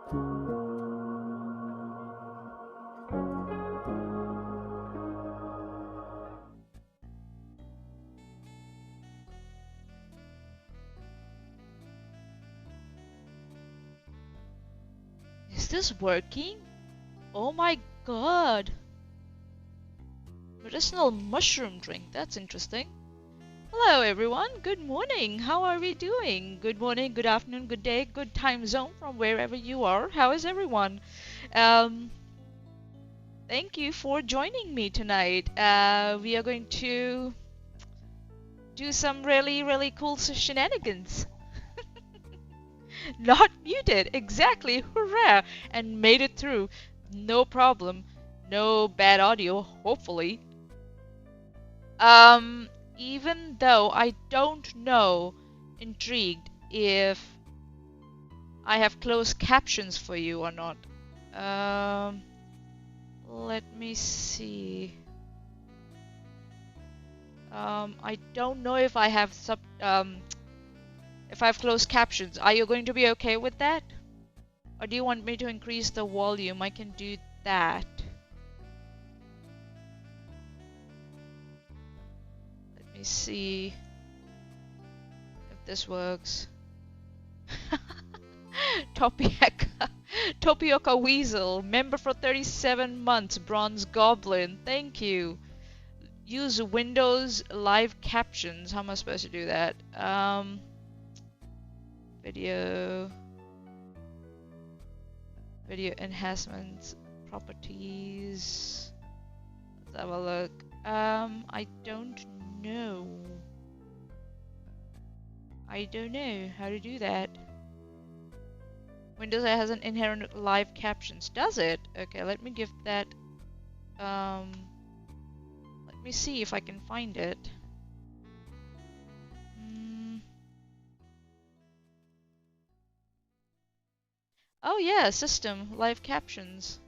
Is this working? Oh my god! Medicinal mushroom drink, that's interesting. Hello everyone, good morning, how are we doing? Good morning, good afternoon, good day, good time zone from wherever you are. How is everyone? Thank you for joining me tonight. We are going to do some really cool shenanigans. Not muted, exactly, hurrah! And made it through. No problem. No bad audio, hopefully. Even though I don't know, intrigued, if I have closed captions for you or not. Let me see. I don't know if I have if I've closed captions. Are you going to be okay with that? Or do you want me to increase the volume? I can do that. Let me see if this works. Tapioca Weasel, member for 37 months, Bronze Goblin, thank you. Use Windows live captions. How am I supposed to do that? Video enhancements, properties. Let's have a look. I don't know. I don't know how to do that. Windows has an inherent live captions. Does it? Okay, let me give that. Let me see if I can find it. Oh yeah, system, live captions.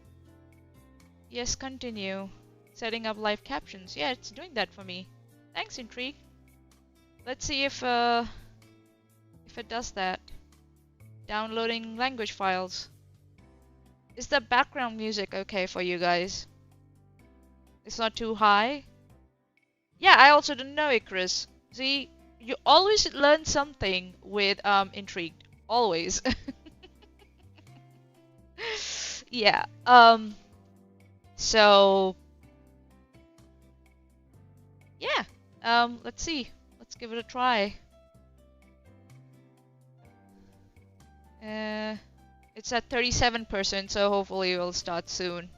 Yes, continue. Setting up live captions. Yeah, it's doing that for me. Thanks, Intrigue. Let's see if it does that. Downloading language files. Is the background music okay for you guys? It's not too high? Yeah, I also didn't know it, Chris. See, you always learn something with Intrigued. Always. Yeah. So yeah. Let's see. Let's give it a try. It's at 37%, so hopefully we'll start soon.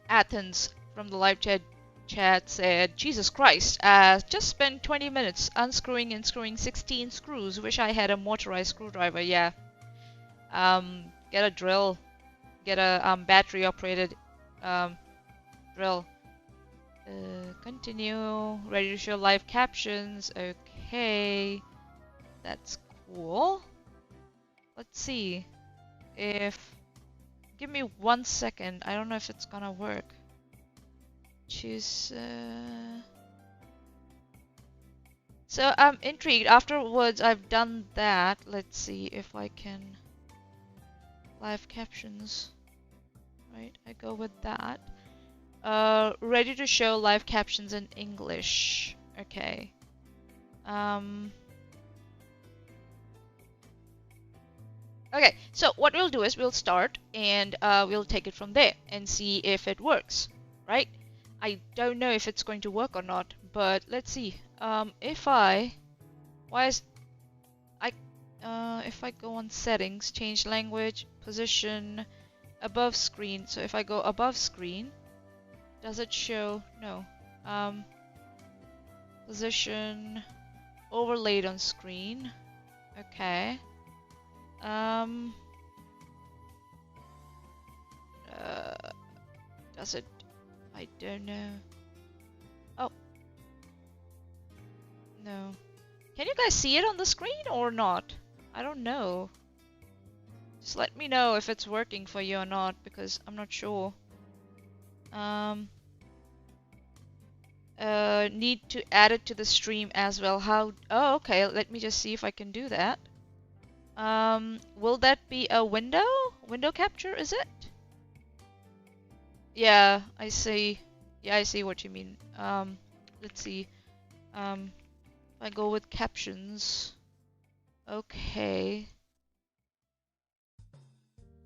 Athens from the live chat said, Jesus Christ, just spent 20 minutes unscrewing and screwing 16 screws. Wish I had a motorized screwdriver. Yeah. Get a drill. Get a battery operated drill. Continue. Ready to show live captions. Okay. That's cool. Let's see if... Give me 1 second. I don't know if it's gonna work. Choose... So I'm intrigued. Afterwards I've done that. Let's see if I can... Live captions. Right, I go with that. Ready to show live captions in English. Okay. Okay, so what we'll do is we'll start and we'll take it from there and see if it works, right? I don't know if it's going to work or not, but let's see. If I go on settings, change language, position, above screen. So if I go above screen, does it show? No. Position, overlaid on screen. Okay. Does it? I don't know. Oh. No. Can you guys see it on the screen or not? I don't know. Just let me know if it's working for you or not, because I'm not sure. Need to add it to the stream as well. How? Oh, okay. Let me just see if I can do that. Will that be a window? Window capture, is it? Yeah, I see. Yeah, I see what you mean. Let's see. If I go with captions. Okay.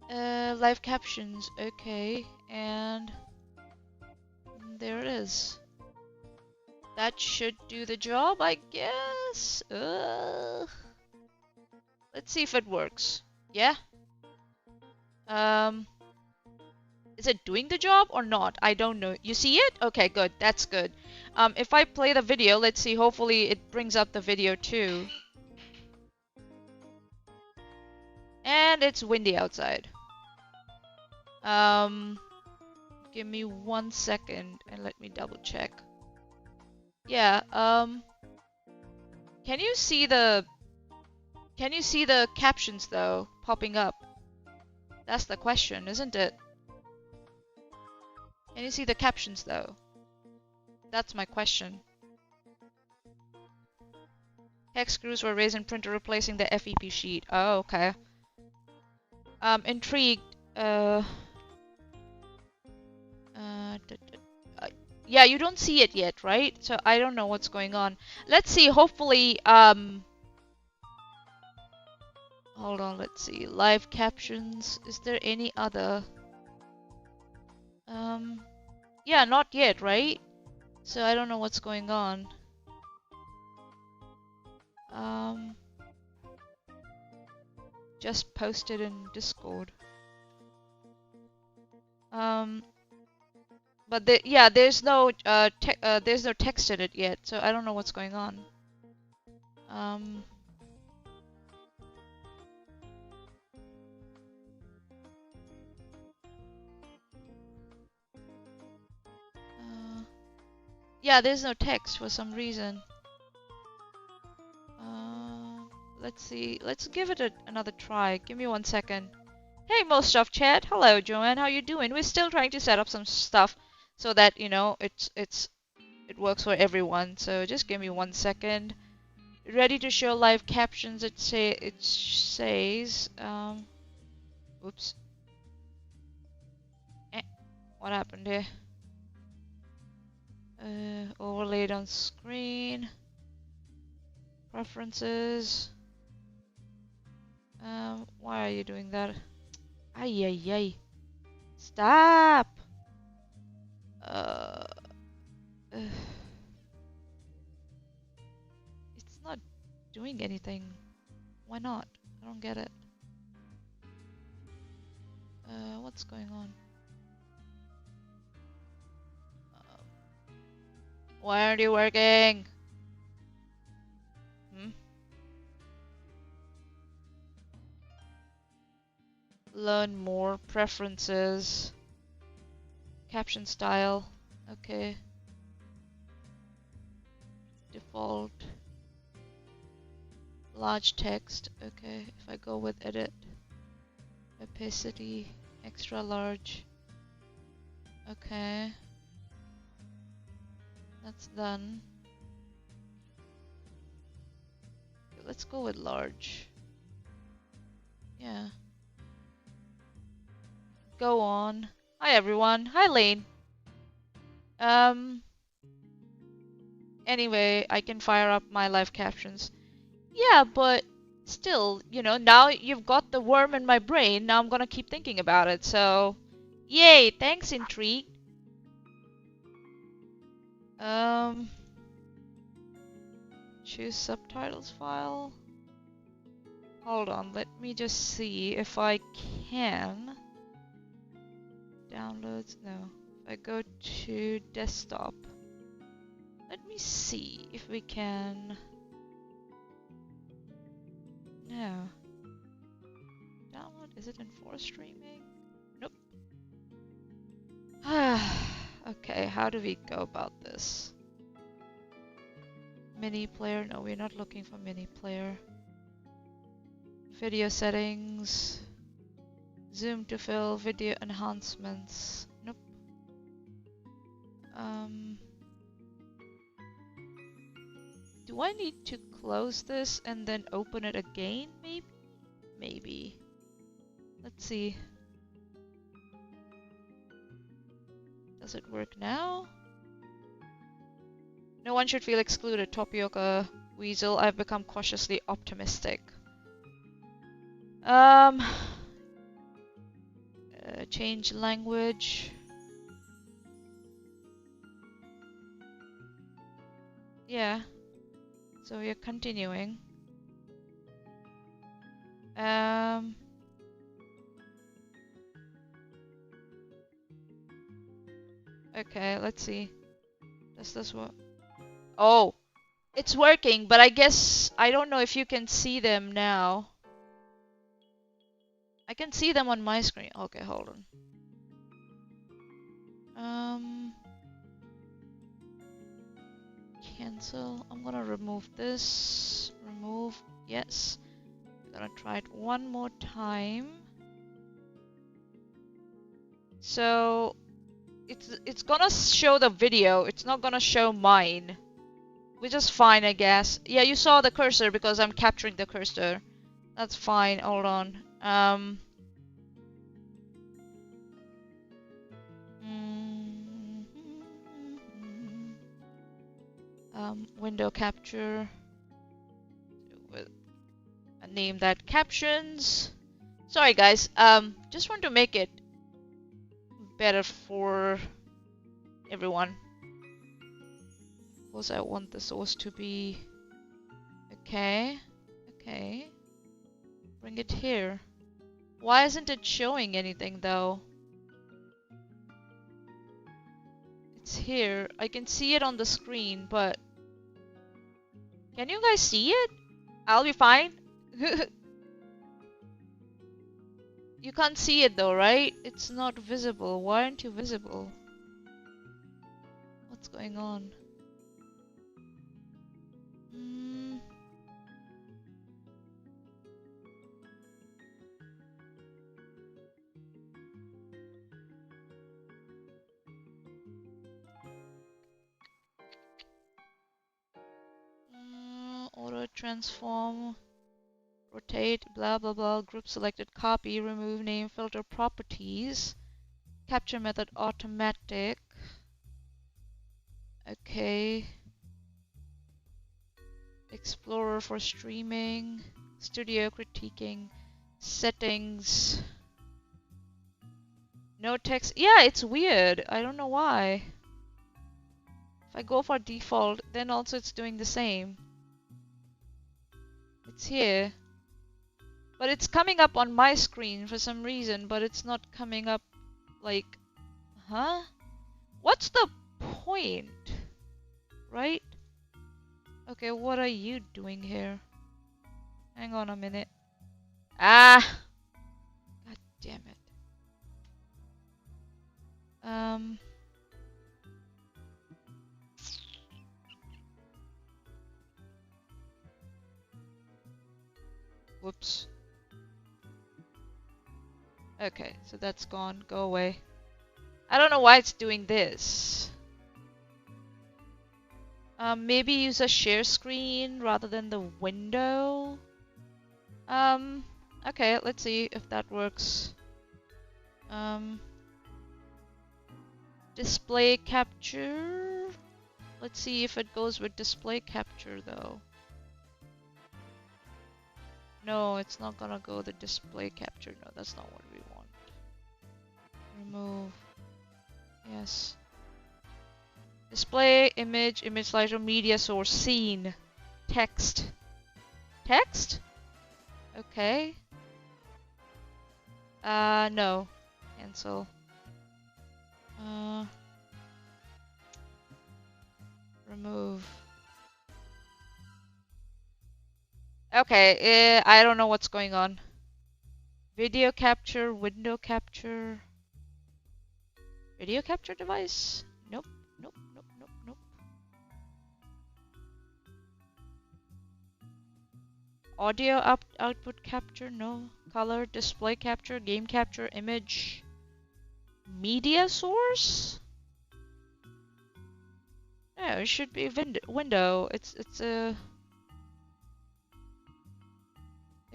Live captions. Okay, and there it is. That should do the job, I guess. Let's see if it works. Yeah. Is it doing the job or not? I don't know. You see it? Okay, good. That's good. If I play the video, let's see. Hopefully it brings up the video too. And it's windy outside. Give me 1 second and let me double check. Yeah, can you see the captions though popping up? That's the question, isn't it? Can you see the captions though? That's my question. Hex screws were raised in printer replacing the FEP sheet. Oh, okay. Intrigued. Yeah, you don't see it yet, right? So I don't know what's going on. Let's see. Hopefully, hold on. Let's see. Live captions. Is there any other? Yeah, not yet, right? So I don't know what's going on. Just posted in Discord. But yeah, there's no text in it yet, so I don't know what's going on. Yeah, there's no text for some reason. Let's see. Let's give it another try. Give me 1 second. Hey, most of chat. Hello, Joanne. How you doing? We're still trying to set up some stuff so that it works for everyone. So just give me 1 second. Ready to show live captions. It says. Oops. What happened here? Overlaid on screen. Preferences. Why are you doing that? Ay, ay, ay. Stop! It's not doing anything. Why not? I don't get it. What's going on? Why aren't you working? Learn more. Preferences. Caption style. Okay. Default. Large text. Okay. If I go with edit. Opacity. Extra large. Okay. That's done. Let's go with large. Yeah. Go on. Hi everyone. Hi Lane. Anyway, I can fire up my live captions. Yeah, but still, you know, now you've got the worm in my brain. Now I'm gonna keep thinking about it. So, yay! Thanks, Intrigue. Choose subtitles file. Hold on, let me just see if I can. Downloads, no. If I go to desktop, let me see if we can. No. Download, is it in force streaming? Nope. Okay, how do we go about this? Mini player, no, we're not looking for mini player. Video settings. Zoom to fill, video enhancements. Nope. Do I need to close this and then open it again, maybe? Maybe. Let's see. Does it work now? No one should feel excluded. Tapioca Weasel. I've become cautiously optimistic. Change language. Yeah. So we're continuing. Okay, let's see. Does this work? Oh, it's working, but I guess I don't know if you can see them now. I can see them on my screen. Okay, hold on. Cancel. I'm gonna remove this. Remove. Yes. I'm gonna try it one more time. So it's gonna show the video. It's not gonna show mine. Which is fine, I guess. Yeah, you saw the cursor because I'm capturing the cursor. That's fine. Hold on. Window capture. With a name that captions. Sorry, guys. Just want to make it better for everyone. Of course, I want the source to be okay. Okay. Bring it here. Why isn't it showing anything though? It's here. I can see it on the screen, but can you guys see it? I'll be fine. You can't see it though, right? It's not visible. Why aren't you visible? What's going on? Auto transform, rotate, blah blah blah, group selected, copy, remove name, filter properties, capture method automatic. Okay. Explorer for streaming, studio critiquing, settings. No text. Yeah, it's weird. I don't know why. If I go for default, then also it's doing the same. It's here. But it's coming up on my screen for some reason, but it's not coming up like... Huh? What's the point? Right? Okay, what are you doing here? Hang on a minute. Ah! God damn it. Whoops. Okay, so that's gone. Go away. I don't know why it's doing this. Maybe use a share screen rather than the window. Okay, let's see if that works. Display capture. Let's see if it goes with display capture though. No, it's not gonna go the display capture. No, that's not what we want. Remove. Yes. Display, image, image slicer, media source, scene, text. Text? Okay. No. Cancel. Remove. Okay, I don't know what's going on. Video capture, window capture. Video capture device? Nope, nope, nope, nope, nope. Audio output capture? No. Color, display capture, game capture, image. Media source? No, it should be window. It's a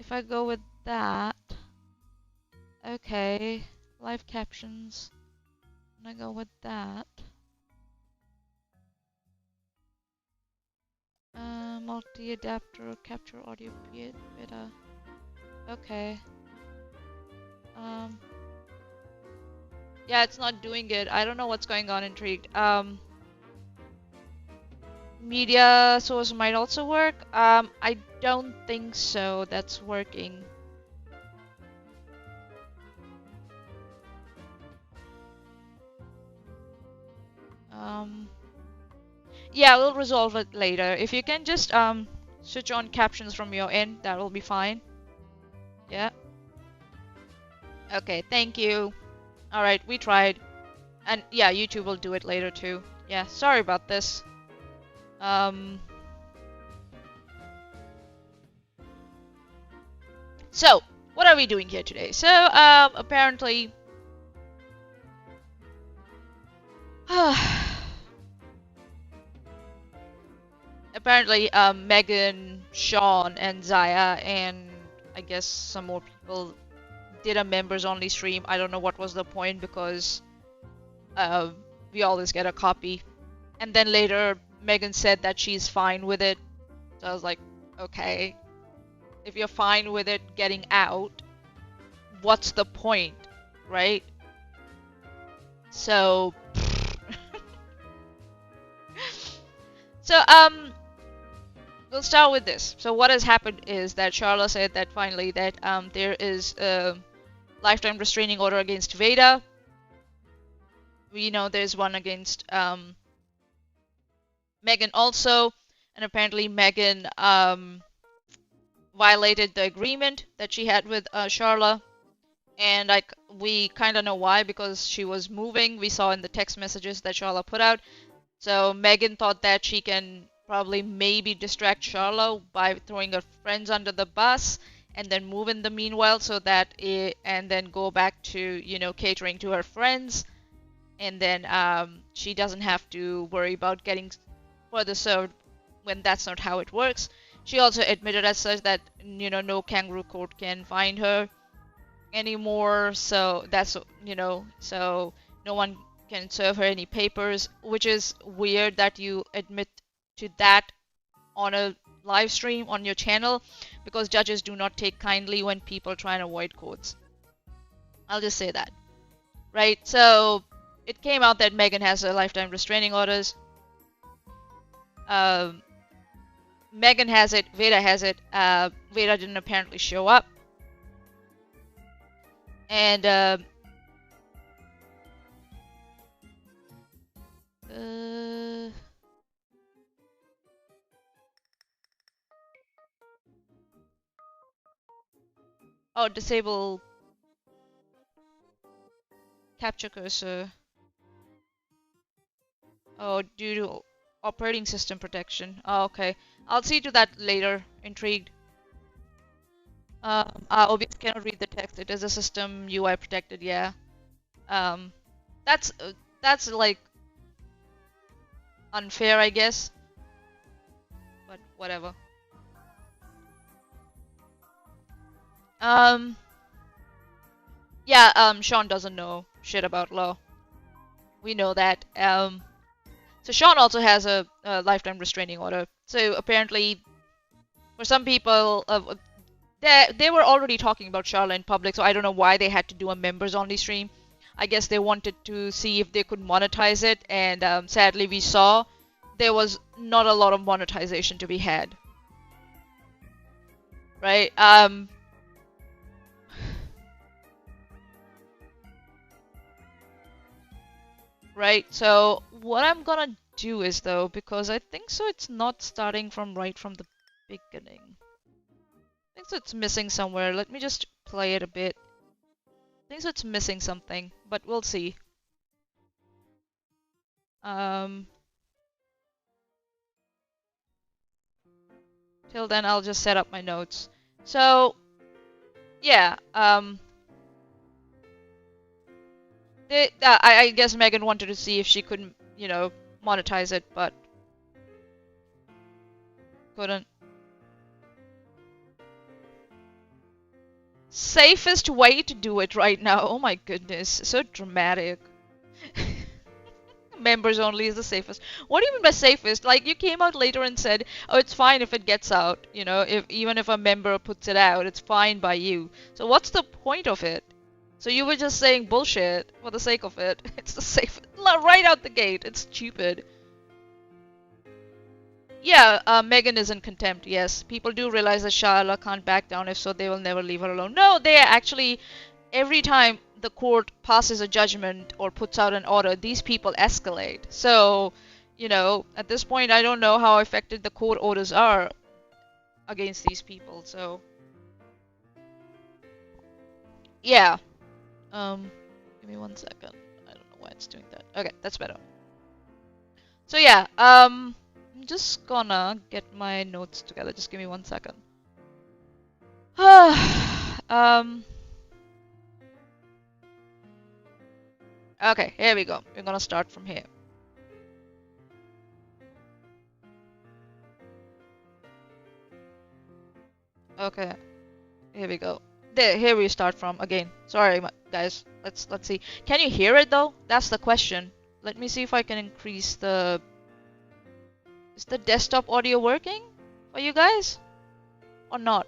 if I go with that, okay, live captions, and I go with that. Multi-adapter, capture audio beta. Okay. Yeah, it's not doing it. I don't know what's going on, Intrigued. Media source might also work. I don't think so. That's working. Yeah, we'll resolve it later. If you can just switch on captions from your end, that will be fine. Yeah. Okay, thank you. Alright, we tried. And yeah, YouTube will do it later too. Yeah, sorry about this. So, what are we doing here today? So, apparently... apparently, Megan, Sean, and Zaya, and I guess some more people did a members-only stream. I don't know what was the point because we always get a copy. And then later, Megan said that she's fine with it. So I was like, okay, if you're fine with it getting out, what's the point, right? So, so we'll start with this. So what has happened is that Charla said that finally that there is a lifetime restraining order against Veda. We know there's one against Megan also, and apparently Megan violated the agreement that she had with Charla, and like we kind of know why, because she was moving. We saw in the text messages that Charla put out. So Megan thought that she can probably maybe distract Charla by throwing her friends under the bus and then move in the meanwhile, so that and then go back to, you know, catering to her friends, and then she doesn't have to worry about getting further served when that's not how it works. She also admitted as such that, you know, no kangaroo court can find her anymore, so that's, you know, so no one can serve her any papers, which is weird that you admit to that on a live stream on your channel, because judges do not take kindly when people try and avoid courts. I'll just say that. Right, so it came out that Megan has a lifetime restraining orders. Megan has it, Veda has it. Veda didn't apparently show up. And oh, disable capture cursor. Oh, due to operating system protection. Oh, okay. I'll see to that later. Intrigued. OBS cannot read the text. It is a system UI protected. Yeah. That's like unfair, I guess. But whatever. Yeah. Sean doesn't know shit about law. We know that. So Sean also has a lifetime restraining order. So apparently, for some people, they were already talking about Charla in public, so I don't know why they had to do a members-only stream. I guess they wanted to see if they could monetize it, and sadly we saw there was not a lot of monetization to be had. Right? Right, so what I'm gonna do is, though, because I think so it's not starting from right from the beginning. I think so it's missing somewhere. Let me just play it a bit. I think so it's missing something, but we'll see. Till then, I'll just set up my notes. So, yeah, I guess Megan wanted to see if she could, you know, monetize it, but couldn't. Safest way to do it right now. Oh my goodness, so dramatic. Members only is the safest. What do you mean by safest? Like, you came out later and said, oh, it's fine if it gets out. You know, if even if a member puts it out, it's fine by you. So what's the point of it? So you were just saying bullshit for the sake of it. It's the safe right out the gate. It's stupid. Yeah, Megan is in contempt. Yes, people do realize that Sharla can't back down. If so, they will never leave her alone. No, they actually, every time the court passes a judgment or puts out an order, these people escalate. So, you know, at this point, I don't know how effective the court orders are against these people. So, yeah. Give me 1 second. I don't know why it's doing that. Okay, that's better. So yeah, I'm just gonna get my notes together. Just give me 1 second. Okay, here we go. We're gonna start from here. Okay, here we go. There, here we start from again. Sorry, guys. Let's see. Can you hear it though? That's the question. Let me see if I can increase the. Is the desktop audio working for you guys, or not?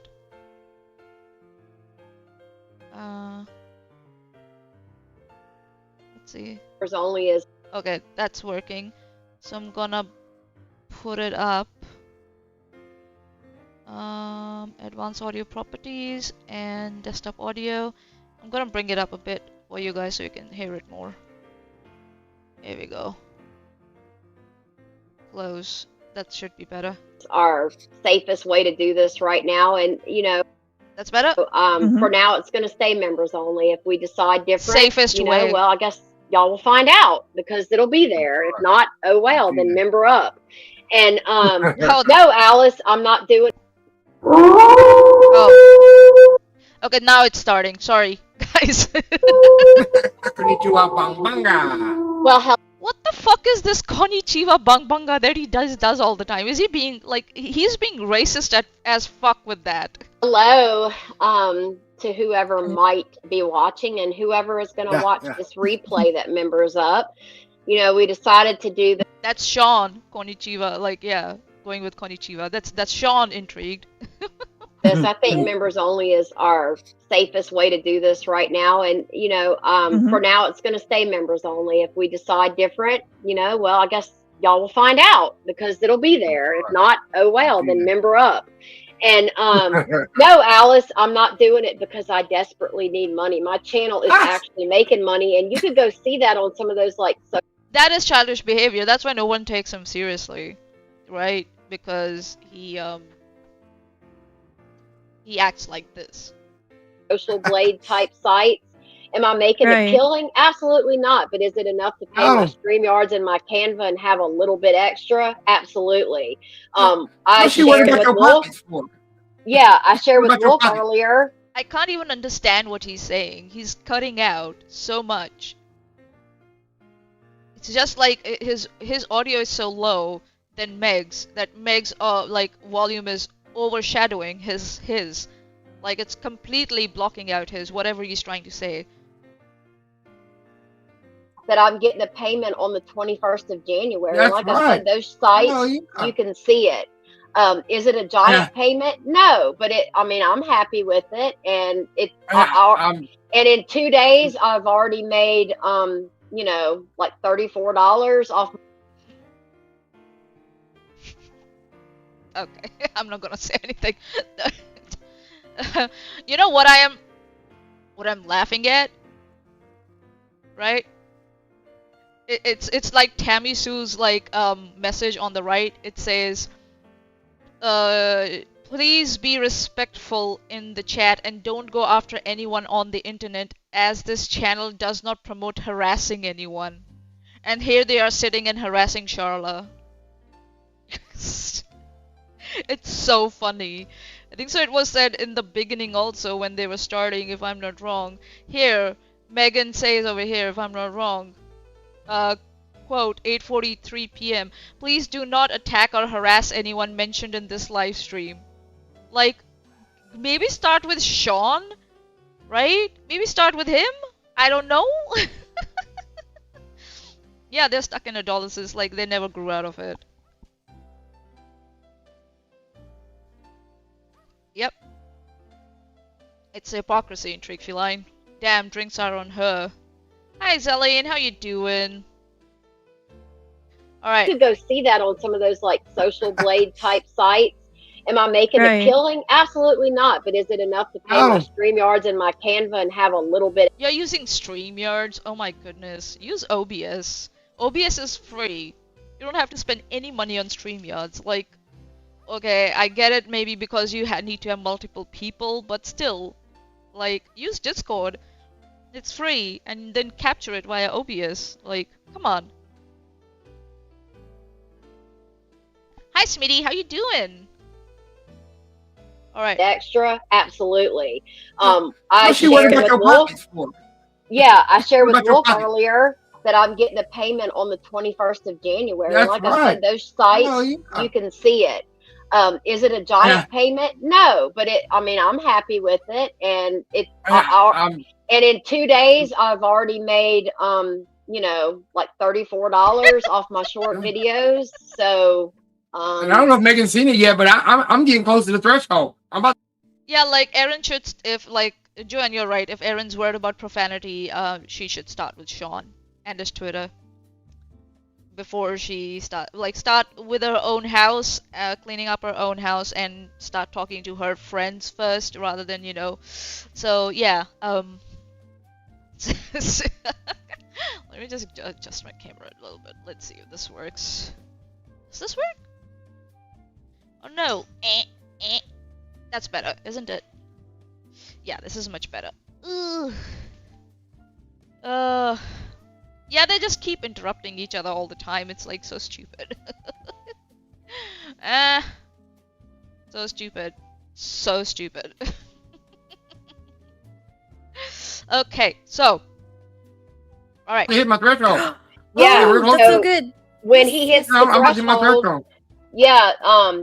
Let's see. There's only is. Okay, that's working. So I'm gonna put it up. Advanced audio properties and desktop audio. I'm gonna bring it up a bit for you guys so you can hear it more. Here we go. Close. That should be better. Our safest way to do this right now, and you know. That's better. For now, it's going to stay members only. If we decide different, safest way. Well, I guess y'all will find out because it'll be there. If not, oh well, then member up. And no, Alice, I'm not doing. Oh. Okay, now it's starting. Sorry, guys. Well, hell. What the fuck is this konnichiwa bangbanga that he does all the time? Is he being like he's being racist as fuck with that? Hello, to whoever might be watching and whoever is going to watch this replay that members up. You know, we decided to do that. That's Sean konnichiwa. Like, yeah, going with konnichiwa. That's Sean intrigued. This, I think members only is our safest way to do this right now. And, you know, for now, it's going to stay members only. If we decide different, you know, well, I guess y'all will find out because it'll be there. If not, oh well, then member up. And no, Alice, I'm not doing it because I desperately need money. My channel is actually making money, and you could go see that on some of those like. That is childish behavior. That's why no one takes him seriously, right? Because he acts like this. Social blade type sites. Am I making a killing? Absolutely not. But is it enough to pay my StreamYards and my Canva and have a little bit extra? Absolutely. I shared with Wolf. Yeah, I shared with Wolf earlier. I can't even understand what he's saying. He's cutting out so much. It's just like his audio is so low than Meg's that Meg's like volume is overshadowing his. Like it's completely blocking out his whatever he's trying to say. That I'm getting a payment on the 21st of January. That's like I said, those sites, you can see it. Is it a giant payment? No, but I mean, I'm happy with it. And and in 2 days, I've already made, you know, like $34 off. Okay, I'm not gonna say anything. You know what I'm laughing at? Right? It's like Tammy Sue's like message on the right. It says, please be respectful in the chat and don't go after anyone on the internet as this channel does not promote harassing anyone. And here they are sitting and harassing Charla. It's so funny. I think so it was said in the beginning also when they were starting, if I'm not wrong. Here, Megan says over here, if I'm not wrong, quote, 8:43 p.m. Please do not attack or harass anyone mentioned in this live stream. Like, maybe start with Sean right? Maybe start with him? I don't know. Yeah, they're stuck in adolescence, like they never grew out of it. Yep. It's hypocrisy in Trick Feline. Damn, drinks are on her. Hi, Zelene, how you doing? Alright. You could go see that on some of those like social blade type sites. Am I making a killing? Absolutely not. But is it enough to pay my StreamYards and my Canva and have a little bit? You're using StreamYards? Oh my goodness. Use OBS. OBS is free. You don't have to spend any money on StreamYards. Like, okay, I get it maybe because you need to have multiple people, but still, like, use Discord. It's free, and then capture it via OBS. Like, come on. Hi, Smitty, how you doing? All right. Extra, absolutely. I shared with Wolf. Yeah, I shared with Wolf earlier that I'm getting a payment on the 21st of January. That's like right. I said, those sites, you can see it. Is it a giant payment? No, but I'm happy with it, and and in 2 days I've already made like $34 off my short videos. So and I don't know if Megan's seen it yet, but I'm getting close to the threshold. I'm about. Yeah, like Erin should, if like Joanne, you're right. If Erin's worried about profanity, she should start with Sean and his Twitter before she start with her own house, cleaning up her own house, and start talking to her friends first, rather than So yeah, let me just adjust my camera a little bit. Let's see if this works. Does this work? Oh no. That's better, isn't it? Yeah, this is much better. Ugh. Yeah, they just keep interrupting each other all the time. It's like so stupid. So stupid. So stupid. Okay, so. Alright. I hit my threshold. Yeah, that's so good. When he hits the threshold,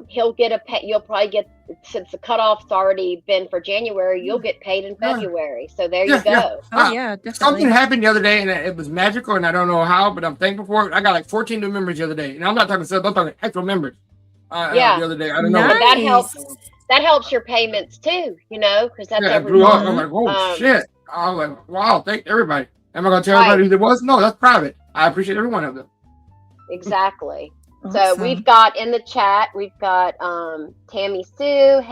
he'll get you'll probably get, since the cutoff's already been for January, you'll get paid in February. So there you go. Oh yeah, definitely. Something happened the other day, and it was magical, and I don't know how, but I'm thankful for it. I got like 14 new members the other day, and I'm not talking subs, I'm talking actual members. The other day, I don't know. Nice. That helps your payments too, because that's every blew month. I'm like, oh shit! I was like, wow, thank everybody. Am I gonna tell everybody who it was? No, that's private. I appreciate every one of them. Exactly. Awesome. So we've got in the chat, we've got Tammy Sue.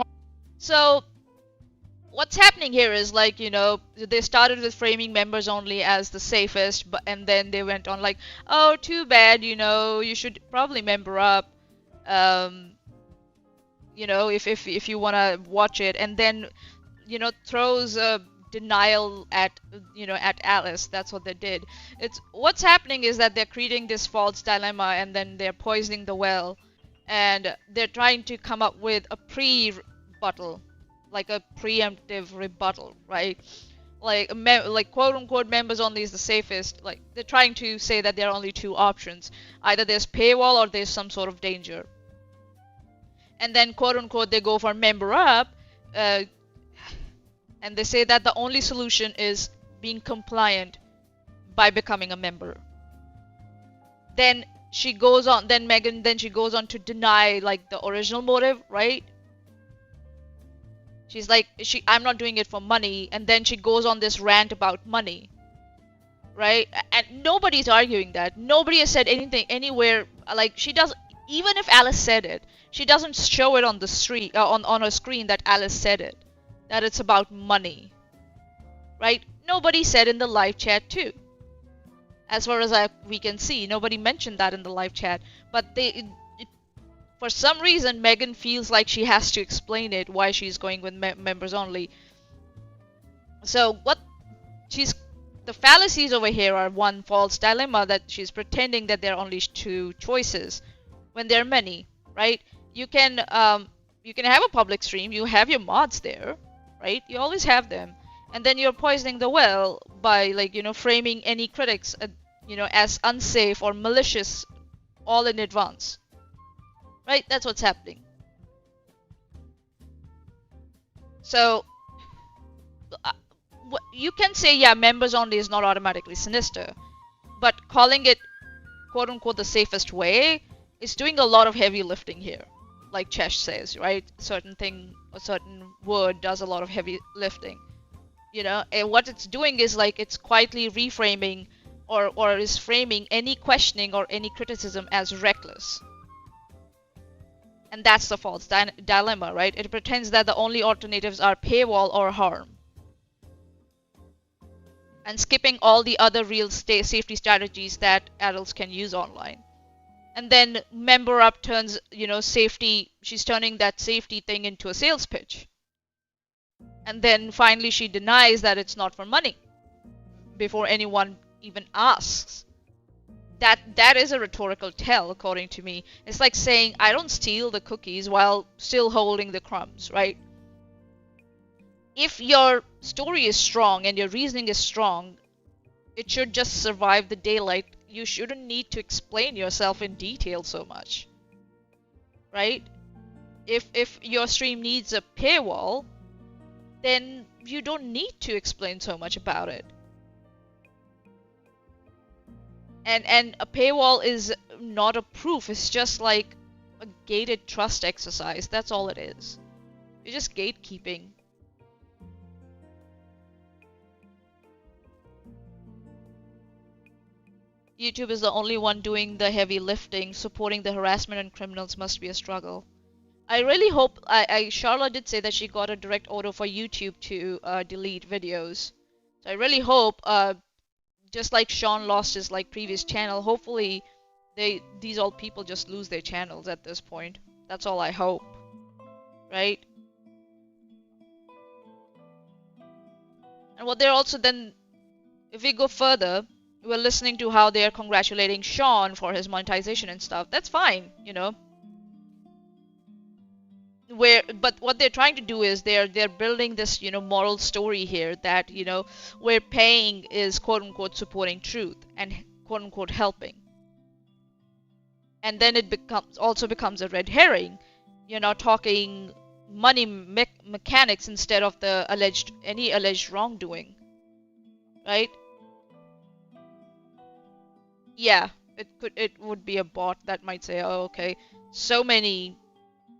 So what's happening here is they started with framing members only as the safest, and then they went on like, oh, too bad, you should probably member up, if you want to watch it, and then throws a denial at Alice. That's what they did. What's happening is that they're creating this false dilemma, and then they're poisoning the well, and they're trying to come up with a rebuttal, like a preemptive rebuttal, right? Like quote unquote members only is the safest. Like they're trying to say that there are only two options: either there's paywall or there's some sort of danger. And then quote unquote they go for member up, and they say that the only solution is being compliant by becoming a member. Then she goes on. Then Megan. Then she goes on to deny like the original motive, right? She's like, I'm not doing it for money, and then she goes on this rant about money, right? And nobody's arguing that. Nobody has said anything anywhere. Like she doesn't. Even if Alice said it, she doesn't show it on the street on her screen that Alice said it, that it's about money, right? Nobody said in the live chat too. As far as we can see, nobody mentioned that in the live chat. But for some reason, Megan feels like she has to explain it, why she's going with members only. So the fallacies over here are one false dilemma, that she's pretending that there are only two choices when there are many, right? You can have a public stream, you have your mods there, right? You always have them. And then you're poisoning the well by framing any critics as unsafe or malicious all in advance. Right? That's what's happening. So you can say, yeah, members only is not automatically sinister, but calling it quote unquote the safest way is doing a lot of heavy lifting here. Like Chesh says, right? Certain thing, a certain word does a lot of heavy lifting. And what it's doing is like it's quietly reframing or is framing any questioning or any criticism as reckless. And that's the false dilemma, right? It pretends that the only alternatives are paywall or harm, and skipping all the other real safety strategies that adults can use online. And then member up turns, safety, she's turning that safety thing into a sales pitch. And then finally she denies that it's not for money before anyone even asks. That is a rhetorical tell, according to me. It's like saying, I don't steal the cookies while still holding the crumbs, right? If your story is strong and your reasoning is strong, it should just survive the daylight. You shouldn't need to explain yourself in detail so much, right? If your stream needs a paywall, then you don't need to explain so much about it. And a paywall is not a proof. It's just like a gated trust exercise. That's all it is. You're just gatekeeping. YouTube is the only one doing the heavy lifting. Supporting the harassment and criminals must be a struggle. I really hope... Charlotte did say that she got a direct order for YouTube to delete videos. So I really hope... just like Sean lost his previous channel, hopefully these old people just lose their channels at this point. That's all I hope, right? And what they're also then, if we go further, we're listening to how they're congratulating Sean for his monetization and stuff. That's fine, But what they're trying to do is they're building this moral story here that where paying is quote unquote supporting truth and quote unquote helping, and then it becomes a red herring. You're now talking money mechanics instead of the any alleged wrongdoing, right? Yeah, it would be a bot that might say, oh, okay, so many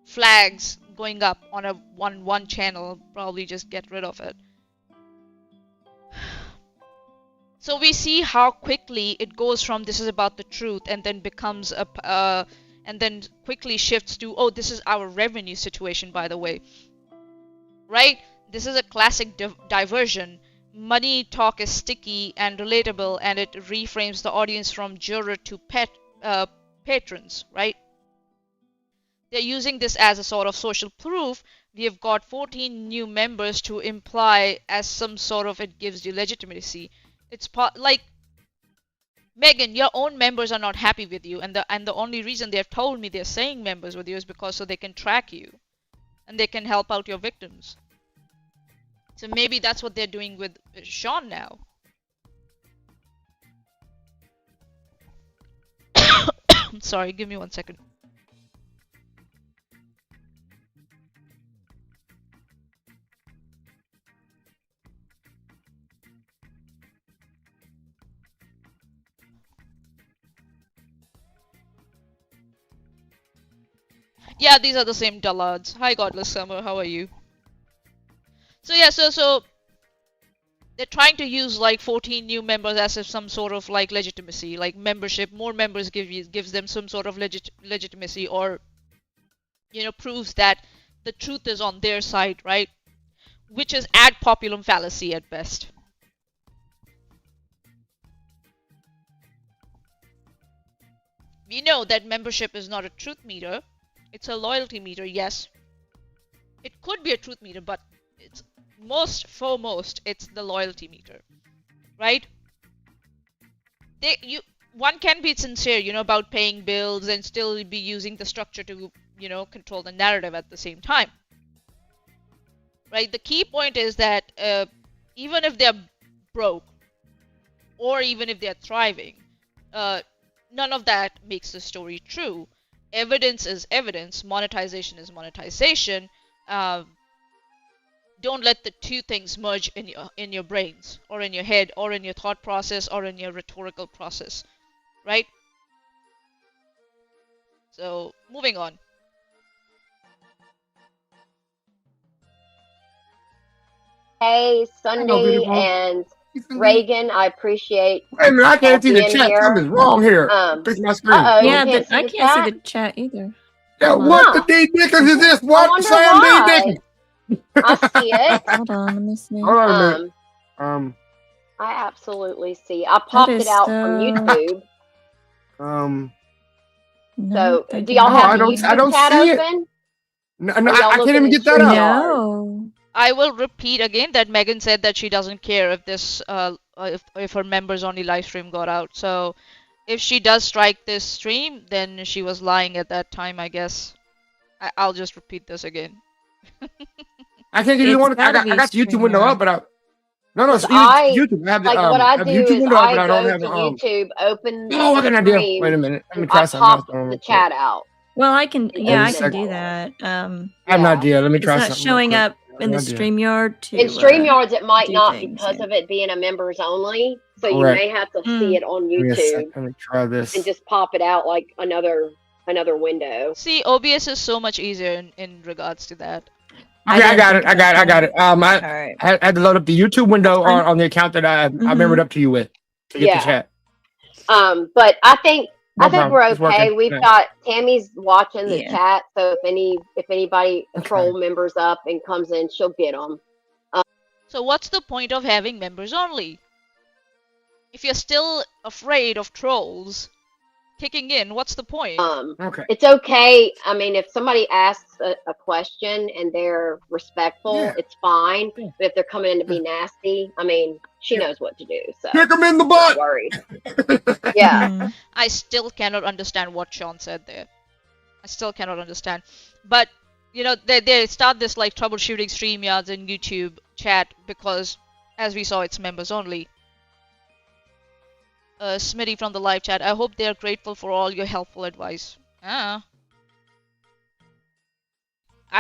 flags going up on one channel, probably just get rid of it. So we see how quickly it goes from this is about the truth and then becomes and then quickly shifts to, oh, this is our revenue situation, by the way, right? This is a classic diversion. Money talk is sticky and relatable, and it reframes the audience from juror to patrons, right? They're using this as a sort of social proof. We have got 14 new members to imply as some sort of it gives you legitimacy. It's like, Megan, your own members are not happy with you, and the only reason they have told me they're saying members with you is because so they can track you and they can help out your victims. So maybe that's what they're doing with Sean now. Sorry, give me 1 second. Yeah, these are the same dullards. Hi, Godless Summer, how are you? So yeah, so they're trying to use 14 new members as if some sort of legitimacy, membership. More members gives them some sort of legitimacy, or proves that the truth is on their side, right? Which is ad populum fallacy at best. We know that membership is not a truth meter. It's a loyalty meter, yes. It could be a truth meter, but it's foremost, it's the loyalty meter, right? One can be sincere, about paying bills and still be using the structure to, control the narrative at the same time, right? The key point is that even if they're broke, or even if they're thriving, none of that makes the story true. Evidence is evidence. Monetization is monetization. don't let the two things merge in your brains or in your head or in your thought process or in your rhetorical process, right? So moving on. Hey, Hello, Sunday beautiful. and Reagan, I appreciate Wait a minute, I y'all can't see the being chat. here. Something's wrong here. Fix my screen. You Yeah, can't see I the can't see chat? the chat either. Yeah, Hold on. what the D Dickens is this? I What? wonder Sam D why. Dickens. I see it. Hold on, let me see. Hold on a minute. I absolutely see. I popped it out from YouTube. No, So, do y'all have the YouTube chat open? No, I can't even get that up. No. I will repeat again that Megan said that she doesn't care if this if her members only live stream got out. So if she does strike this stream, then she was lying at that time, I guess. I'll just repeat this again. I can't get you one. I got the YouTube window up, but no, it's YouTube. I have the, like what I have do the YouTube is window up, but I I don't go have to the YouTube, open Oh, I got an idea. stream, Wait a minute. Let me and try I something pop else. the chat out. Well, I can. Yeah, I can second. do that. I have an idea. Let me try It's something. not showing up in the StreamYard too. In StreamYards, it might do not things, because yeah. of it being a members only. So Correct. you may have to see it on Give me a YouTube second. Let me try this. and just pop it out like another window. See, OBS is so much easier in regards to that. Okay, I got it. I had to load up the YouTube window on the account that I remembered up to you with to get the chat. But I think we're It's okay. working. We've got Tammy's watching the chat, so if anybody troll members up and comes in, she'll get them. So what's the point of having members only? If you're still afraid of trolls kicking in, what's the point? It's okay. I mean, if somebody asks a question and they're respectful, it's fine. But if they're coming in to be nasty, I mean, she knows what to do. So kick them in the butt. Don't worry. Yeah. I still cannot understand what Sean said there. I still cannot understand. But you know, they start this like troubleshooting StreamYards and YouTube chat because, as we saw, it's members only. Smitty from the live chat. I hope they are grateful for all your helpful advice. I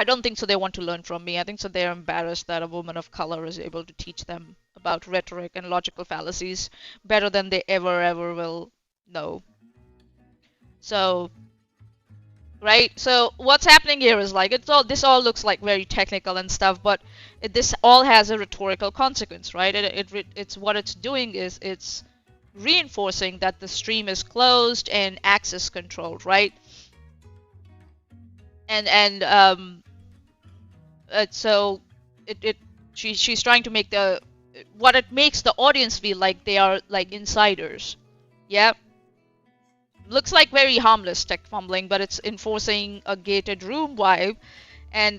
don't think so. They want to learn from me. I think so. They're embarrassed that a woman of color is able to teach them about rhetoric and logical fallacies better than they ever will know. So, right? So what's happening here is like this all looks like very technical and stuff, but this all has a rhetorical consequence, right? It's what it's doing is it's reinforcing that the stream is closed and access controlled, right? So she's trying to make what it makes the audience feel like they are like insiders. Yeah. Looks like very harmless tech fumbling, but it's enforcing a gated room vibe, and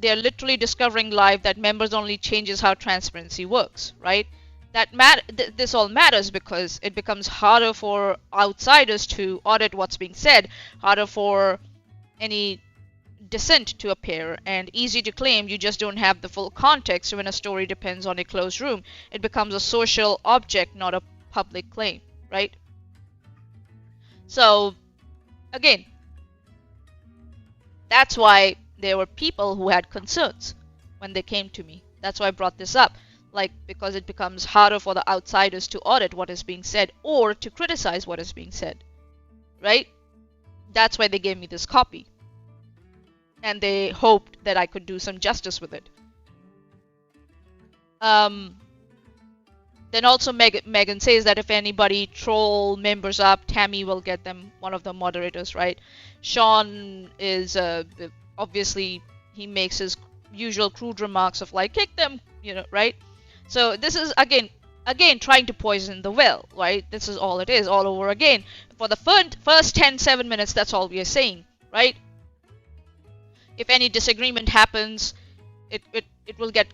they're literally discovering live that members only changes how transparency works, right? This all matters because it becomes harder for outsiders to audit what's being said, harder for any dissent to appear, and easy to claim you just don't have the full context when a story depends on a closed room. It becomes a social object, not a public claim, right? So, again, that's why there were people who had concerns when they came to me. That's why I brought this up, like, because it becomes harder for the outsiders to audit what is being said or to criticize what is being said, right? That's why they gave me this copy. And they hoped that I could do some justice with it. Then also Megan says that if anybody troll members up, Tammy will get them, one of the moderators, right? Sean is obviously he makes his usual crude remarks of like kick them, you know, right? So this is again trying to poison the well, right? This is all it is, all over again. For the first 7 minutes, that's all we are saying, right? If any disagreement happens, it will get,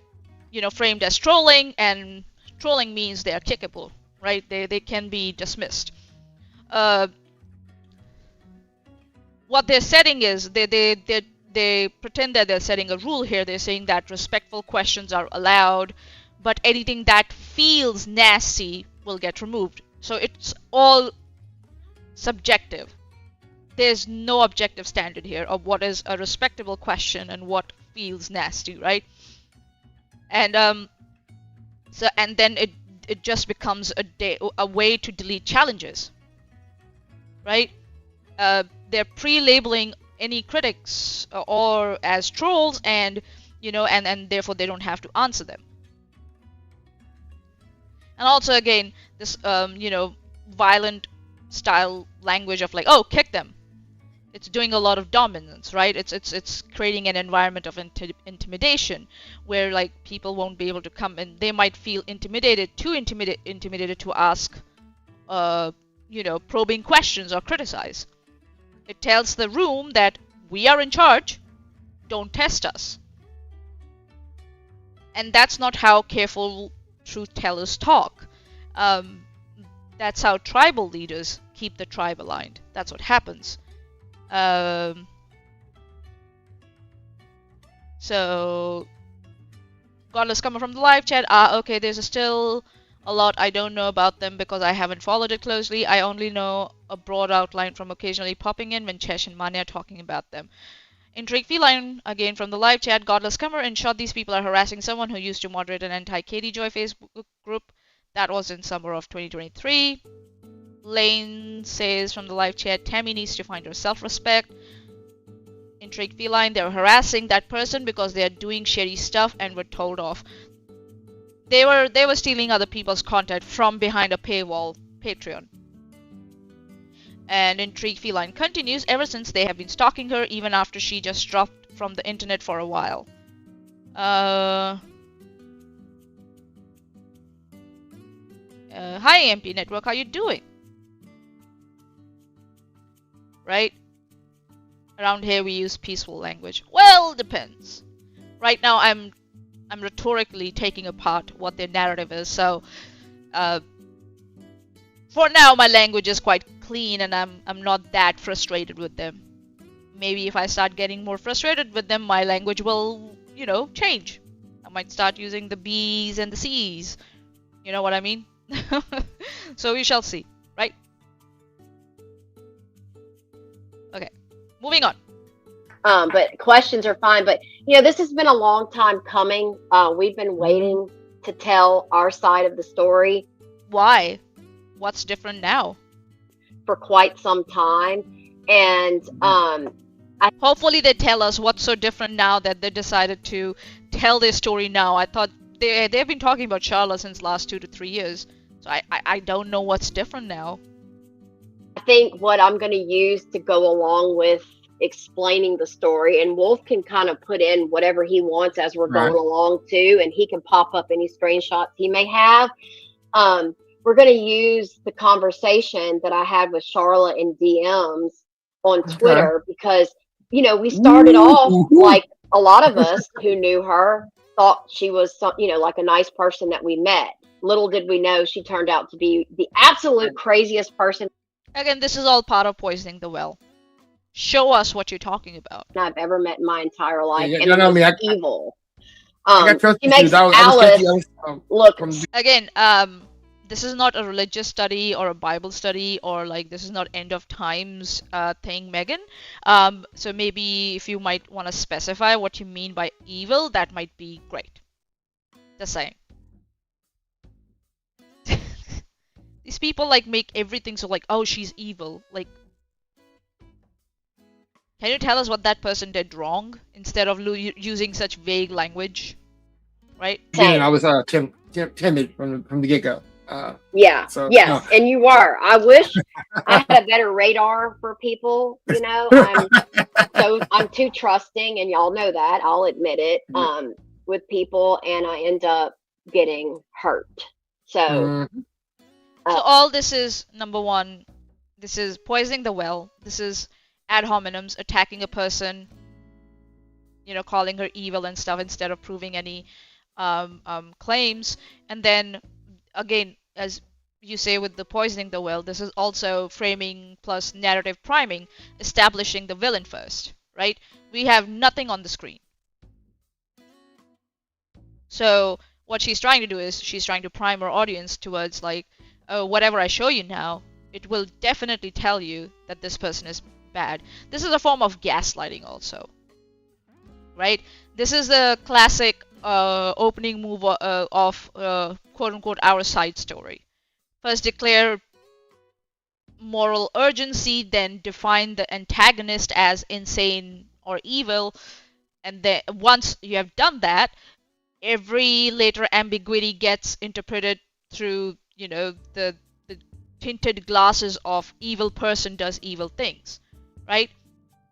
you know, framed as trolling, and trolling means they are kickable, right? They can be dismissed. What they're setting is they pretend that they're setting a rule here. They're saying that respectful questions are allowed, but anything that feels nasty will get removed. So it's all subjective. there's no objective standard here of what is a respectable question and what feels nasty, right? And and then it just becomes a way to delete challenges, right? They're pre-labeling any critics or as trolls, and and therefore they don't have to answer them. And also, again, this violent style language of like, oh, kick them. It's doing a lot of dominance, right? It's creating an environment of intimidation where like people won't be able to come, and they might feel intimidated to ask probing questions or criticize. It tells the room that we are in charge, don't test us. And that's not how careful truth tellers talk. That's how tribal leaders keep the tribe aligned. That's what happens. So Godless coming from the live chat. Okay, there's still a lot I don't know about them because I haven't followed it closely. I only know a broad outline from occasionally popping in when Chesh and Manya are talking about them. Intrigue Feline, again from the live chat. Godless Comer, in short, these people are harassing someone who used to moderate an anti-Katie Joy Facebook group. That was in summer of 2023. Lane says from the live chat, Tammy needs to find her self-respect. Intrigue Feline, they're harassing that person because they are doing shady stuff and were told off. They were stealing other people's content from behind a paywall, Patreon. And Intrigue Feline continues, ever since they have been stalking her, even after she just dropped from the internet for a while. Hi MP Network, how you doing? Right? Around here we use peaceful language. Well, depends. Right now I'm rhetorically taking apart what their narrative is, so for now my language is quite clean and I'm not that frustrated with them. Maybe if I start getting more frustrated with them, my language will, change. I might start using the B's and the C's. You know what I mean? So we shall see, right? Okay, moving on. But questions are fine. But, this has been a long time coming. We've been waiting to tell our side of the story. Why? What's different now? For quite some time. And hopefully they tell us what's so different now that they decided to tell their story now. I thought they've been talking about Charlotte since last 2 to 3 years. So I don't know what's different now. I think what I'm going to use to go along with explaining the story, and Wolf can kind of put in whatever he wants as we're going along too, and he can pop up any screenshots he may have. We're going to use the conversation that I had with Charlotte in DMs on Twitter because, we started off like a lot of us who knew her thought she was, like a nice person that we met. Little did we know she turned out to be the absolute craziest person. Again, this is all part of poisoning the well. Show us what you're talking about. I've ever met in my entire life. Yeah, and it was evil. She makes Alice look. Again, this is not a religious study or a Bible study or like this is not end of times thing, Megan. So maybe if you might want to specify what you mean by evil, that might be great. Just saying. These people like make everything so like, oh, she's evil. Like, can you tell us what that person did wrong instead of using such vague language, right? Yeah, I was timid from the get-go. Yes, no. And you were. I wish I had a better radar for people. I'm too trusting, and y'all know that. I'll admit it. With people, and I end up getting hurt. So. So all this is, number one, this is poisoning the well. This is ad hominems, attacking a person, calling her evil and stuff instead of proving any claims. And then, again, as you say with the poisoning the well, this is also framing plus narrative priming, establishing the villain first, right? We have nothing on the screen. So what she's trying to do is she's trying to prime her audience towards like, oh, whatever I show you now, it will definitely tell you that this person is bad. This is a form of gaslighting also, right? This is the classic opening move of quote-unquote our side story. First declare moral urgency, then define the antagonist as insane or evil, and then once you have done that, every later ambiguity gets interpreted through, you know, the tinted glasses of evil person does evil things, right?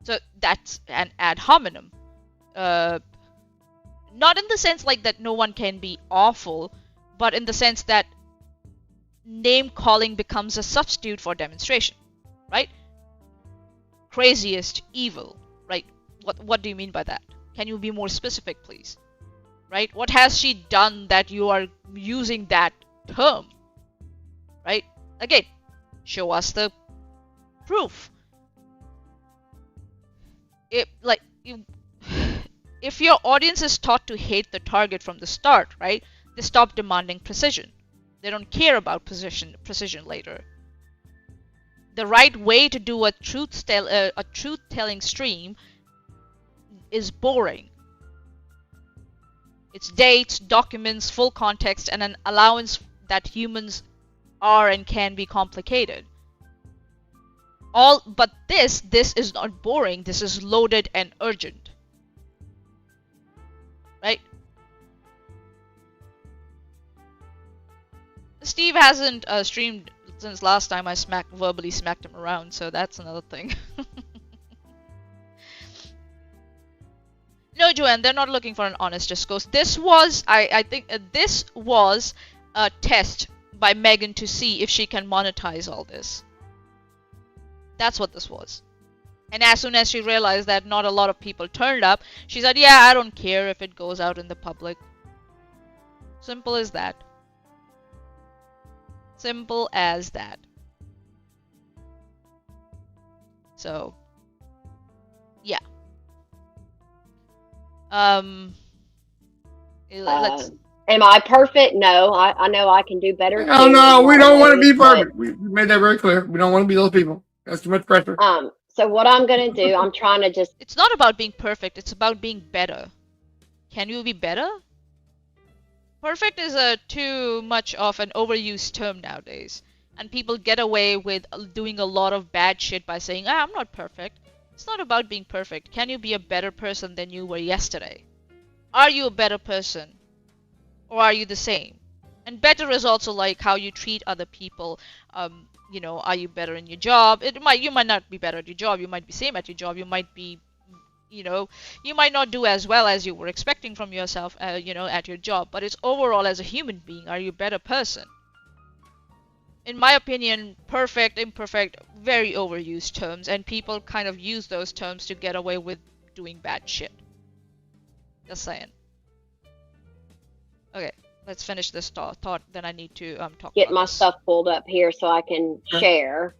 So that's an ad hominem. Not in the sense like that no one can be awful, but in the sense that name calling becomes a substitute for demonstration, right? Craziest evil, right? What do you mean by that? Can you be more specific, please? Right? What has she done that you are using that term? Right? Again, show us the proof. If your audience is taught to hate the target from the start, right? They stop demanding precision. They don't care about precision later. The right way to do a truth-telling stream is boring. It's dates, documents, full context, and an allowance that humans are and can be complicated. But this is not boring. This is loaded and urgent, right? Steve hasn't streamed since last time I verbally smacked him around, so that's another thing. No, Joanne, they're not looking for an honest discourse. This was, I think, this was a test by Megan to see if she can monetize all this. That's what this was. And as soon as she realized that not a lot of people turned up, she said, yeah, I don't care if it goes out in the public. Simple as that. Simple as that. So, yeah. Let's. Am I perfect? No, I know I can do better. Oh no, we don't want to be perfect. We made that very clear. We don't want to be those people. That's too much pressure. So what I'm gonna do, I'm trying to just. It's not about being perfect. It's about being better. Can you be better? Perfect is too much of an overused term nowadays, and people get away with doing a lot of bad shit by saying, I'm not perfect. It's not about being perfect. Can you be a better person than you were yesterday? Are you a better person? Or are you the same? And better is also like how you treat other people. You know, are you better in your job? You might not be better at your job. You might be same at your job. You might be, you know, you might not do as well as you were expecting from yourself, you know, at your job. But it's overall as a human being, are you a better person? In my opinion, perfect, imperfect, very overused terms, and people kind of use those terms to get away with doing bad shit. Just saying. Okay, let's finish this thought. Then I need to talk. Get my stuff pulled up here so I can share.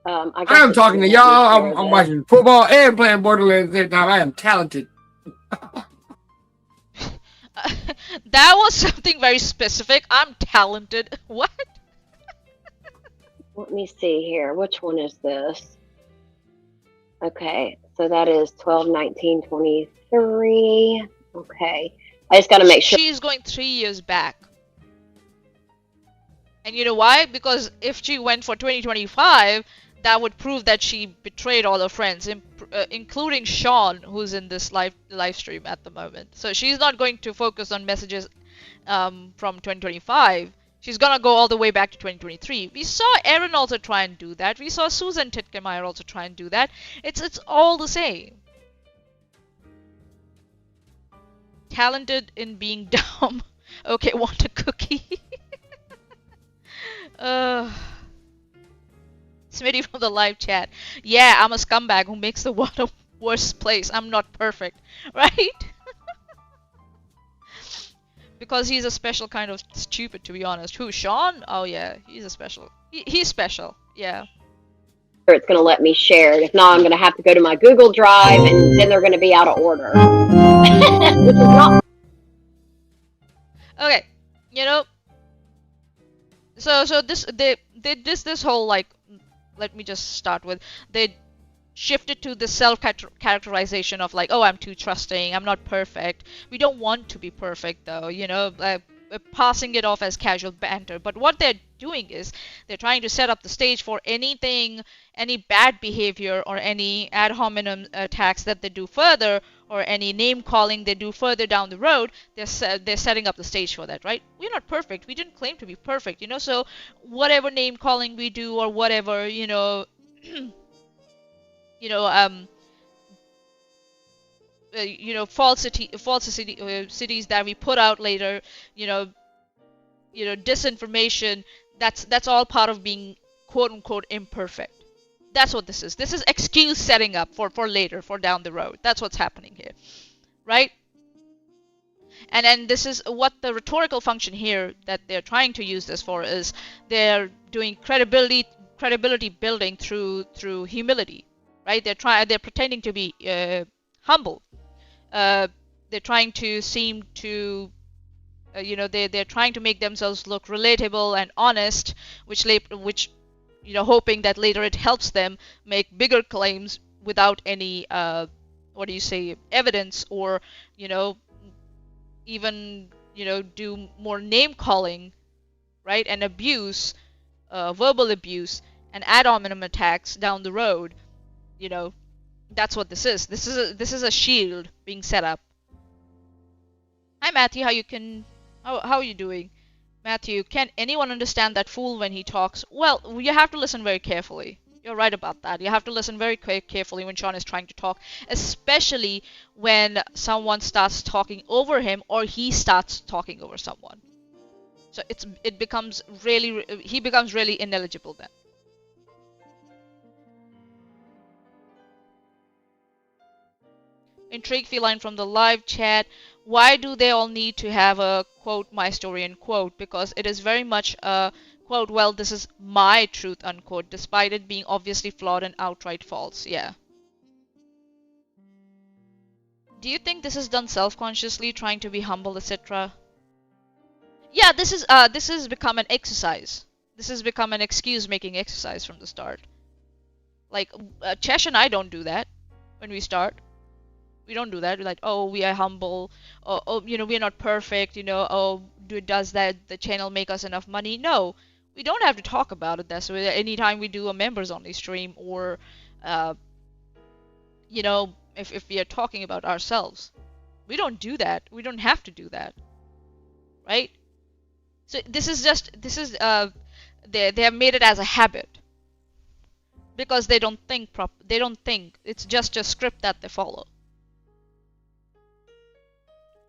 I am talking to y'all. I'm watching football and playing Borderlands at the same time. I am talented. That was something very specific. I'm talented. What? Let me see here. Which one is this? Okay, so that is 12/19/23. Okay, I just got to make sure. She's going 3 years back. And you know why? Because if she went for 2025, that would prove that she betrayed all her friends, including Sean, who's in this live stream at the moment. So she's not going to focus on messages from 2025. She's gonna go all the way back to 2023. We saw Aaron also try and do that. We saw Susan Titkemeyer also try and do that. It's all the same. Talented in being dumb. Okay, want a cookie? Smitty from the live chat. Yeah, I'm a scumbag who makes the world a worse place. I'm not perfect, right? Because he's a special kind of stupid, to be honest. Who, Sean? Oh yeah, he's a special. He's special, yeah. It's going to let me share it. If not, I'm going to have to go to my Google Drive, and then they're going to be out of order. Which is not. Okay, you know. So this whole, like, let me just start with, they shifted to the self-characterization of like, oh, I'm too trusting, I'm not perfect. We don't want to be perfect though, passing it off as casual banter. But what they're doing is they're trying to set up the stage for anything, any bad behavior or any ad hominem attacks that they do further, or any name calling they do further down the road. They're setting up the stage for that, right? We're not perfect. We didn't claim to be perfect, so whatever name calling we do or whatever, falsities that we put out later, disinformation. That's all part of being quote unquote imperfect. That's what this is. This is excuse setting up for later, for down the road. That's what's happening here, right? And then this is what the rhetorical function here that they're trying to use this for is they're doing credibility building through humility, right? They're pretending to be humble. They're trying to seem to they're trying to make themselves look relatable and honest, which hoping that later it helps them make bigger claims without any evidence, or even do more name calling, right, and abuse, verbal abuse and ad hominem attacks down the road. That's what this is. This is a shield being set up. Hi Matthew, how are you doing? Matthew, can anyone understand that fool when he talks? Well, you have to listen very carefully. You're right about that. You have to listen very carefully when Sean is trying to talk, especially when someone starts talking over him or he starts talking over someone. So he becomes really ineligible then. Intrigue feline from the live chat. Why do they all need to have a quote my story unquote? Because it is very much a quote, well, this is my truth unquote, despite it being obviously flawed and outright false. Yeah. Do you think this is done self-consciously, trying to be humble, etc.? Yeah, this has become an exercise. This has become an excuse-making exercise from the start. Like, Chesh and I don't do that when we start. We don't do that. We're like, oh, we are humble. Oh, we're not perfect. Does that the channel make us enough money? No, we don't have to talk about it. That's why anytime we do a members-only stream, or, if we are talking about ourselves, we don't do that. We don't have to do that, right? So they have made it as a habit because they don't think They don't think. It's just a script that they follow.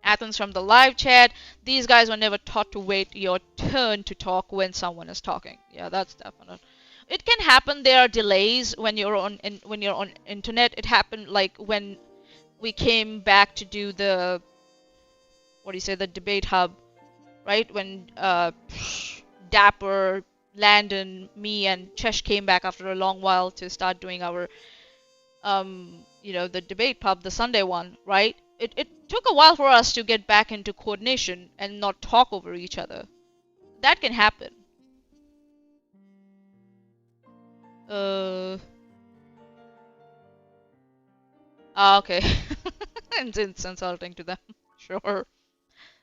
Athens from the live chat. These guys were never taught to wait your turn to talk when someone is talking. Yeah, that's definite. It can happen. There are delays when you're on internet. It happened like when we came back to do the the debate hub, right? When Dapper, Landon, me, and Chesh came back after a long while to start doing our the debate pub, the Sunday one, right? It took a while for us to get back into coordination and not talk over each other. That can happen. Okay. It's insulting to them. Sure.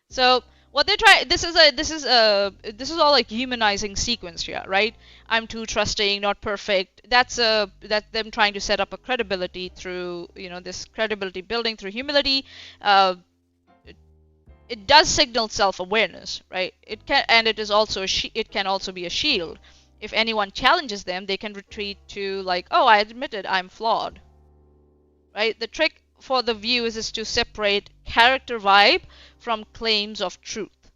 So what they try, this is all like humanizing sequence here, right? I'm too trusting, not perfect. That's them trying to set up a credibility through this credibility building through humility. It does signal self-awareness, right? It can also be a shield. If anyone challenges them, they can retreat to like, oh, I admitted I'm flawed, right? The trick for the viewers is to separate character vibe from claims of truth.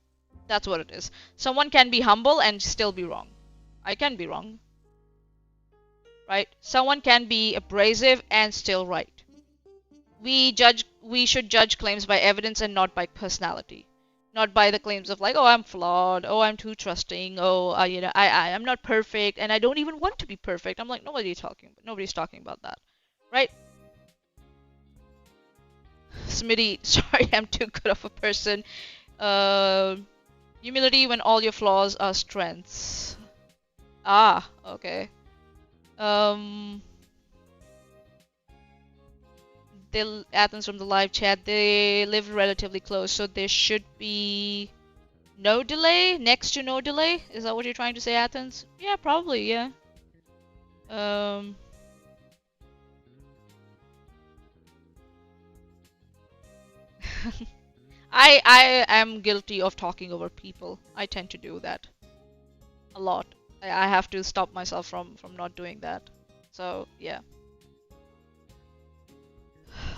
That's what it is. Someone can be humble and still be wrong. I can be wrong, right? Someone can be abrasive and still right. We should judge claims by evidence and not by personality. Not by the claims of like, oh, I'm flawed, oh, I'm too trusting, oh, I'm not perfect, and I don't even want to be perfect. I'm like, nobody's talking about that, right? Smitty, sorry, I'm too good of a person. Humility when all your flaws are strengths. Ah, okay. Athens from the live chat, they live relatively close, so there should be no delay, next to no delay. Is that what you're trying to say, Athens? Yeah, probably, yeah. I am guilty of talking over people. I tend to do that a lot. I have to stop myself from not doing that. So yeah.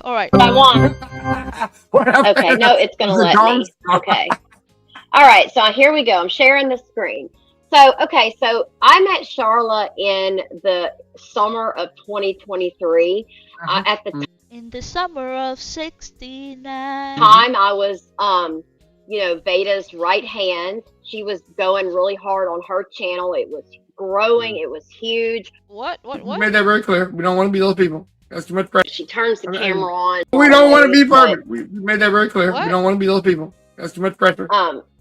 All right. I want. Okay, no, it's gonna let me. Okay. All right, so here we go. I'm sharing the screen. So, okay, so I met Charla in the summer of 2023. At the in the summer of '69. Time, I was, Veda's right hand. She was going really hard on her channel. It was growing. It was huge. What? We made that very clear. We don't want to be those people. That's too much pressure. She turns the camera on. We don't want to be perfect. We made that very clear. What? We don't want to be those people. That's too much pressure.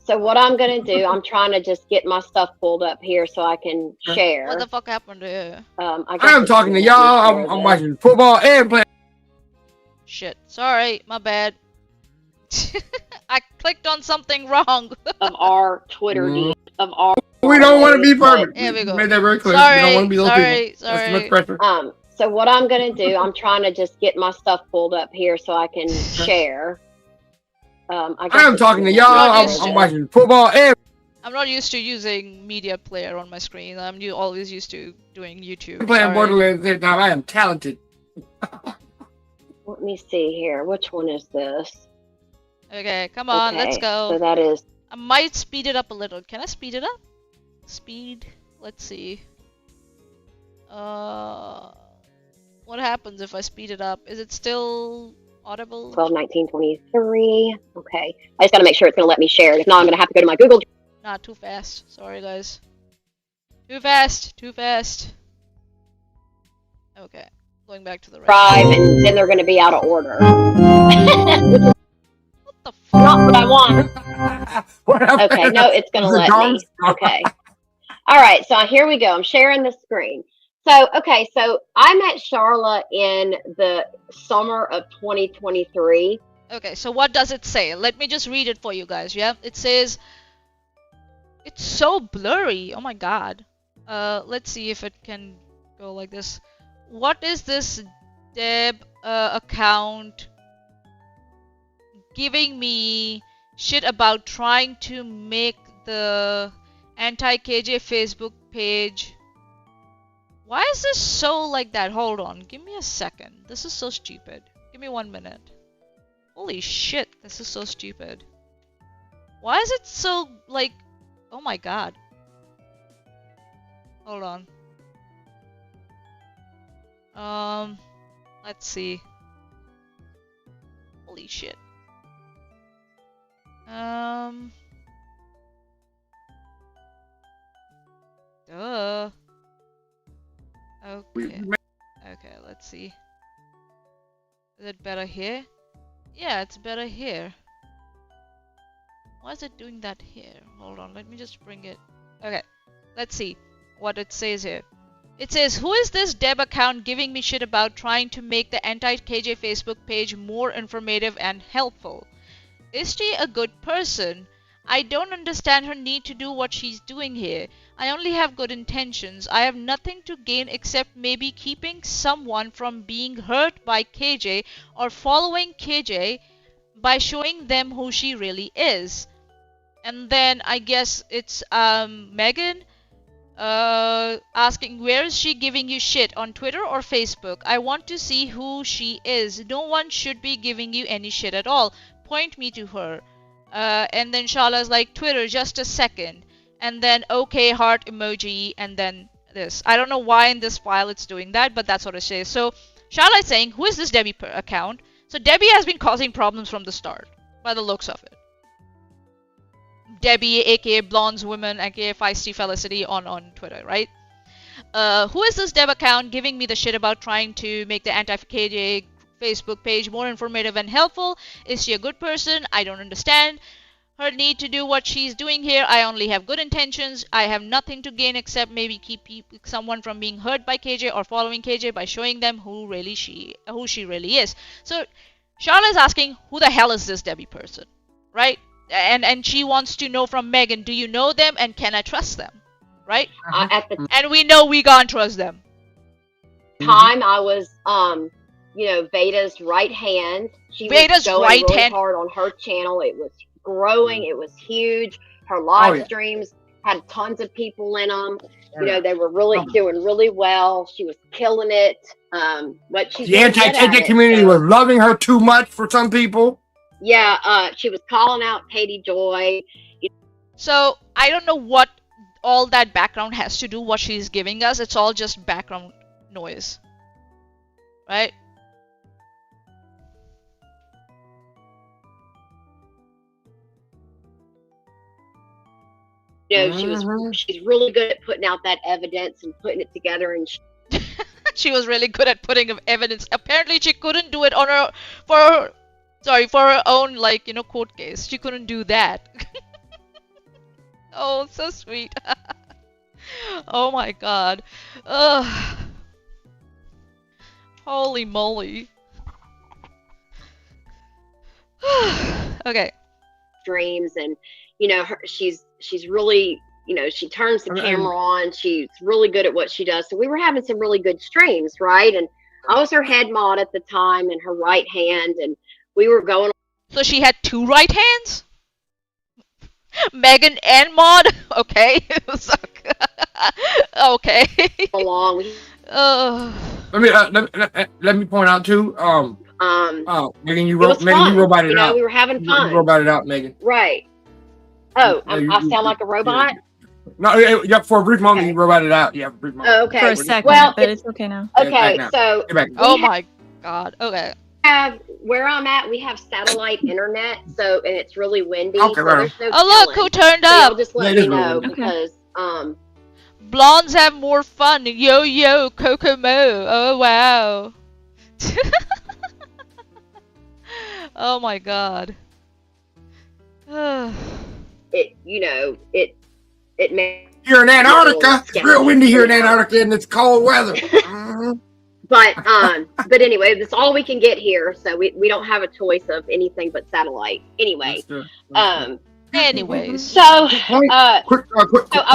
So what I'm gonna do, I'm trying to just get my stuff pulled up here so I can share. What the fuck happened to you? I'm talking to y'all. I'm watching football and playing. Shit. Sorry, my bad. I clicked on something wrong. Of our Twitter feed. Of our. We don't want to be perfect. Here we go. Made that very clear. Sorry, we don't want to be those people. Sorry. That's too much pressure. So what I'm gonna do, I'm trying to just get my stuff pulled up here so I can share. I'm talking to y'all. I'm watching football and. I'm not used to using media player on my screen. I'm always used to doing YouTube. I'm playing Borderlands this time. I am talented. Let me see here. Which one is this? Okay, come on, let's go. So that is. I might speed it up a little. Can I speed it up? Speed. Let's see. What happens if I speed it up? Is it still audible? 12, 19, 23. Okay. I just gotta make sure it's gonna let me share it. If not, I'm gonna have to go to my Google. Not too fast. Sorry, guys. Too fast. Too fast. Okay. Going back to the right. And then they're gonna be out of order. What the fuck? Not what I want. Okay, no, it's gonna let me. Okay. All right, so here we go. I'm sharing the screen. So, okay, so I met Charla in the summer of 2023. Okay, so what does it say? Let me just read it for you guys, yeah? It says, it's so blurry. Oh my god. Let's see if it can go like this. What is this Deb account giving me shit about trying to make the anti-KJ Facebook page? Why is this so like that? Hold on, give me a second. This is so stupid. Give me 1 minute. Holy shit, this is so stupid. Why is it so like... Oh my god. Hold on. Let's see. Holy shit. Duh. Okay. Okay, let's see. Is it better here? Yeah, it's better here. Why is it doing that here? Hold on, let me just bring it. Okay, let's see what it says here. It says, who is this Deb account giving me shit about trying to make the anti-KJ Facebook page more informative and helpful? Is she a good person? I don't understand her need to do what she's doing here. I only have good intentions. I have nothing to gain except maybe keeping someone from being hurt by KJ or following KJ by showing them who she really is. And then I guess it's Megan asking, where is she giving you shit, on Twitter or Facebook? I want to see who she is. No one should be giving you any shit at all. Point me to her. And then Shala's like, Twitter, just a second. And then okay heart emoji, and then this. I don't know why in this file it's doing that, but that's what it says. So Shala is saying, who is this Debbie account? So Debbie has been causing problems from the start, by the looks of it. Debbie, aka Blondes Women, aka Feisty Felicity on Twitter, right? Who is this Deb account giving me the shit about trying to make the anti-KJ Facebook page more informative and helpful? Is she a good person? I don't understand her need to do what she's doing here. I only have good intentions. I have nothing to gain except maybe keep someone from being hurt by KJ or following KJ by showing them who she really is. So Charlotte is asking, who the hell is this Debbie person, right? And she wants to know from Megan, do you know them and can I trust them, right? And we know we can't trust them. Time I was Veda's right hand. She was going really hard on her channel. It was growing. It was huge. Her live streams had tons of people in them. They were really doing really well. She was killing it. But she's the anti-KJ community was loving her too much for some people. Yeah, she was calling out Katie Joy. So I don't know what all that background has to do. What she's giving us, it's all just background noise, right? She's really good at putting out that evidence and putting it together, and she was really good at putting evidence. Apparently she couldn't do it on her for her own court case. She couldn't do that. Oh, so sweet. Oh my god. Ugh. Holy moly. Okay. Dreams, and she's really, she turns the camera on. She's really good at what she does. So we were having some really good streams, right? And I was her head mod at the time and her right hand, and we were going. So she had two right hands? Megan and Maud? Okay. Okay. Along. Let me point out too. Megan, you roboted it out. We were having fun. You roboted out, Megan. Right. Oh, I sound like a robot? No, for a brief moment you roboted out. Yeah, for a brief moment. Oh, okay. For a second, but it's okay now. Okay, so oh my god. Okay. Where I'm at, we have satellite internet, and it's really windy. Okay, so there's no look who turned up. So just let me know because blondes have more fun. Yo, Kokomo. Oh wow. Oh my god. It may. You're in Antarctica. It's real windy here in Antarctica, and it's cold weather. But anyway, that's all we can get here, so we don't have a choice of anything but satellite. Anyway, anyways. So I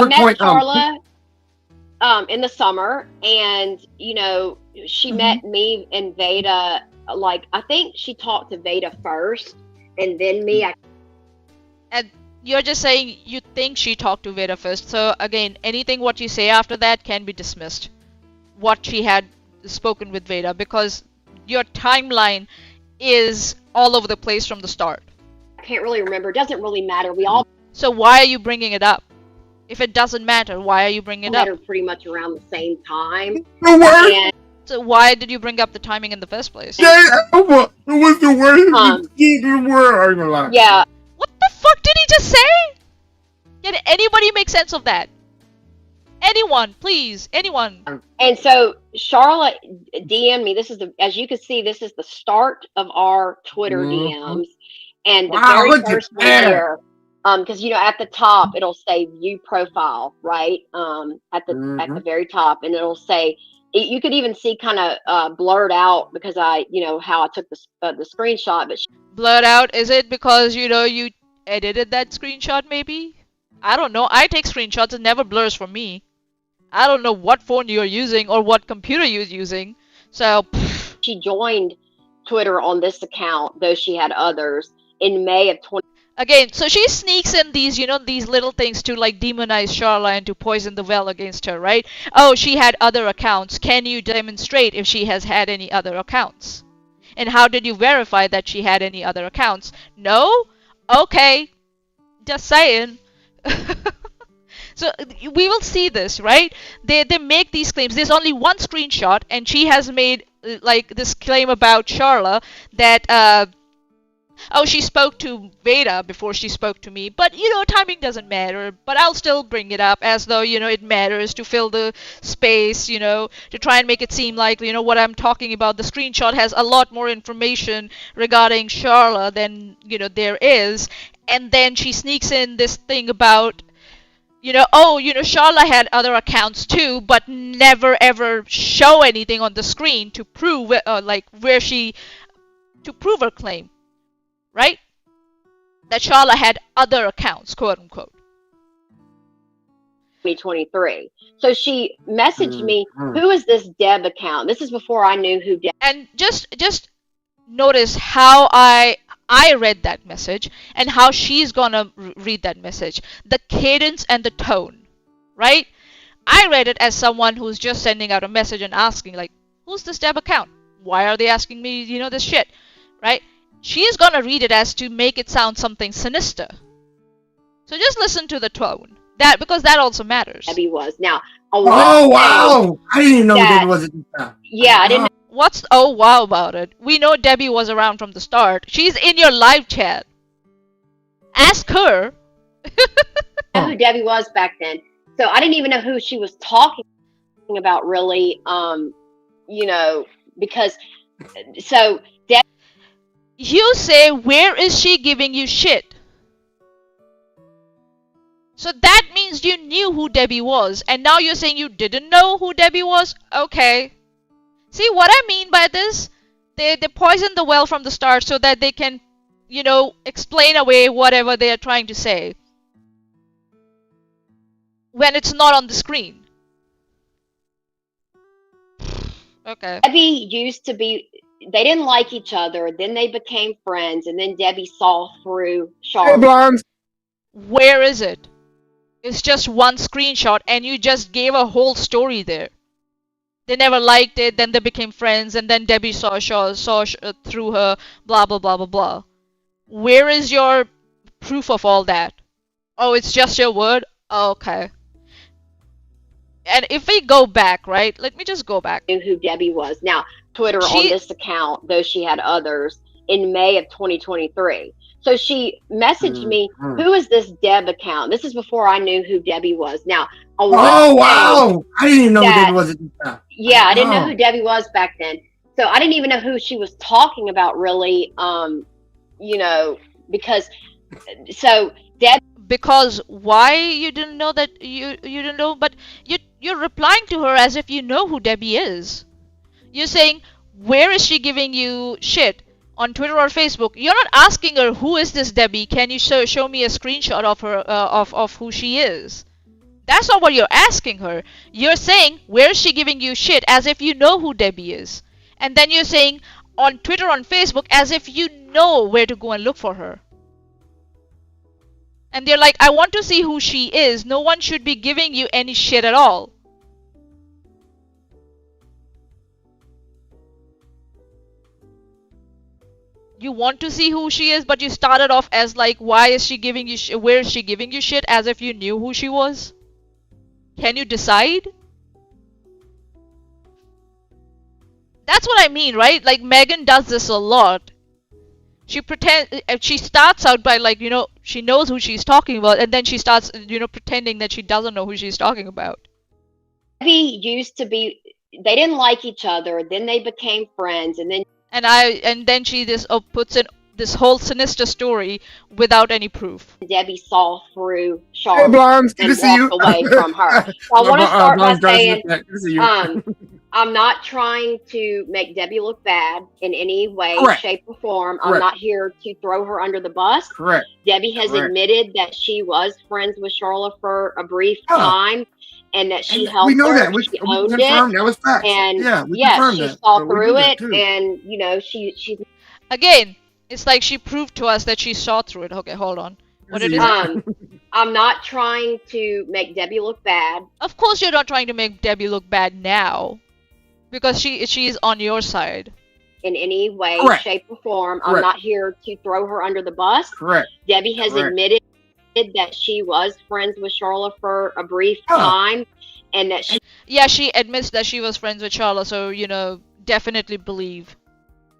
met Carla in the summer, and she met me and Veda. I think she talked to Veda first, and then me. And you're just saying you think she talked to Veda first. So again, anything what you say after that can be dismissed. What she had spoken with Veda, because your timeline is all over the place from the start. I can't really remember. It doesn't really matter. So why are you bringing it up? If it doesn't matter, why are you bringing it up? Pretty much around the same time. So why did you bring up the timing in the first place? Yeah. What the fuck did he just say? Can anybody make sense of that? Anyone, please, anyone. And so Charlotte DM'd me. As you can see, this is the start of our Twitter DMs, and the very first one here. Because at the top it'll say view profile, right? At the very top, and it'll say. You could even see kind of blurred out because how I took the screenshot, but blurred out. Is it because you edited that screenshot? Maybe, I don't know. I take screenshots; it never blurs for me. I don't know what phone you're using or what computer you're using. So she joined Twitter on this account, though she had others in May of 20. Again, so she sneaks in these, these little things to demonize Charla and to poison the well against her, right? Oh, she had other accounts. Can you demonstrate if she has had any other accounts? And how did you verify that she had any other accounts? No? Okay. Just saying. So we will see this, right? They make these claims. There's only one screenshot, and she has made this claim about Charla that she spoke to Veda before she spoke to me. But, timing doesn't matter. But I'll still bring it up as though, it matters to fill the space, to try and make it seem like, what I'm talking about. The screenshot has a lot more information regarding Charla than, there is. And then she sneaks in this thing about, Charla had other accounts too, but never ever show anything on the screen to prove, to prove her claim, right? That Charla had other accounts, quote unquote. 2023. So she messaged me, who is this Deb account? This is before I knew who Deb. And just notice how I read that message and how she's gonna read that message. The cadence and the tone, right? I read it as someone who's just sending out a message and asking, like, who's this Deb account? Why are they asking me, this shit, right? She's gonna read it as to make it sound something sinister. So just listen to the tone. Because that also matters. Debbie was. Now, oh, wow! I didn't even know Debbie was at this time. Yeah, I didn't know. What's oh wow about it? We know Debbie was around from the start. She's in your live chat. Ask her. I know who Debbie was back then. So I didn't even know who she was talking about, really. Because so Debbie. You say, where is she giving you shit? So that means you knew who Debbie was, and now you're saying you didn't know who Debbie was? Okay. See what I mean by this? They poison the well from the start so that they can, explain away whatever they are trying to say when it's not on the screen. Okay. Debbie used to be, they didn't like each other, then they became friends, and then Debbie saw through Charlotte. Where is it? It's just one screenshot and you just gave a whole story there. They never liked it, then they became friends, and then Debbie saw through her, blah, blah, blah, blah, blah. Where is your proof of all that? Oh, it's just your word? Oh, okay. And if we go back, right? Let me just go back. Knew who Debbie was. Now, Twitter on this account, though she had others, in May of 2023. So she messaged me, who is this Deb account? This is before I knew who Debbie was. Now, oh, wow. I didn't even know who Debbie was at the time. Yeah, I didn't know who Debbie was back then. So I didn't even know who she was talking about, really, because, so Deb. Because why you didn't know that, you didn't know, but you're replying to her as if you know who Debbie is. You're saying, where is she giving you shit? On Twitter or Facebook. You're not asking her, who is this Debbie? Can you show me a screenshot of her, of who she is? That's not what you're asking her. You're saying, where is she giving you shit? As if you know who Debbie is. And then you're saying, on Twitter, on Facebook, as if you know where to go and look for her. And they're like, I want to see who she is. No one should be giving you any shit at all. You want to see who she is, but you started off as like, why is she giving you where is she giving you shit, as if you knew who she was? Can you decide? That's what I mean, right? Like, Megan does this a lot. She starts out by, like, she knows who she's talking about, and then she starts, pretending that she doesn't know who she's talking about. Debbie used to be, they didn't like each other, then they became friends, and then then she puts in this whole sinister story without any proof. Debbie saw through Charlotte and walked away from her. So I want to start by saying, I'm not trying to make Debbie look bad in any way, shape, or form. I'm not here to throw her under the bus. Correct. Debbie has admitted that she was friends with Charlotte for a brief time. And that she helped. We know her, that. We owned confirmed it. That was facts. And she saw through it, and she's again. It's like she proved to us that she saw through it. Okay, hold on. What did it I'm not trying to make Debbie look bad. Of course, you're not trying to make Debbie look bad now, because she's on your side. In any way, shape, or form, I'm not here to throw her under the bus. Correct. Debbie has admitted that she was friends with Charlotte for a brief time, and that she admits that she was friends with Charlotte, so definitely believe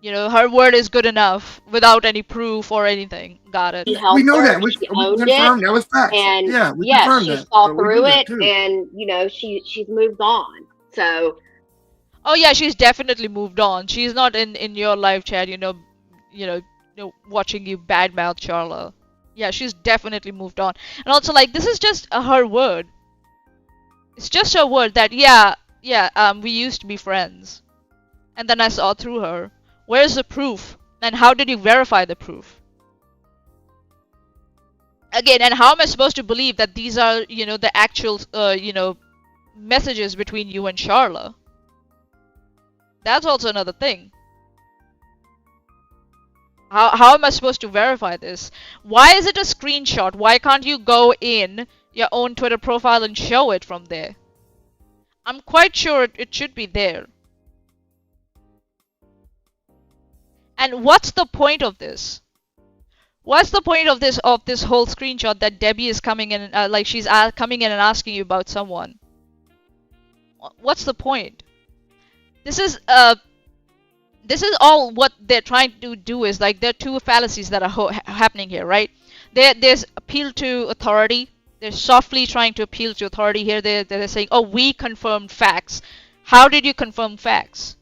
her word is good enough without any proof or anything. Got it. We know that. We confirmed that was facts. And she saw through it, and she's moved on. So she's definitely moved on. She's not in your live chat watching you badmouth Charlotte. Yeah, she's definitely moved on. And also, like, this is just her word. It's just her word that, we used to be friends. And then I saw through her. Where's the proof? And how did you verify the proof? Again, and how am I supposed to believe that these are, the actual, messages between you and Charla? That's also another thing. How am I supposed to verify this? Why is it a screenshot? Why can't you go in your own Twitter profile and show it from there? I'm quite sure it should be there. And what's the point of this? What's the point of this whole screenshot that Debbie is coming in, like she's coming in and asking you about someone? What's the point? This is all what they're trying to do is, like, there are two fallacies that are happening here, right? There's appeal to authority. They're softly trying to appeal to authority here. They're saying, oh, we confirmed facts. How did you confirm facts?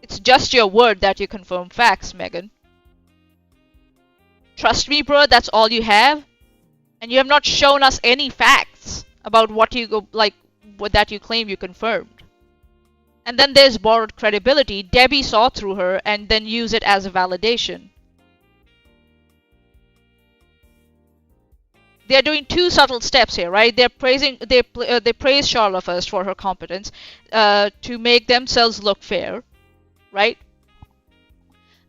It's just your word that you confirm facts, Megan. Trust me, bro, that's all you have? And you have not shown us any facts about what that you claim you confirmed. And then there's borrowed credibility. Debbie saw through her and then used it as a validation. They're doing two subtle steps here, right? They praise Charla first for her competence to make themselves look fair, right?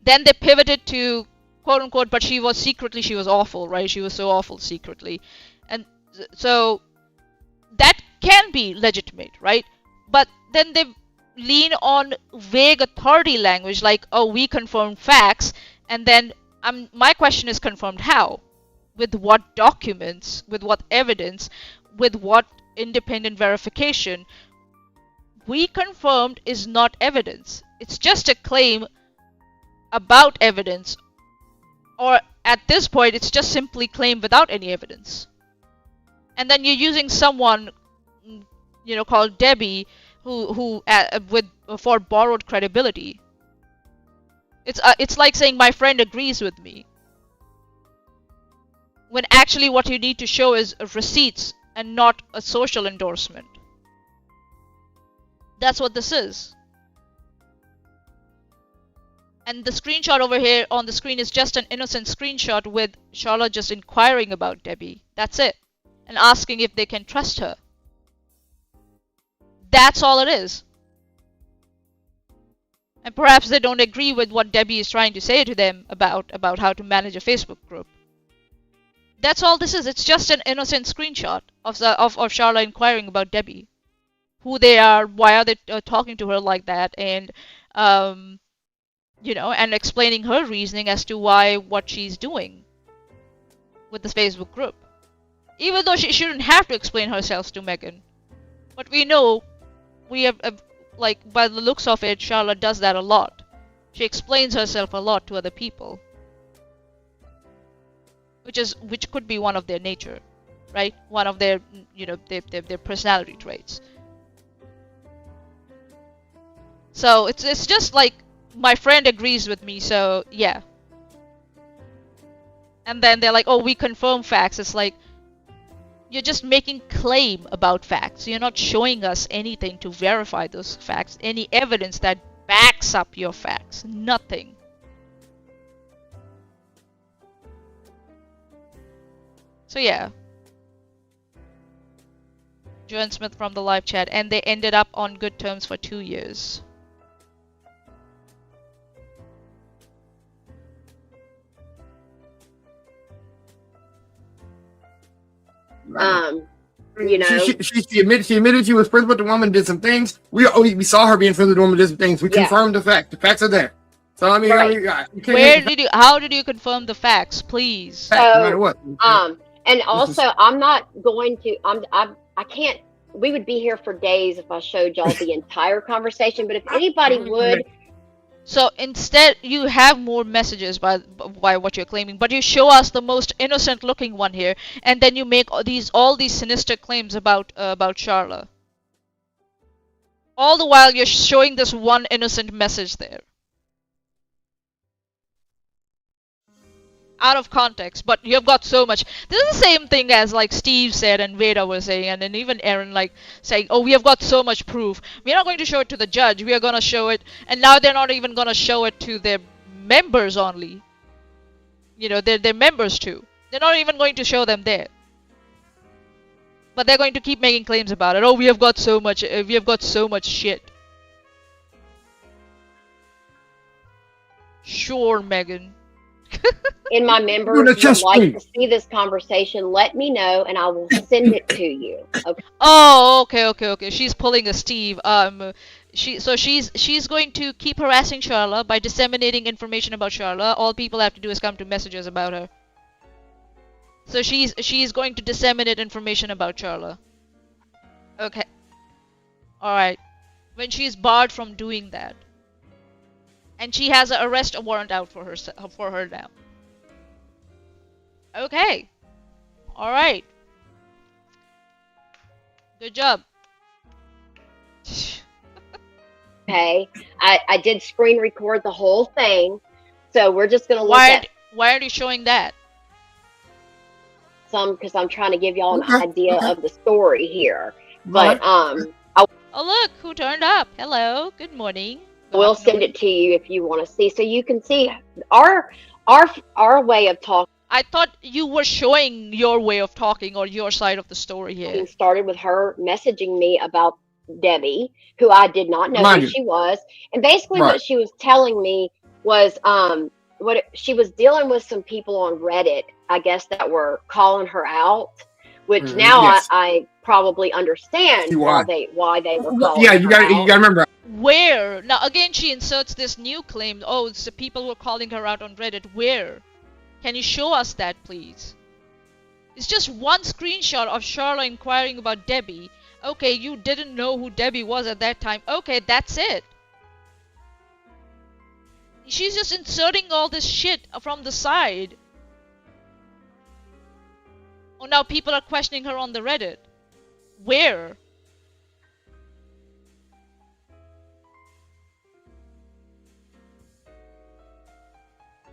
Then they pivoted to quote unquote, but she was awful, right? She was so awful secretly. And so that can be legitimate, right? But then they lean on vague authority language like, oh, we confirmed facts, and then my question is, confirmed how? With what documents? With what evidence? With what independent verification? We confirmed is not evidence. It's just a claim about evidence, or at this point it's just simply claim without any evidence. And then you're using someone, called Debbie, who for borrowed credibility. It's like saying my friend agrees with me, when actually what you need to show is receipts and not a social endorsement. That's what this is. And the screenshot over here on the screen is just an innocent screenshot with Charlotte just inquiring about Debbie. That's it. And asking if they can trust her. That's all it is. And perhaps they don't agree with what Debbie is trying to say to them about how to manage a Facebook group. That's all this is. It's just an innocent screenshot of Charla inquiring about Debbie, who they are, why are they talking to her like that, and and explaining her reasoning as to what she's doing with this Facebook group. Even though she shouldn't have to explain herself to Megan, but we know by the looks of it, Charla does that a lot. She explains herself a lot to other people. Which could be one of their nature, right? One of their, their personality traits. So it's just like, my friend agrees with me, so yeah. And then they're like, oh, we confirm facts. It's like, you're just making claim about facts. You're not showing us anything to verify those facts, any evidence that backs up your facts. Nothing. So yeah, Joan Smith from the live chat, and they ended up on good terms for 2 years. She admitted she was friends with the woman, did some things. We saw her being friends with the woman, did some things. We confirmed the fact. The facts are there. So I mean, right. How did you confirm the facts, please? So, no matter what. And also, I'm not going to. I can't. We would be here for days if I showed y'all the entire conversation. But if anybody would. So instead, you have more messages by what you're claiming, but you show us the most innocent-looking one here, and then you make all these sinister claims about Charla. All the while, you're showing this one innocent message there. out of context, but you've got so much. This is the same thing as like Steve said and Veda was saying, and then even Aaron like saying, oh, we have got so much proof. We're not going to show it to the judge. We are going to show it, and now they're not even going to show it to their members only. You know, they're members too. They're not even going to show them there. But they're going to keep making claims about it. Oh, we have got so much. We have got so much shit. Sure, Megan. In my members would like to see this conversation, let me know and I will send it to you. Okay. Oh, okay. She's pulling a Steve. She's going to keep harassing Charla by disseminating information about Charla. All people have to do is come to messages about her. So she's going to disseminate information about Charla. Okay. All right. When she's barred from doing that, and she has an arrest warrant out for her now. Okay. All right. Good job. Okay. I did screen record the whole thing, so we're just gonna look at. Why are you showing that? Because I'm trying to give y'all an idea of the story here. But oh look, who turned up? Hello, good morning. We'll send it to you if you want to see, so you can see our way of talking. I thought you were showing your way of talking or your side of the story here. It started with her messaging me about Debbie, who I did not know who she was, and basically what she was telling me was she was dealing with some people on Reddit, I guess, that were calling her out, which now I probably understand why they were calling her you gotta remember. Where? Now again she inserts this new claim, oh, it's the people who are calling her out on Reddit. Where? Can you show us that, please? It's just one screenshot of Charla inquiring about Debbie. Okay, you didn't know who Debbie was at that time. Okay, that's it. She's just inserting all this shit from the side. Oh, now people are questioning her on the Reddit. Where?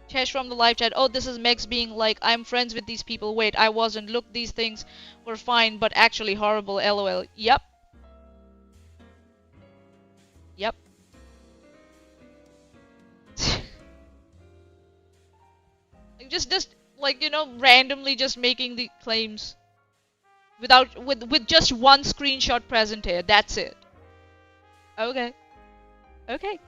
Chesh from the live chat. Oh, this is Megs being like, I'm friends with these people. Wait, I wasn't. Look, these things were fine, but actually horrible. LOL. Yep. Yep. just like, you know, randomly just making the claims with just one screenshot present here. That's it. Okay. Okay.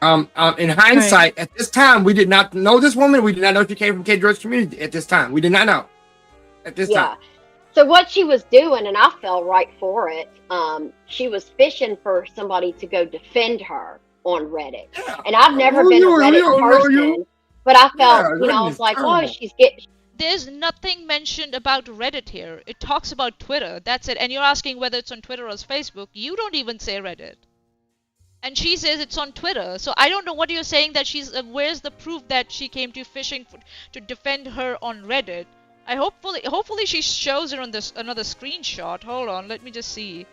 In hindsight, at this time, we did not know this woman. We did not know she came from K. George community at this time. We did not know at this time. So what she was doing, and I fell right for it, she was fishing for somebody to go defend her on Reddit. And I've never been a Reddit person, but I felt, you know, I was like, oh, she's getting... There's nothing mentioned about Reddit here. It talks about Twitter. That's it. And you're asking whether it's on Twitter or Facebook. You don't even say Reddit. And she says it's on Twitter. So I don't know what you're saying that she's... where's the proof that she came to fishing to defend her on Reddit? Hopefully she shows her on this another screenshot. Hold on, let me just see.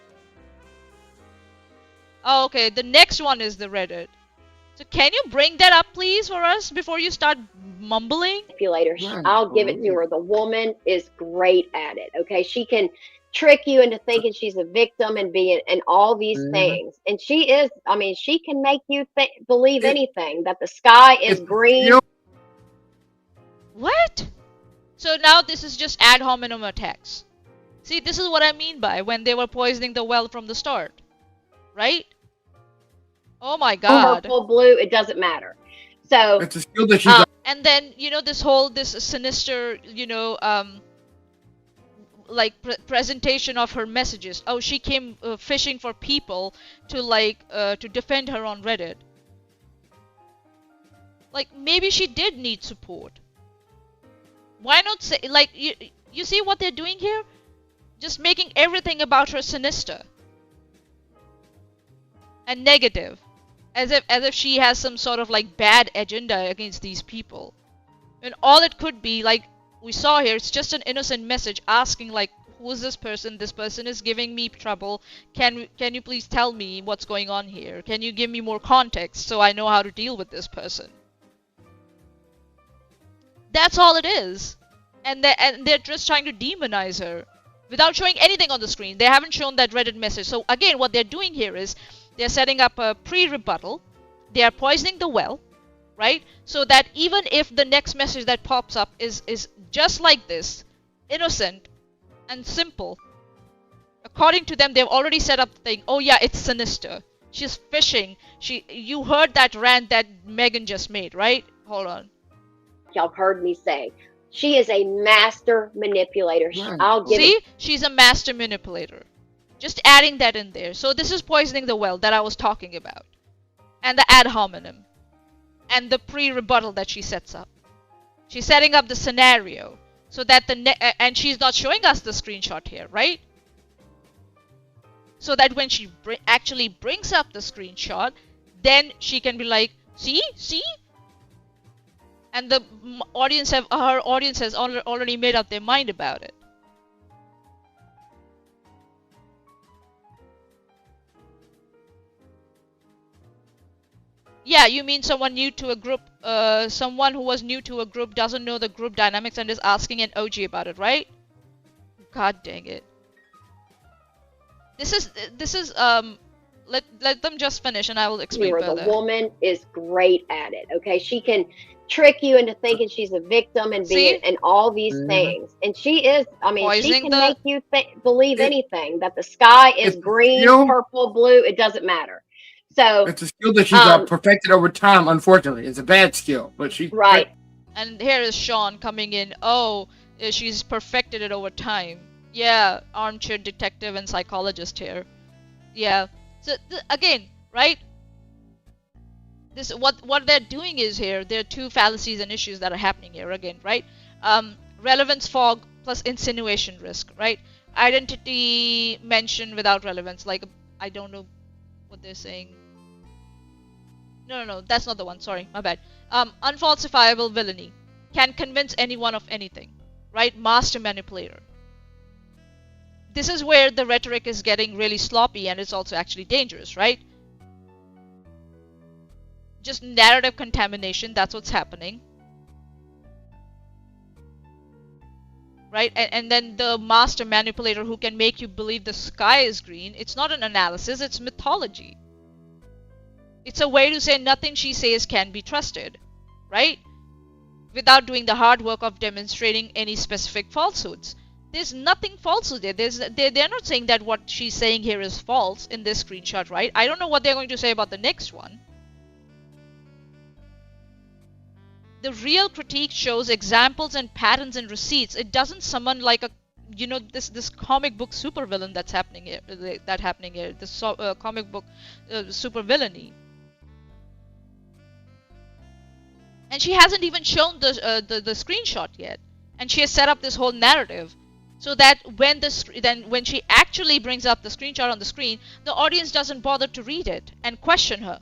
Oh, okay, the next one is the Reddit. So can you bring that up, please, for us before you start mumbling? Manipulators. I'll give it to her. The woman is great at it. Okay, she can trick you into thinking she's a victim and and all these things. And she is. I mean, she can make you believe anything. That the sky is green. What? So now this is just ad hominem attacks. See, this is what I mean by when they were poisoning the well from the start, right? Oh my God. Purple, blue, it doesn't matter. So it's a skill that she's and then, you know, this sinister, you know, like presentation of her messages. Oh, she came fishing for people to defend her on Reddit. Like, maybe she did need support. Why not say, like, you see what they're doing here? Just making everything about her sinister and negative. As if she has some sort of like bad agenda against these people. And all it could be, like we saw here, it's just an innocent message asking like, who is this person? This person is giving me trouble. Can you please tell me what's going on here? Can you give me more context so I know how to deal with this person? That's all it is. And they're just trying to demonize her without showing anything on the screen. They haven't shown that Reddit message. So again, what they're doing here is they're setting up a pre-rebuttal. They are poisoning the well, right? So that even if the next message that pops up is just like this, innocent and simple, according to them, they've already set up the thing. Oh yeah, it's sinister. She's fishing. You heard that rant that Megan just made, right? Hold on. Y'all heard me say. She is a master manipulator. I'll give See? it. She's a master manipulator. Just adding that in there. So this is poisoning the well that I was talking about. And the ad hominem. And the pre-rebuttal that she sets up. She's setting up the scenario. So that and she's not showing us the screenshot here, right? So that when she actually brings up the screenshot, then she can be like, see? And the her audience has already made up their mind about it. Yeah, you mean someone new to a group, someone who was new to a group doesn't know the group dynamics and is asking an OG about it, right? God dang it. This is let them just finish and I will explain further. The woman is great at it. Okay, she can trick you into thinking she's a victim and and all these things. And she is. I mean, she can make you believe anything. That the sky is green, purple, blue. It doesn't matter. So it's a skill that she's perfected over time. Unfortunately, it's a bad skill, but she right. And here is Sean coming in. Oh, she's perfected it over time. Yeah, armchair detective and psychologist here. Yeah. So again, right? This what they're doing is here. There are two fallacies and issues that are happening here again, right? Relevance fog plus insinuation risk, right? Identity mention without relevance. Like I don't know what they're saying. No, that's not the one. Sorry, my bad. Unfalsifiable villainy can convince anyone of anything, right? Master manipulator. This is where the rhetoric is getting really sloppy and it's also actually dangerous, right? Just narrative contamination, that's what's happening. Right? And then the master manipulator who can make you believe the sky is green, it's not an analysis, it's mythology. It's a way to say nothing she says can be trusted, right? Without doing the hard work of demonstrating any specific falsehoods. There's nothing falsehood there. They're not saying that what she's saying here is false in this screenshot, right? I don't know what they're going to say about the next one. The real critique shows examples and patterns and receipts. It doesn't summon like a, you know, this comic book supervillain that's happening here. This comic book supervillainy. And she hasn't even shown the screenshot yet, and she has set up this whole narrative. So that when she actually brings up the screenshot on the screen, the audience doesn't bother to read it and question her.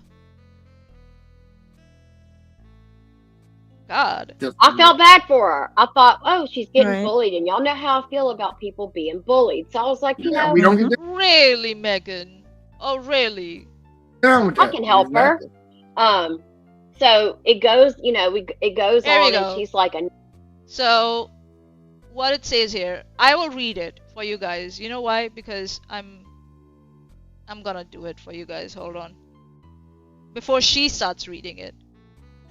God. I felt bad for her. I thought, oh, she's getting bullied, and y'all know how I feel about people being bullied. So I was like, you know, we don't get really, Megan? Oh, really? I can help her. So it goes, you know, it goes on, and she's like a. So. What it says here, I will read it for you guys. You know why? Because I'm gonna do it for you guys. Hold on. Before she starts reading it.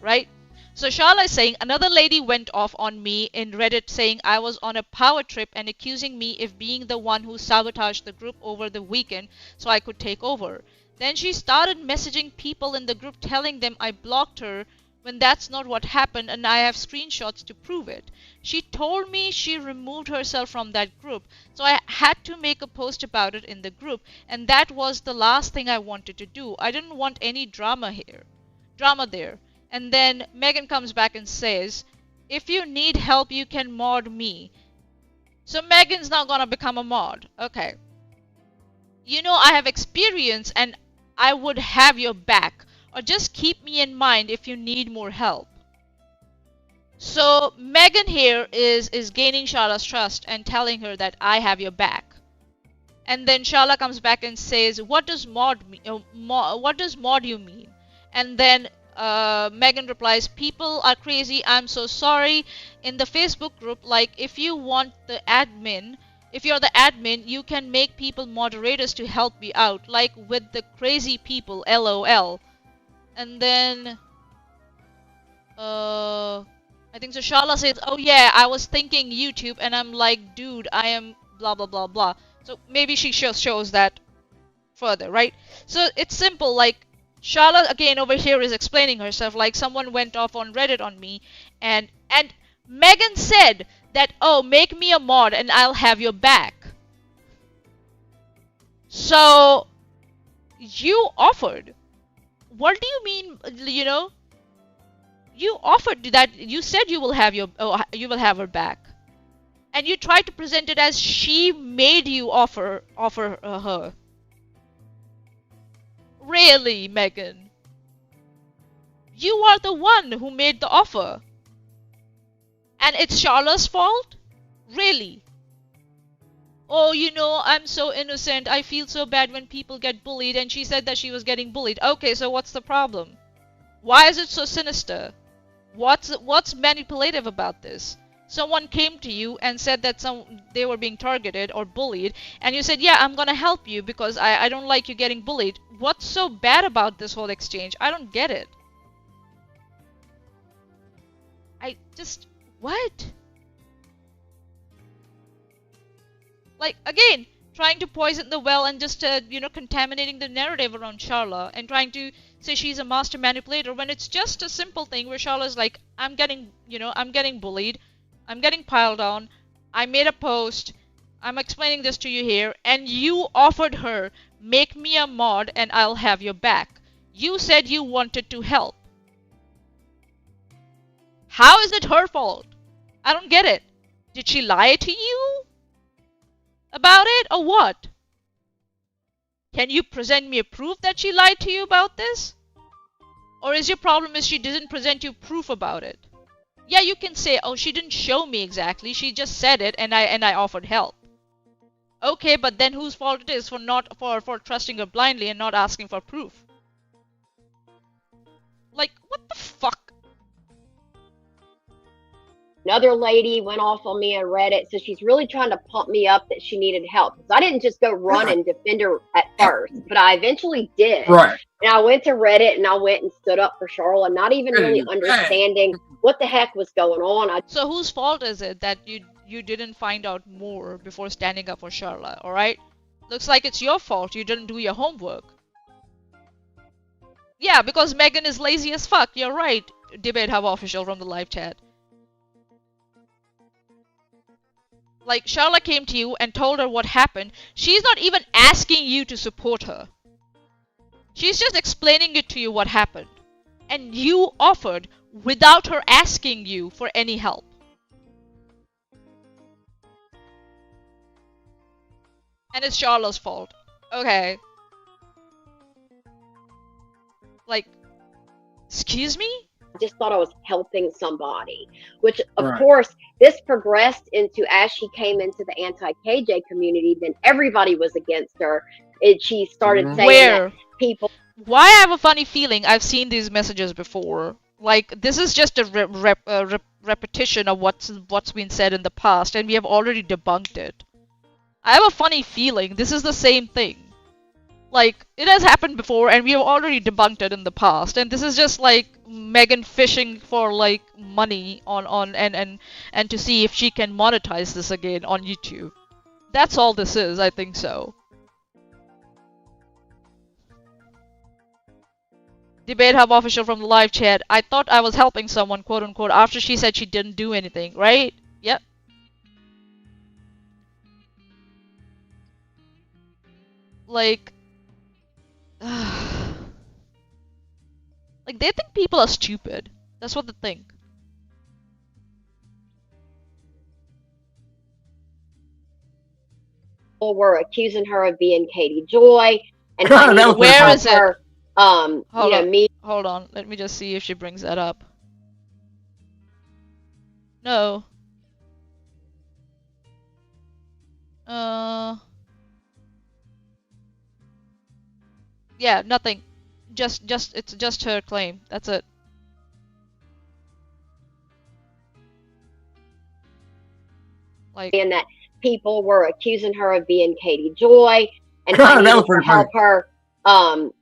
Right? So Shala is saying, another lady went off on me in Reddit saying I was on a power trip and accusing me of being the one who sabotaged the group over the weekend so I could take over. Then she started messaging people in the group telling them I blocked her when that's not what happened, and I have screenshots to prove it. She told me she removed herself from that group, so I had to make a post about it in the group, and that was the last thing I wanted to do. I didn't want any drama there. And then Megan comes back and says, if you need help, you can mod me. So Megan's now gonna become a mod. Okay. You know, I have experience and I would have your back. Or just keep me in mind if you need more help. So Megan here is gaining Shala's trust and telling her that I have your back. And then Shala comes back and says, what does mod you mean? And then Megan replies, people are crazy, I'm so sorry. In the Facebook group, like, if you're the admin, you can make people moderators to help me out, like with the crazy people, lol. And then, I think so Shala says, oh yeah, I was thinking YouTube, and I'm like, dude, I am blah blah blah blah. So maybe she shows that further, right? So it's simple, like, Shala again over here is explaining herself, like someone went off on Reddit on me, and Megan said that, oh, make me a mod and I'll have your back. So you offered. What do you mean, you know? You offered that, you said you will have her back. And you tried to present it as she made you offer her. Really, Megan? You are the one who made the offer. And it's Charlotte's fault? Really? Oh, you know, I'm so innocent. I feel so bad when people get bullied, and she said that she was getting bullied. Okay, so what's the problem? Why is it so sinister? What's manipulative about this? Someone came to you and said that they were being targeted or bullied, and you said, yeah, I'm gonna help you because I don't like you getting bullied. What's so bad about this whole exchange? I don't get it. What? Like, again, trying to poison the well and just, contaminating the narrative around Charla, and trying to say she's a master manipulator when it's just a simple thing where Charla's like, I'm getting bullied, I'm getting piled on, I made a post, I'm explaining this to you here, and you offered her, make me a mod and I'll have your back. You said you wanted to help. How is it her fault? I don't get it. Did she lie to you about it, or what? Can you present me a proof that she lied to you about this? Or is your problem is she didn't present you proof about it? Yeah, you can say, oh, she didn't show me exactly, she just said it and I offered help. Okay, but then whose fault it is for trusting her blindly and not asking for proof? Like, what the fuck? Another lady went off on me on Reddit, so she's really trying to pump me up that she needed help. So I didn't just go run and defend her at first, but I eventually did. Right. And I went to Reddit and I went and stood up for Charlotte, not even really understanding what the heck was going on. So whose fault is it that you didn't find out more before standing up for Charlotte, alright? Looks like it's your fault you didn't do your homework. Yeah, because Megan is lazy as fuck, you're right, Debate Hub Official from the live chat. Like, Charlotte came to you and told her what happened. She's not even asking you to support her. She's just explaining it to you what happened. And you offered without her asking you for any help. And it's Charlotte's fault. Okay. Like, excuse me? I just thought I was helping somebody, which of course this progressed into, as she came into the anti-KJ community, then everybody was against her. She started saying that people. Why I have a funny feeling I've seen these messages before. Like, this is just a repetition of what's been said in the past, and we have already debunked it. I have a funny feeling this is the same thing. Like, it has happened before and we have already debunked it in the past, and this is just like Megan fishing for like money and to see if she can monetize this again on YouTube. That's all this is, I think so. Debate Hub Official from the live chat, I thought I was helping someone, quote unquote, after she said she didn't do anything, right? Yep. Like, like, they think people are stupid. That's what they think. People were accusing her of being Katie Joy, and where is it? Hold on, let me just see if she brings that up. No. Yeah, nothing. it's just her claim. That's it. Like, and that people were accusing her of being Katie Joy and That I was needed to pretty help her.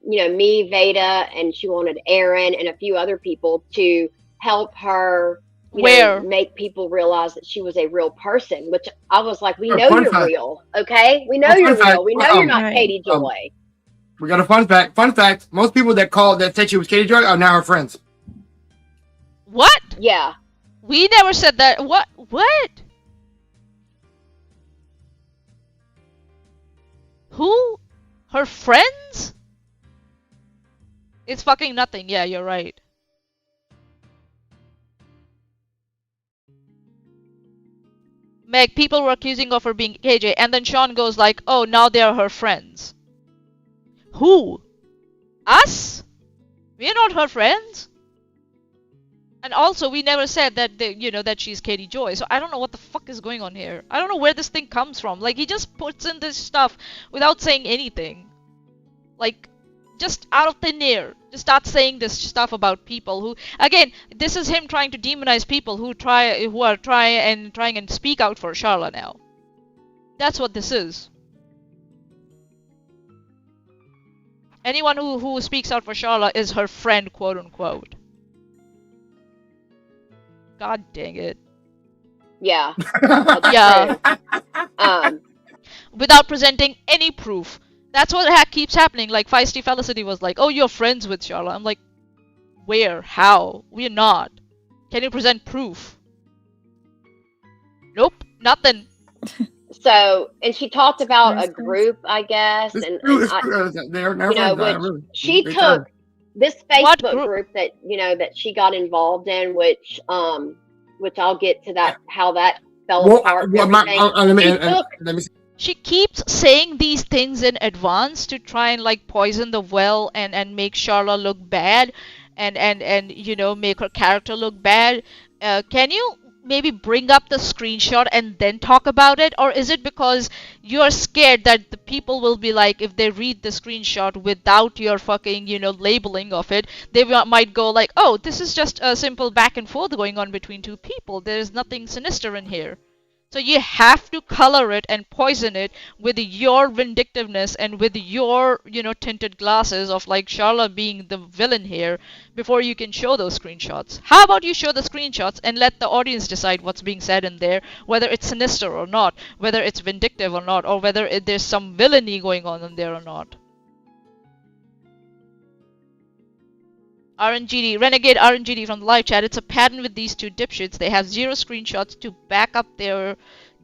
Me, Veda, and she wanted Aaron and a few other people to help her, make people realize that she was a real person, which I was like, we know you're real, okay? We know you're real. We know you're not Katie Joy. We got a fun fact. Fun fact, most people that said she was Katie Joy are now her friends. What? Yeah. We never said that. What? Who? Her friends? It's fucking nothing. Yeah, you're right. Meg, people were accusing of her being KJ, and then Sean goes like, oh, now they are her friends. Who? Us? We're not her friends. And also, we never said that that she's Katie Joy. So I don't know what the fuck is going on here. I don't know where this thing comes from. Like, he just puts in this stuff without saying anything. Like, just out of thin air. Just start saying this stuff about people who, again, this is him trying to demonize people who are trying and speak out for Sharla now. That's what this is. Anyone who speaks out for Sharla is her friend, quote unquote. God dang it. Yeah. Yeah. Without presenting any proof. That's what keeps happening. Like, Feisty Felicity was like, oh, you're friends with Sharla. I'm like, where? How? We're not. Can you present proof? Nope. Nothing. So, and she talked about a group, I guess, she took this Facebook group that that she got involved in, which I'll get to that, how that fell apart. She keeps saying these things in advance to try and like poison the well and make Sharla look bad and make her character look bad. Can you maybe bring up the screenshot and then talk about it? Or is it because you're scared that the people will be like, if they read the screenshot without your fucking, labeling of it, they might go like, oh, this is just a simple back and forth going on between two people. There's nothing sinister in here. So you have to color it and poison it with your vindictiveness and with your, tinted glasses of like Sharla being the villain here before you can show those screenshots. How about you show the screenshots and let the audience decide what's being said in there, whether it's sinister or not, whether it's vindictive or not, or whether there's some villainy going on in there or not. Renegade RNGD from the live chat. It's a pattern with these two dipshits. They have zero screenshots to back up their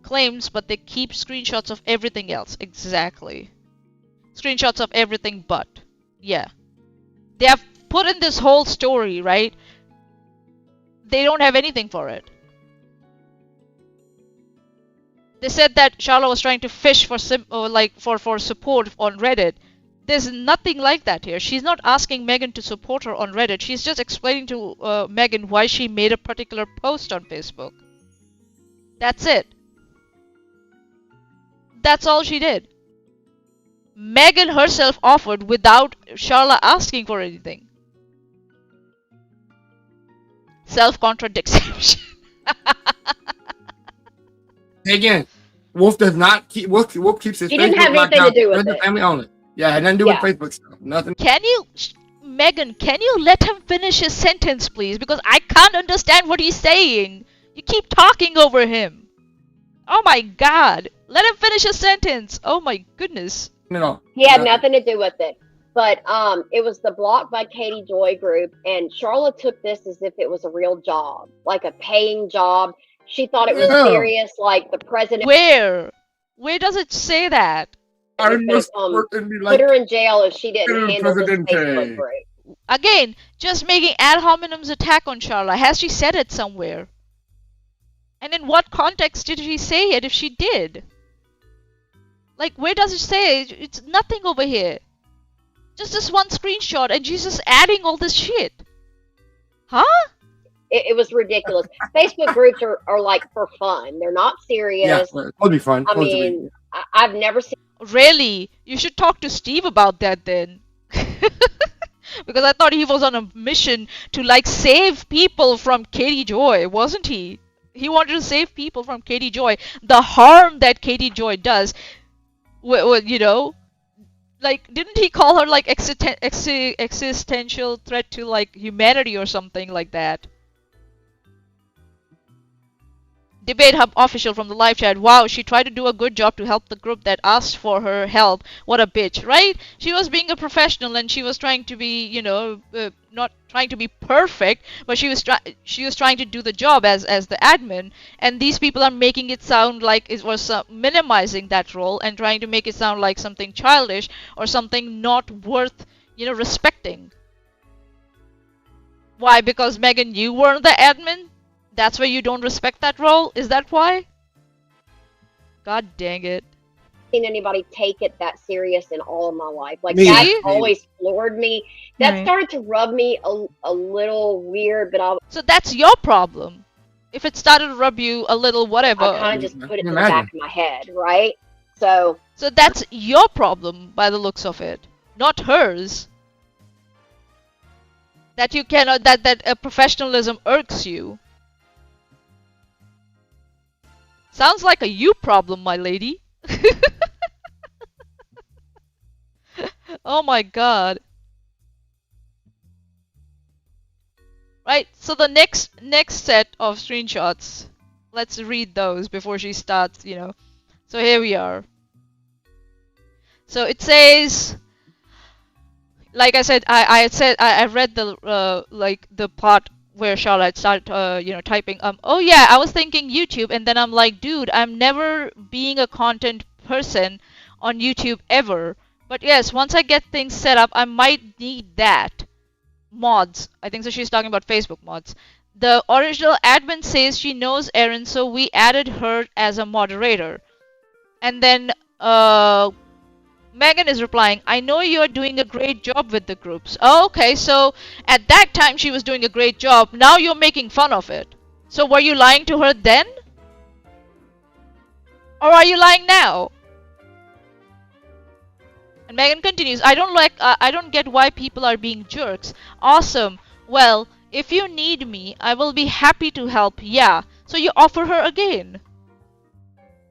claims, but they keep screenshots of everything else. Exactly. Screenshots of everything but. Yeah. They have put in this whole story, right? They don't have anything for it. They said that Sharla was trying to fish for support on Reddit. There's nothing like that here. She's not asking Megan to support her on Reddit. She's just explaining to Megan why she made a particular post on Facebook. That's it. That's all she did. Megan herself offered without Sharla asking for anything. Self-contradiction. Again, Wolf does not keep. Wolf keeps his. He didn't have anything to do with it. Family only. Yeah, it had nothing to do with Facebook stuff. Nothing. Megan, can you let him finish his sentence, please? Because I can't understand what he's saying. You keep talking over him. Oh my God. Let him finish his sentence. Oh my goodness. No. He had nothing to do with it. But it was the Blocked by Katie Joy group, and Charlotte took this as if it was a real job, like a paying job. She thought it was serious, like the president. Where does it say that? I must put her in jail if she didn't handle this Facebook group. Again, just making ad hominem's attack on Sharla. Has she said it somewhere? And in what context did she say it if she did? Like, where does it say? It's nothing over here. Just this one screenshot and she's just adding all this shit. Huh? It was ridiculous. Facebook groups are like for fun. They're not serious. Yeah, it'll be fun. I mean, I've never seen. Really? You should talk to Steve about that then. Because I thought he was on a mission to like save people from Katie Joy, wasn't he? He wanted to save people from Katie Joy. The harm that Katie Joy does, you know, like didn't he call her like existential threat to like humanity or something like that? Debate Hub official from the live chat. Wow, she tried to do a good job to help the group that asked for her help. What a bitch, right? She was being a professional and she was trying to be, you know, not trying to be perfect, but she was trying to do the job as the admin. And these people are making it sound like it was minimizing that role and trying to make it sound like something childish or something not worth, you know, respecting. Why? Because Megan, you weren't the admin? That's why you don't respect that role? Is that why? God dang it. Seen anybody take it that serious in all of my life. Like that always floored me. That started to rub me a little weird, but So that's your problem. If it started to rub you a little whatever. I kind of just put it in the back of my head, right? So that's your problem by the looks of it, not hers. That you cannot, that professionalism irks you. Sounds like a you problem, my lady. Oh my god. Right, so the next set of screenshots. Let's read those before she starts, you know. So here we are. So it says, like I said, I read the like the part where Charlotte started, you know, typing, oh yeah, I was thinking YouTube, and then I'm like, dude, I'm never being a content person on YouTube ever. But yes, once I get things set up, I might need that. Mods. I think so she's talking about Facebook mods. The original admin says she knows Erin, so we added her as a moderator. And then, Megan is replying, I know you're doing a great job with the groups. Oh, okay, so at that time she was doing a great job. Now you're making fun of it. So were you lying to her then? Or are you lying now? And Megan continues, I don't get why people are being jerks. Awesome. Well, if you need me, I will be happy to help. Yeah. So you offer her again.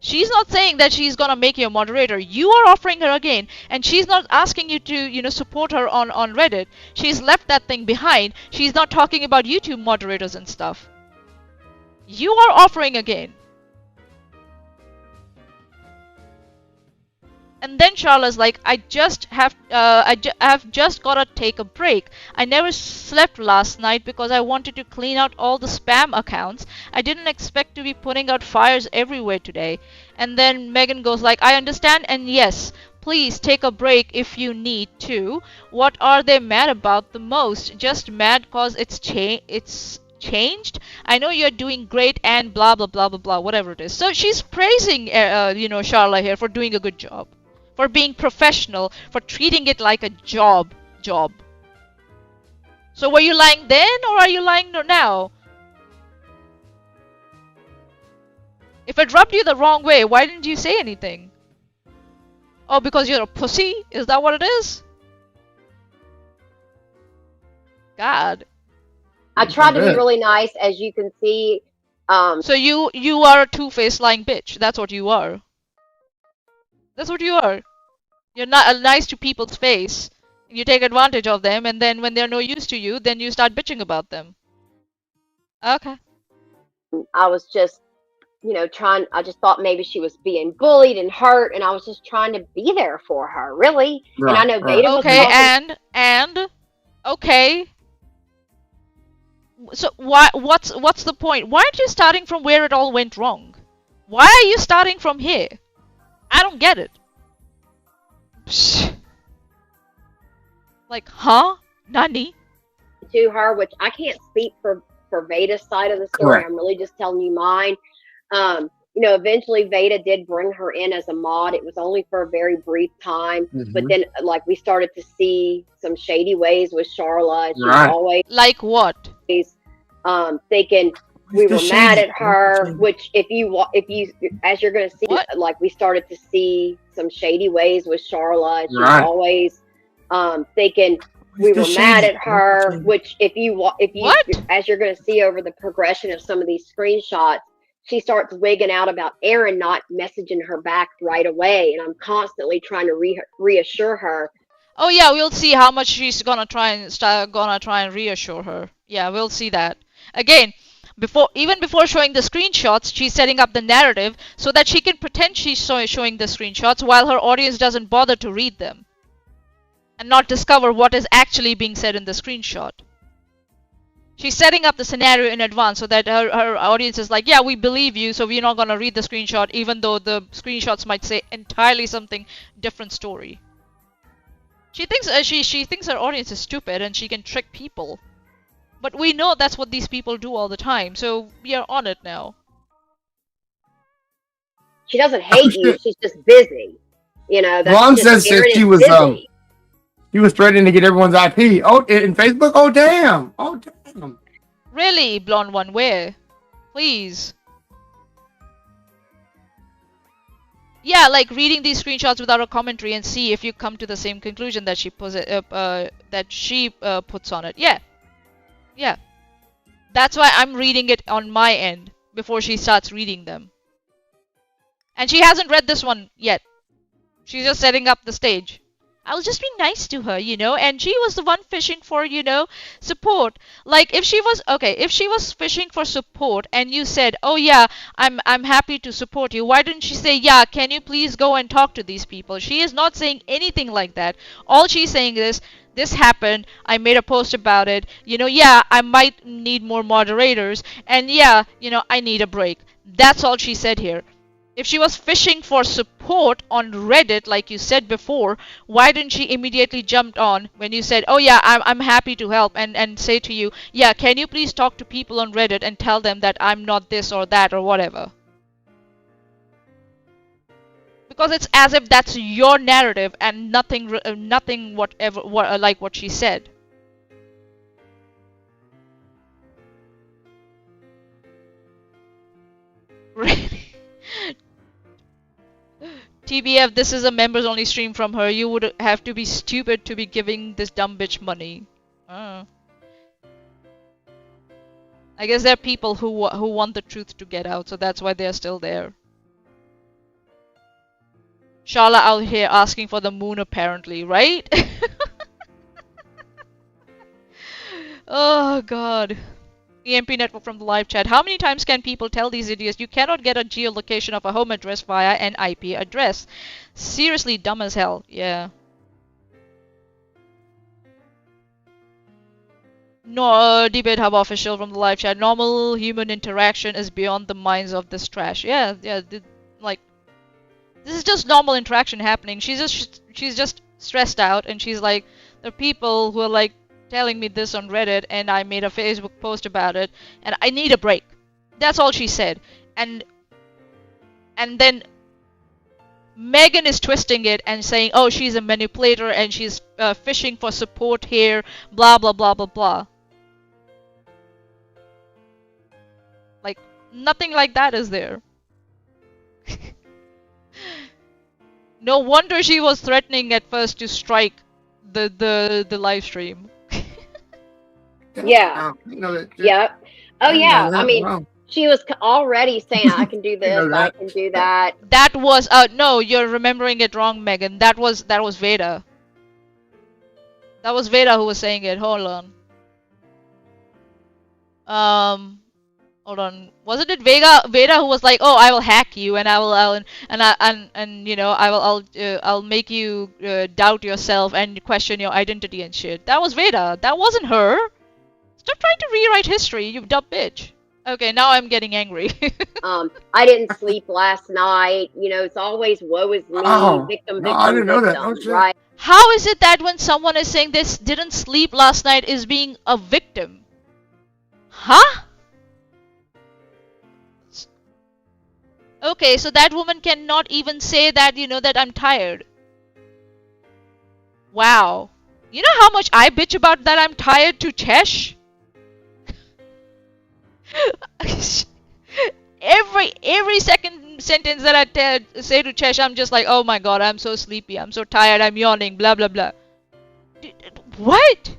She's not saying that she's gonna make you a moderator. You are offering her again, and she's not asking you to, you know, support her on Reddit. She's left that thing behind. She's not talking about YouTube moderators and stuff. You are offering again. And then Charlotte's like, I have just gotta take a break. I never slept last night because I wanted to clean out all the spam accounts. I didn't expect to be putting out fires everywhere today. And then Megan goes like, I understand, and yes, please take a break if you need to. What are they mad about the most? Just mad cause it's changed? I know you're doing great and blah blah blah blah blah, whatever it is. So she's praising you know, Charlotte here for doing a good job. For being professional, for treating it like a job. So were you lying then, or are you lying now? If it rubbed you the wrong way, why didn't you say anything? Oh, because you're a pussy? Is that what it is? God. I tried to be really nice, as you can see. So you are a two-faced lying bitch. That's what you are. That's what you are. You're not nice to people's face. You take advantage of them, and then when they're no use to you, then you start bitching about them. Okay. I was just, you know, I just thought maybe she was being bullied and hurt, and I was just trying to be there for her, really. Right, and I know Veda was okay, and okay. So what's the point? Why aren't you starting from where it all went wrong? Why are you starting from here? I don't get it. Psh. Like, huh? Nani? To her, which I can't speak for Veda's side of the story. Correct. I'm really just telling you mine. You know, eventually Veda did bring her in as a mod. It was only for a very brief time, but then like we started to see some shady ways with Charlotte. She was always like what? Thinking we were mad at her. Which if you as you're going to see, like we started to see some shady ways with Charlotte. She was always thinking we were mad at her, which if you What? as you're going to see over the progression of some of these screenshots, she starts wigging out about Aaron not messaging her back right away, and I'm constantly trying to reassure her. Oh yeah, we'll see how much she's gonna try and reassure her. Yeah, we'll see that. Again, even before showing the screenshots, she's setting up the narrative so that she can pretend she's showing the screenshots while her audience doesn't bother to read them and not discover what is actually being said in the screenshot. She's setting up the scenario in advance so that her audience is like, yeah, we believe you, so we're not going to read the screenshot, even though the screenshots might say entirely something different story. She thinks she thinks her audience is stupid and she can trick people. But we know that's what these people do all the time, so we are on it now. She doesn't hate you, she's just busy. You know, that's Ron just, says she was busy. He was threatening to get everyone's IP. Oh, in Facebook? Oh, damn. Oh, damn. Really, blonde one, where? Please. Yeah, like reading these screenshots without a commentary and see if you come to the same conclusion that she puts on it. Yeah. Yeah. That's why I'm reading it on my end before she starts reading them. And she hasn't read this one yet. She's just setting up the stage. I'll just be nice to her, you know, and she was the one fishing for, you know, support. Like if she was fishing for support and you said, oh yeah, I'm happy to support you, why didn't she say, yeah, can you please go and talk to these people? She is not saying anything like that. All she's saying is, this happened, I made a post about it, you know, yeah, I might need more moderators, and yeah, you know, I need a break. That's all she said here. If she was fishing for support on Reddit, like you said before, why didn't she immediately jump on when you said, oh yeah, I'm happy to help, and say to you, yeah, can you please talk to people on Reddit and tell them that I'm not this or that or whatever? Because it's as if that's your narrative and nothing like what she said. Really? TBF, this is a members only stream from her. You would have to be stupid to be giving this dumb bitch money. I guess there are people who want the truth to get out, so that's why they're still there. Shala out here asking for the moon apparently, right? Oh god. EMP network from the live chat. How many times can people tell these idiots you cannot get a geolocation of a home address via an IP address? Seriously dumb as hell. Yeah. No, Debate Hub official from the live chat. Normal human interaction is beyond the minds of this trash. Yeah, like this is just normal interaction happening. She's just stressed out, and she's like, there are people who are like telling me this on Reddit, and I made a Facebook post about it, and I need a break. That's all she said. And then Megan is twisting it and saying, oh, she's a manipulator and she's fishing for support here, blah blah blah blah blah. Like nothing like that is there. No wonder she was threatening at first to strike the live stream. Yeah. Yep. Oh yeah. I mean, she was already saying, "I can do this. I can do that." That was no, you're remembering it wrong, Megan. That was Veda. That was Veda who was saying it. Hold on. Hold on. Wasn't it Veda who was like, "Oh, I will hack you, and you know, I'll make you doubt yourself and question your identity and shit." That was Veda. That wasn't her. Stop trying to rewrite history, you dumb bitch. Okay, now I'm getting angry. I didn't sleep last night. You know, it's always woe is me, victim, I didn't know that. Right? How is it that when someone is saying this didn't sleep last night is being a victim? Huh? Okay, so that woman cannot even say that, you know, that I'm tired. Wow. You know how much I bitch about that I'm tired to Chesh? every second sentence that I say to Chesh, I'm just like, oh my god, I'm so sleepy, I'm so tired, I'm yawning, blah blah blah. What?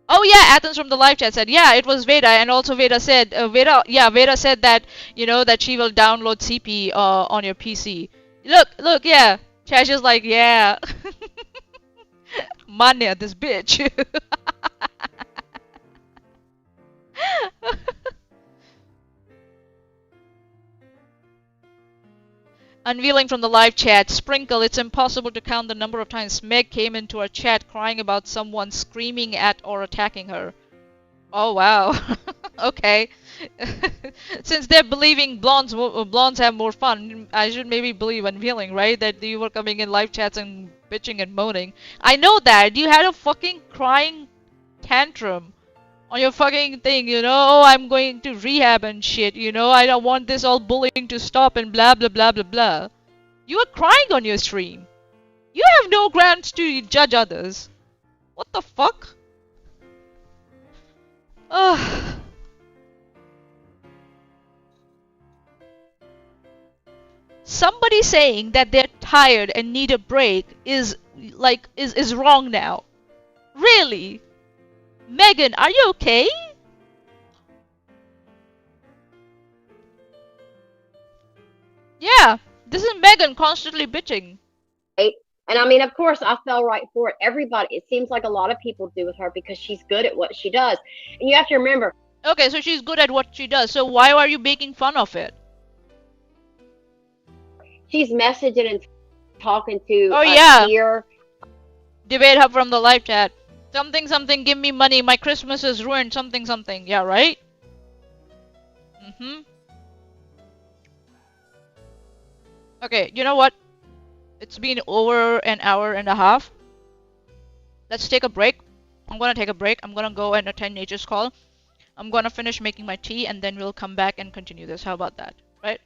Oh yeah, Athens from the live chat said, yeah, it was Veda, and also Veda said, Veda said that, you know, that she will download CP on your PC. Look, yeah. Chesh is like, yeah. Manya, this bitch. Unveiling from the live chat, Sprinkle, it's impossible to count the number of times Meg came into our chat crying about someone screaming at or attacking her. Oh wow. Okay. Since they're believing blondes have more fun, I should maybe believe Unveiling, right? That you were coming in live chats and bitching and moaning. I know that. You had a fucking crying tantrum on your fucking thing, you know? Oh, I'm going to rehab and shit, you know? I don't want this all bullying to stop and blah blah blah blah blah. You were crying on your stream. You have no grounds to judge others. What the fuck? Ugh. Somebody saying that they're tired and need a break is wrong now. Really? Megan, are you okay? Yeah, this is Megan constantly bitching. Right? And I mean, of course, I fell right for it. Everybody, it seems like a lot of people do with her because she's good at what she does. And you have to remember. Okay, so she's good at what she does. So why are you making fun of it? She's messaging and talking to here. Debate Hub from the live chat. Something, give me money. My Christmas is ruined. Something. Yeah, right? Okay, you know what? It's been over an hour and a half. Let's take a break. I'm gonna take a break. I'm gonna go and attend Nature's Call. I'm gonna finish making my tea and then we'll come back and continue this. How about that? Right?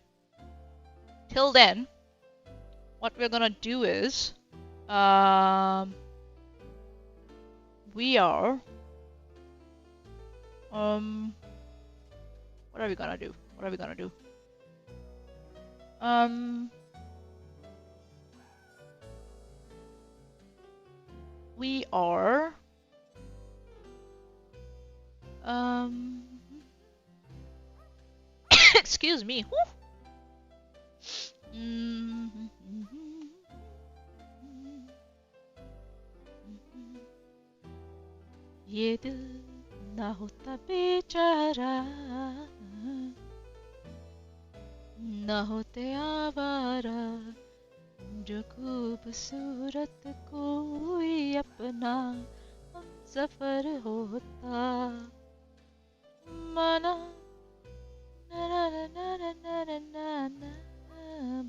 Till then, what we're gonna do is... we are... what are we gonna do? We are... excuse me. ये दिल ना होता बेचारा ना होते आवारा जो खूबसूरत कोई अपना सफर होता मना ना ना ना ना ना ना ना ना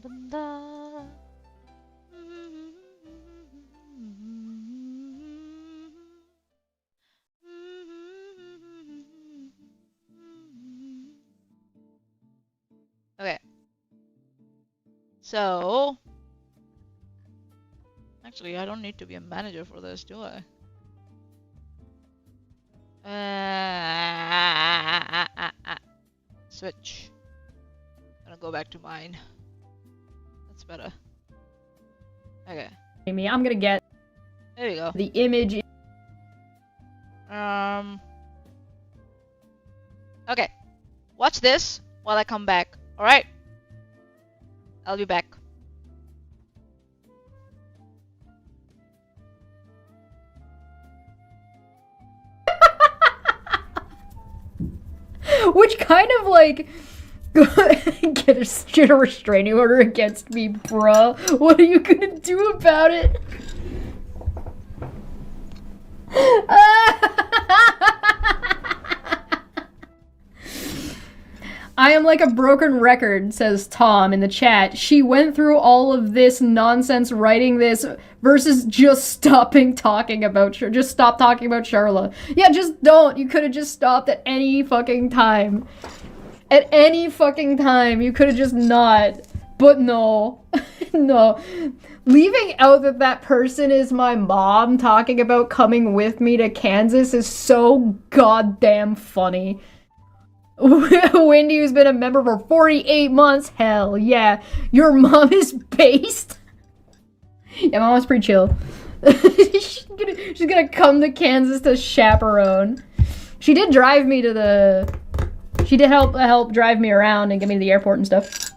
बंदा Okay. So, actually, I don't need to be a manager for this, do I? Switch. I'm gonna go back to mine. That's better. Okay. I'm gonna get. There we go. The image. Okay. Watch this while I come back. Alright? I'll be back. Which kind of like get a restraining order against me, bruh. What are you gonna do about it? I am like a broken record, says Tom in the chat. She went through all of this nonsense writing this versus just stopping talking about just stop talking about Charla. Yeah, just don't. You could have just stopped at any fucking time. At any fucking time. You could have just not. But no. No. Leaving out that person is my mom talking about coming with me to Kansas is so goddamn funny. Wendy, who's been a member for 48 months? Hell yeah. Your mom is based Yeah, my mom's pretty chill. she's gonna come to Kansas to chaperone. She did drive me to the... She did help drive me around and get me to the airport and stuff.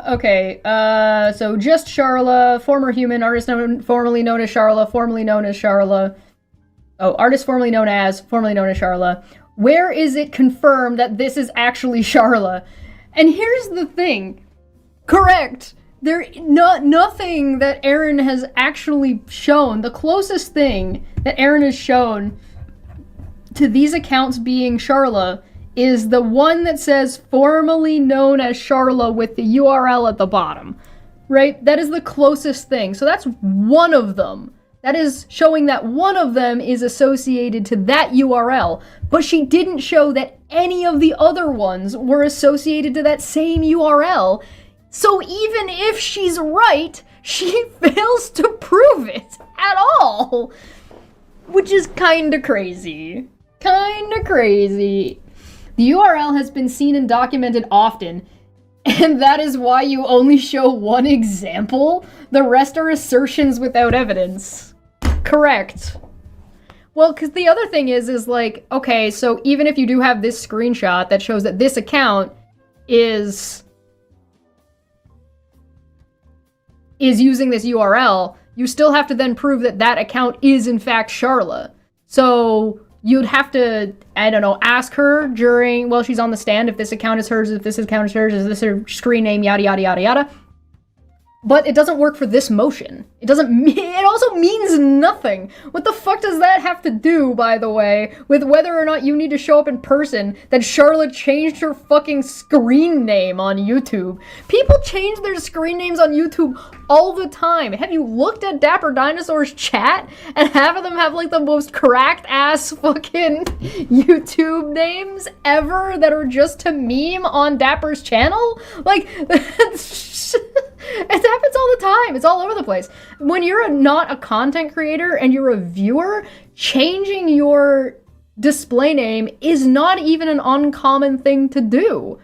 Okay, so just Charla, former human, artist formerly known as Charla, formerly known as Charla. Oh, artist formerly known as Charla. Where is it confirmed that this is actually Charla? And here's the thing. Correct. Nothing that Aaron has actually shown. The closest thing that Aaron has shown to these accounts being Charla is the one that says formerly known as Charla with the URL at the bottom. Right? That is the closest thing. So that's one of them. That is showing that one of them is associated to that URL. But she didn't show that any of the other ones were associated to that same URL. So even if she's right, she fails to prove it at all. Which is kinda crazy. Kinda crazy. The URL has been seen and documented often, and that is why you only show one example? The rest are assertions without evidence. Correct. Well, because the other thing is like, okay, so even if you do have this screenshot that shows that this account is using this URL, you still have to then prove that that account is in fact Charla. So you'd have to, I don't know, ask her while she's on the stand if this account is hers, if this account is hers, is this her screen name, yada yada yada yada. But it doesn't work for this motion. It also means nothing. What the fuck does that have to do, by the way, with whether or not you need to show up in person that Charlotte changed her fucking screen name on YouTube? People change their screen names on YouTube all the time. Have you looked at Dapper Dinosaur's chat? And half of them have like the most cracked ass fucking YouTube names ever that are just to meme on Dapper's channel? Like, it happens all the time. It's all over the place. When you're not a content creator and you're a viewer, changing your display name is not even an uncommon thing to do.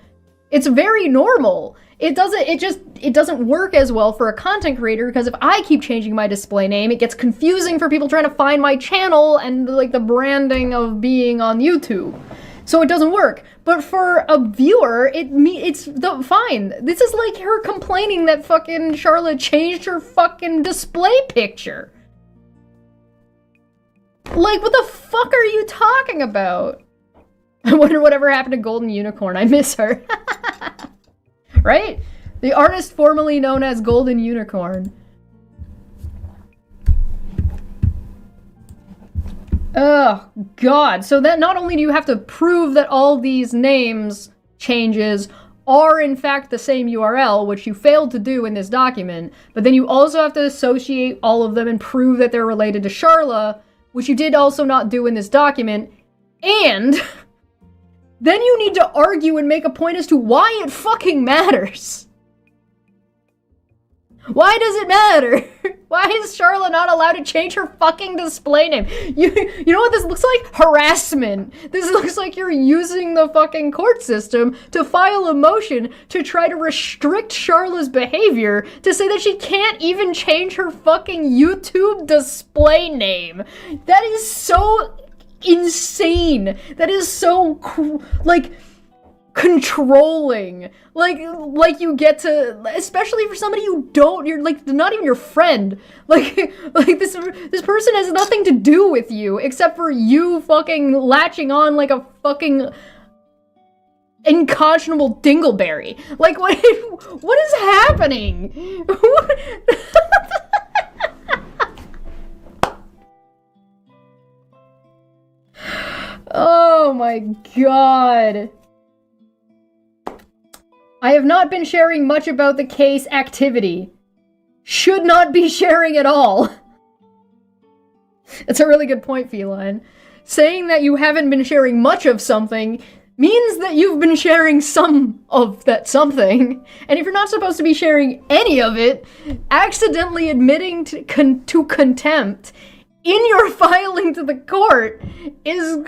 It's very normal. It doesn't work as well for a content creator because if I keep changing my display name, it gets confusing for people trying to find my channel and like the branding of being on YouTube. So it doesn't work. But for a viewer, it's fine. This is like her complaining that fucking Charlotte changed her fucking display picture. Like, what the fuck are you talking about? I wonder whatever happened to Golden Unicorn. I miss her. Right? The artist formerly known as Golden Unicorn. Oh, God. So that not only do you have to prove that all these names changes are in fact the same URL, which you failed to do in this document, but then you also have to associate all of them and prove that they're related to Charla, which you did also not do in this document, and then you need to argue and make a point as to why it fucking matters. Why does it matter? Why is Charlotte not allowed to change her fucking display name? You know what this looks like? Harassment. This looks like you're using the fucking court system to file a motion to try to restrict Charlotte's behavior to say that she can't even change her fucking YouTube display name. That is so insane. That is so, controlling. Like you get to, especially for somebody you don't, you're like not even your friend. Like this person has nothing to do with you except for you fucking latching on like a fucking unconscionable dingleberry. Like what is happening? Oh my God. I have not been sharing much about the case activity. Should not be sharing at all. That's a really good point, Feline. Saying that you haven't been sharing much of something means that you've been sharing some of that something. And if you're not supposed to be sharing any of it, accidentally admitting to contempt in your filing to the court is...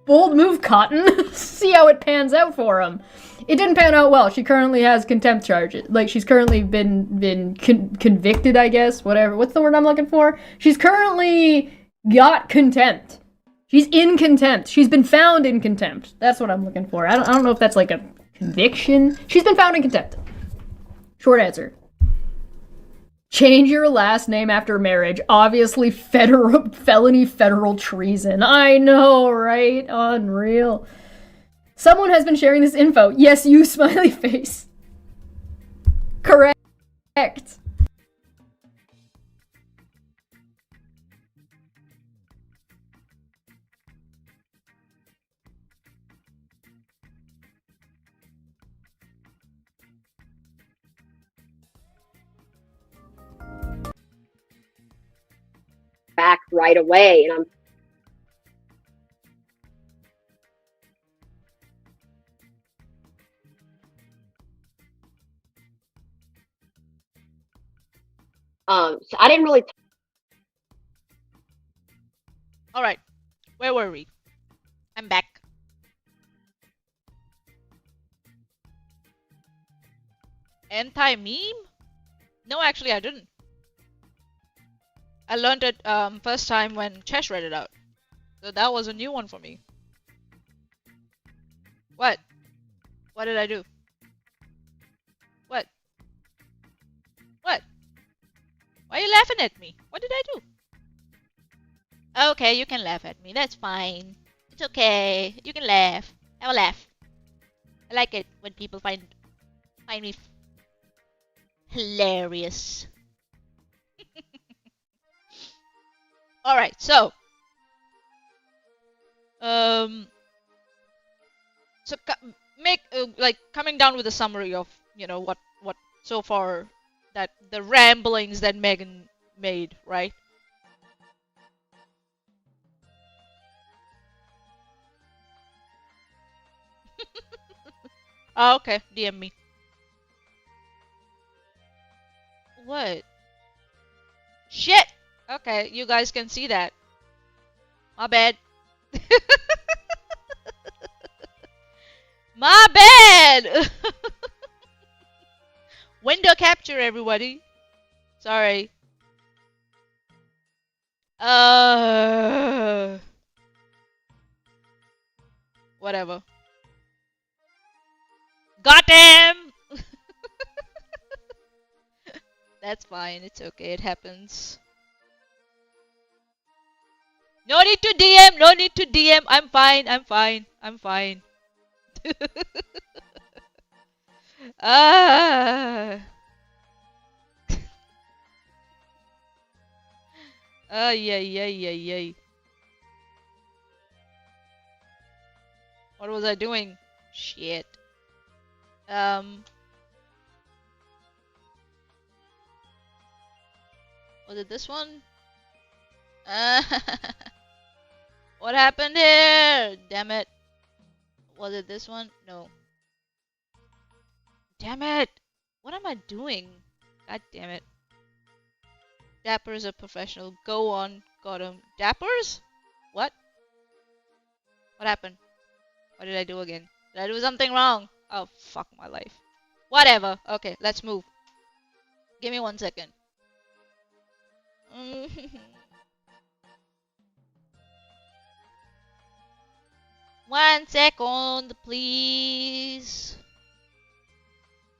Bold move, Cotton. See how it pans out for him. It didn't pan out well. She currently has contempt charges. Like, she's currently been convicted, I guess. Whatever. What's the word I'm looking for? She's currently got contempt. She's in contempt. She's been found in contempt. That's what I'm looking for. I don't know if that's like a conviction. She's been found in contempt. Short answer. Change your last name after marriage. Obviously, felony federal treason. I know, right? Unreal. Someone has been sharing this info. Yes, you, smiley face. Correct. Back right away, and so I didn't really. All right, where were we? I'm back. Anti-meme? No, actually, I didn't. I learned it first time when Chesh read it out. So that was a new one for me. What? What did I do? What? What? Why are you laughing at me? What did I do? Okay, you can laugh at me. That's fine. It's okay. You can laugh. Have a laugh. I like it when people find me hilarious. Alright, so like coming down with a summary of, you know, what so far, that the ramblings that Megan made, right? Oh, okay, DM me. What? Shit! Okay, you guys can see that. My bad. My bad! Window capture, everybody. Sorry. Whatever. Got him! That's fine, it's okay, it happens. No need to DM, no need to DM. I'm fine, I'm fine, I'm fine. Ah. Ay. What was I doing? Shit. Was it this one? What happened here? Damn it. Was it this one? No. Damn it! What am I doing? God damn it. Dapper's a professional. Go on. Got him. Dappers? What? What happened? What did I do again? Did I do something wrong? Oh, fuck my life. Whatever. Okay, let's move. Give me 1 second. 1 second, please.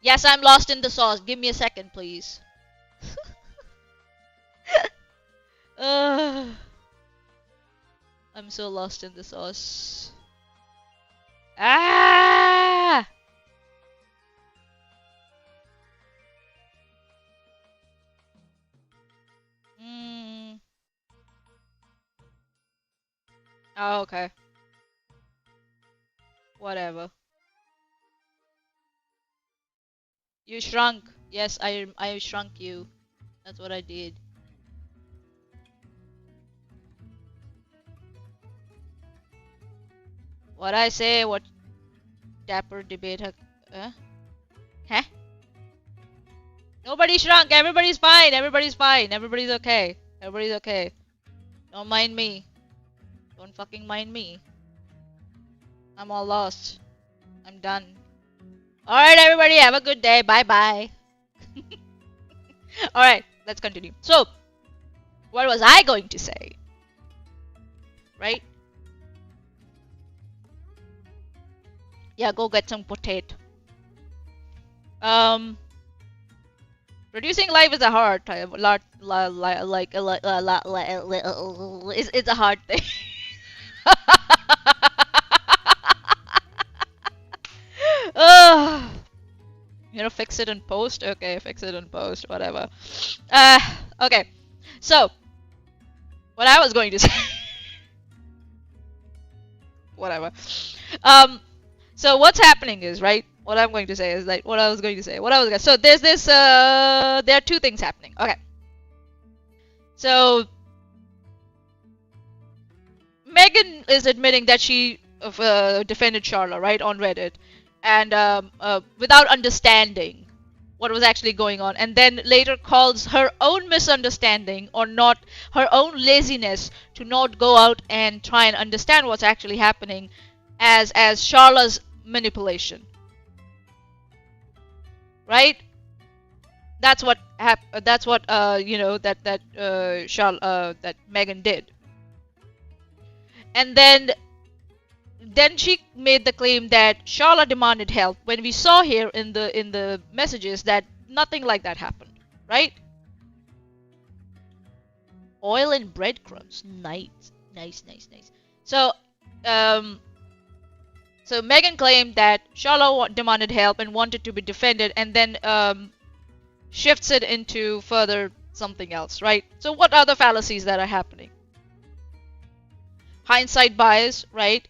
Yes, I'm lost in the sauce. Give me a second, please. I'm so lost in the sauce. Ah! Oh, okay. Whatever. You shrunk. Yes, I shrunk you. That's what I did. What I say? What Dapper debate? Huh? Nobody shrunk. Everybody's fine. Everybody's fine. Everybody's okay. Everybody's okay. Don't mind me. Don't fucking mind me. I'm all lost. I'm done. Alright, everybody, have a good day. Bye-bye. Alright, let's continue. So, what was I going to say? Right? Yeah, go get some potato. Producing life is a hard time. It's a hard thing. Fix it in post. Okay, fix it in post. Whatever. Okay. So, what I was going to say. Whatever. So what's happening is, right? What I'm going to say is like what I was going to say. So there's this. There are two things happening. Okay. So Megan is admitting that she defended Charla, right, on Reddit, and without understanding what was actually going on, and then later calls her own misunderstanding or not her own laziness to not go out and try and understand what's actually happening as Charla's manipulation. Right? That's what that Megan did. And then she made the claim that Charla demanded help when we saw here in the messages that nothing like that happened, right? Oil and breadcrumbs. Nice. So so Megan claimed that Charla demanded help and wanted to be defended, and then shifts it into further something else, right? So what are the fallacies that are happening? Hindsight bias, right?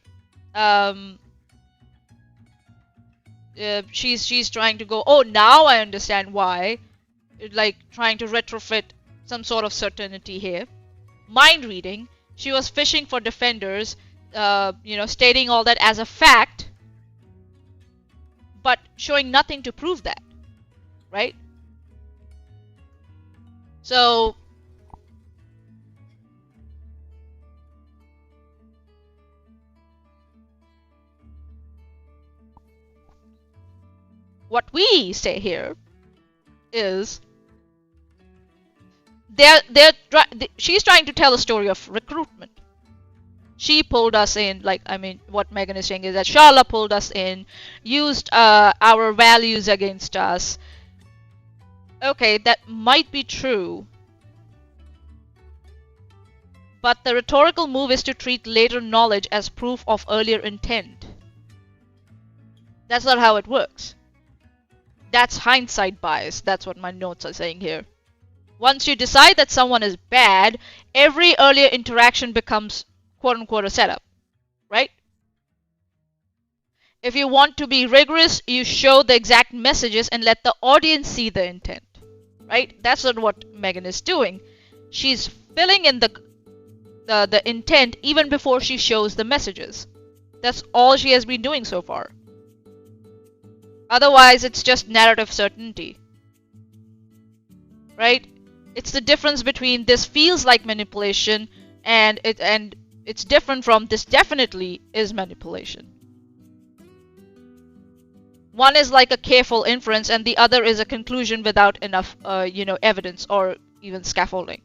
She's trying to go, oh, now I understand why, like trying to retrofit some sort of certainty here. Mind reading. She was fishing for defenders, stating all that as a fact, but showing nothing to prove that, right? So what we say here is she's trying to tell a story of recruitment. She pulled us in, what Megan is saying is that Charla pulled us in, used our values against us. Okay, that might be true. But the rhetorical move is to treat later knowledge as proof of earlier intent. That's not how it works. That's hindsight bias. That's what my notes are saying here. Once you decide that someone is bad, every earlier interaction becomes quote-unquote a setup, right? If you want to be rigorous, you show the exact messages and let the audience see the intent, right? That's not what Megan is doing. She's filling in the intent even before she shows the messages. That's all she has been doing so far. Otherwise, it's just narrative certainty, right? It's the difference between this feels like manipulation and it's different from this definitely is manipulation. One is like a careful inference and the other is a conclusion without enough evidence or even scaffolding.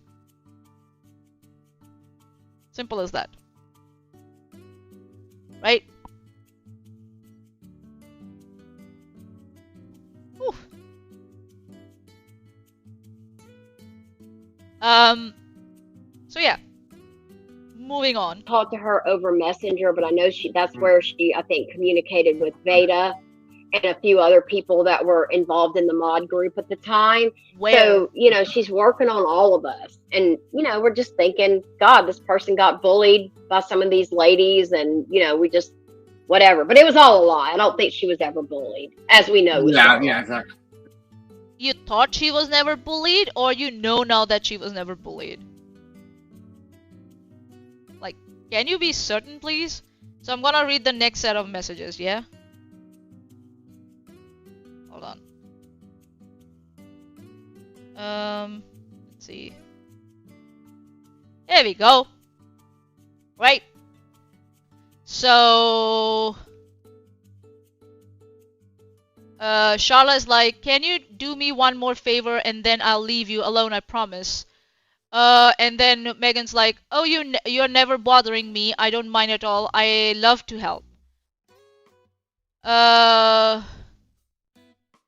Simple as that. Right? Whew. So yeah. Moving on. Talked to her over Messenger, but I know that's where she, I think, communicated with Veda and a few other people that were involved in the mod group at the time. So, she's working on all of us. And, we're just thinking, God, this person got bullied by some of these ladies and, we just, whatever. But it was all a lie. I don't think she was ever bullied, as we know. Yeah, exactly. You thought she was never bullied, or now that she was never bullied? Can you be certain, please? So I'm gonna read the next set of messages, yeah? Hold on. Let's see. There we go. Right. So Charla is like, can you do me one more favor and then I'll leave you alone, I promise. And then Megan's like, oh, you're never bothering me. I don't mind at all. I love to help.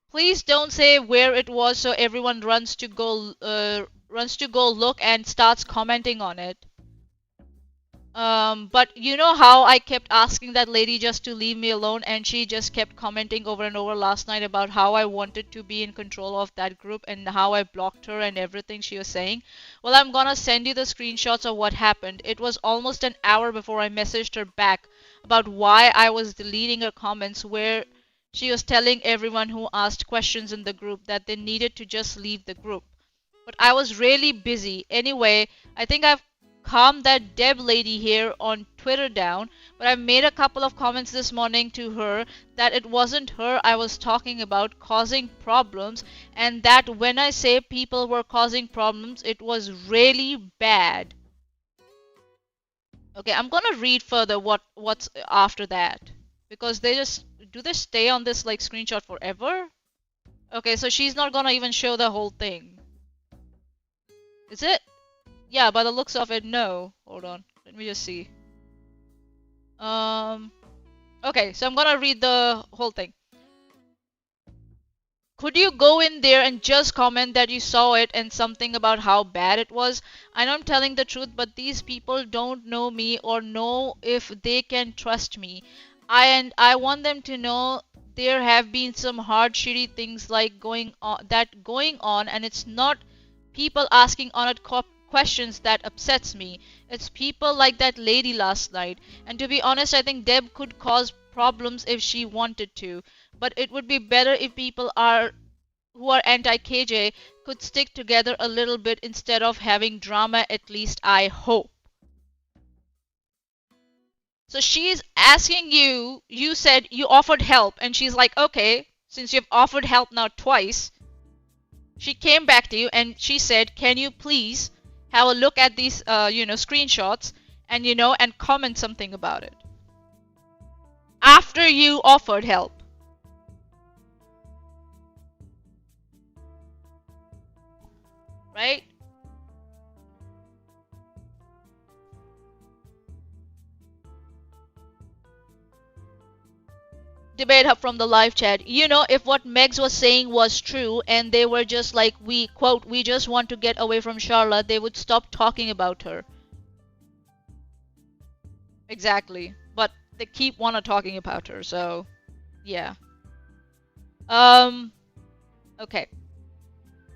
Please don't say where it was so everyone runs to go look and starts commenting on it. But you know how I kept asking that lady just to leave me alone, and she just kept commenting over and over last night about how I wanted to be in control of that group and how I blocked her and everything she was saying? Well, I'm gonna send you the screenshots of what happened. It was almost an hour before I messaged her back about why I was deleting her comments, where she was telling everyone who asked questions in the group that they needed to just leave the group. But I was really busy. Anyway, I think I've calmed that Deb lady here on Twitter down, but I made a couple of comments this morning to her that it wasn't her I was talking about causing problems, and that when I say people were causing problems, it was really bad. Okay, I'm gonna read further what's after that, because they just do they stay on this like screenshot forever? Okay, so she's not gonna even show the whole thing. Is it? Yeah, by the looks of it, no. Hold on. Let me just see. Okay, so I'm gonna read the whole thing. Could you go in there and just comment that you saw it and something about how bad it was? I know I'm telling the truth, but these people don't know me or know if they can trust me. I want them to know there have been some hard, shitty things like going on, and it's not people asking honest questions that upsets me. It's people like that lady last night. And to be honest, I think Deb could cause problems if she wanted to. But it would be better if people who are anti-KJ could stick together a little bit instead of having drama, at least I hope. So she's asking you said you offered help, and she's like, okay, since you've offered help now twice, she came back to you and she said, can you please have a look at these, screenshots and, and comment something about it. After you offered help. Right? Debate Hub from the live chat. If what Megs was saying was true and they were just like, we just want to get away from Charlotte, they would stop talking about her. Exactly. But they keep talking about her, so yeah. Okay.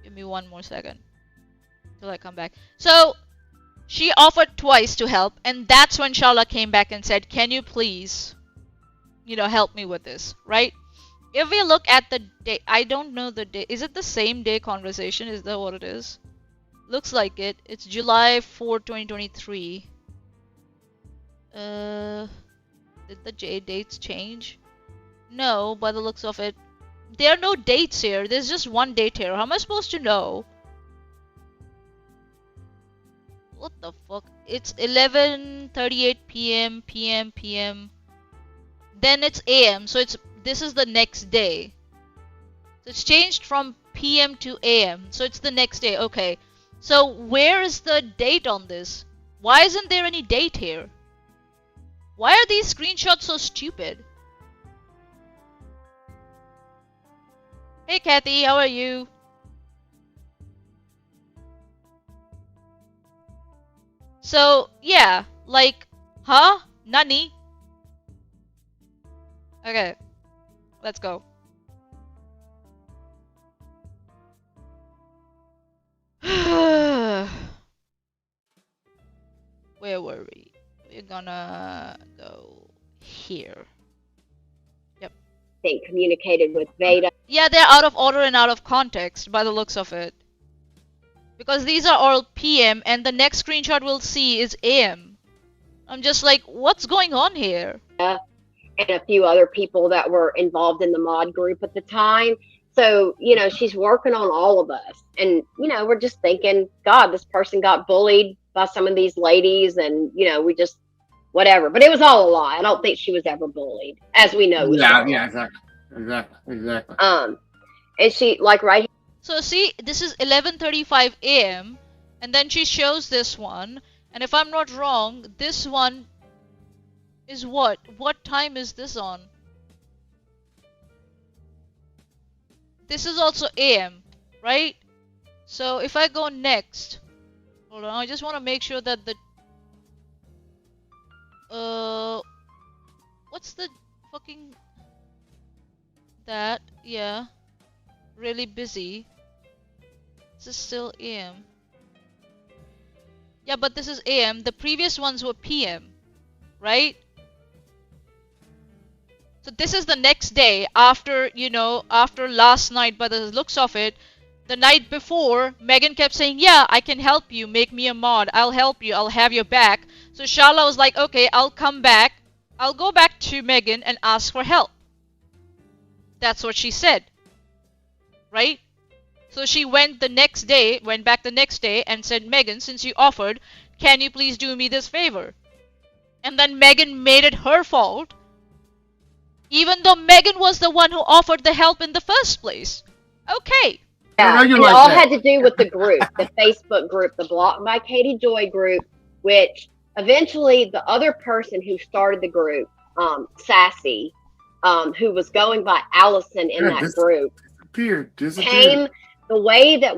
Give me one more second till I come back. So she offered twice to help, and that's when Charlotte came back and said, can you please help me with this, right? If we look at the day, I don't know the day. Is it the same day conversation? Is that what it is? Looks like it. It's July 4, 2023. Did the dates change? No, by the looks of it. There are no dates here. There's just one date here. How am I supposed to know? What the fuck? It's 11:38 p.m. p.m. Then it's AM, so this is the next day. So it's changed from PM to AM, so it's the next day. Okay, so where is the date on this? Why isn't there any date here? Why are these screenshots so stupid? Hey Kathy, how are you? So yeah, like, huh? Nani? Okay, let's go. Where were we? We're gonna go here. Yep. Think communicated with Veda. Yeah, they're out of order and out of context by the looks of it. Because these are all PM and the next screenshot we'll see is AM. I'm just like, what's going on here? And a few other people that were involved in the mod group at the time. So, she's working on all of us. And, we're just thinking, God, this person got bullied by some of these ladies and, we just, whatever. But it was all a lie. I don't think she was ever bullied, as we know. Yeah, exactly. Exactly. And she like right. So see, this is 11:35 a.m. and then she shows this one, and if I'm not wrong, this one is what? What time is this on? This is also AM, right? So if I go next, hold on, I just want to make sure that the what's the fucking that? Yeah, really busy. This is still AM. Yeah, but this is AM. The previous ones were PM, right? So this is the next day after, after last night, by the looks of it. The night before, Megan kept saying, yeah, I can help you, make me a mod, I'll help you, I'll have your back. So Sharla was like, okay, I'll come back. I'll go back to Megan and ask for help. That's what she said. Right? So she went back the next day and said, Megan, since you offered, can you please do me this favor? And then Megan made it her fault, even though Megan was the one who offered the help in the first place. Okay. Yeah, and it all had to do with the group, the Facebook group, the Block by Katie Joy group, which eventually the other person who started the group, Sassy, who was going by Allison in that group, disappeared. The way that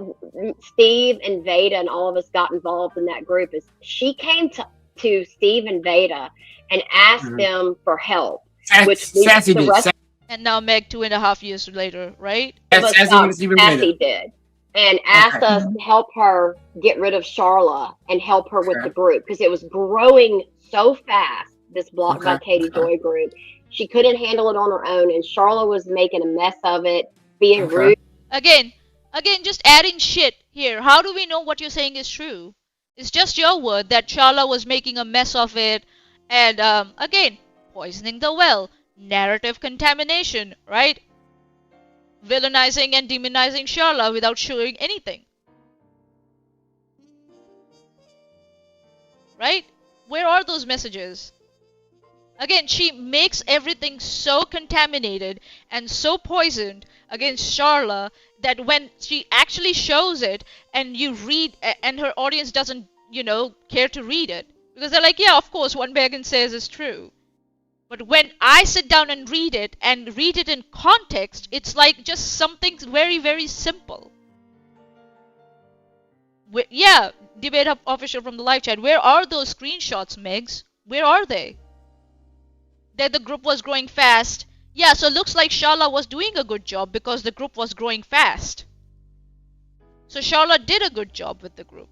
Steve and Veda and all of us got involved in that group is she came to Steve and Veda and asked them for help. Sassy did. And now Meg 2.5 years later, right? Sassy did. And asked us to help her get rid of Sharla and help her with the group because it was growing so fast, this Block by Katie Joy group. She couldn't handle it on her own, and Sharla was making a mess of it, being rude. Again, just adding shit here. How do we know what you're saying is true? It's just your word that Sharla was making a mess of it, and again, poisoning the well. Narrative contamination, right? Villainizing and demonizing Sharla without showing anything. Right? Where are those messages? Again, she makes everything so contaminated and so poisoned against Sharla that when she actually shows it and you read, and her audience doesn't, care to read it. Because they're like, yeah, of course, what Megan says is true. But when I sit down and read it in context, it's like just something very, very simple. Yeah, debate official from the live chat. Where are those screenshots, Megs? Where are they? That the group was growing fast. Yeah, so it looks like Sharla was doing a good job because the group was growing fast. So Sharla did a good job with the group.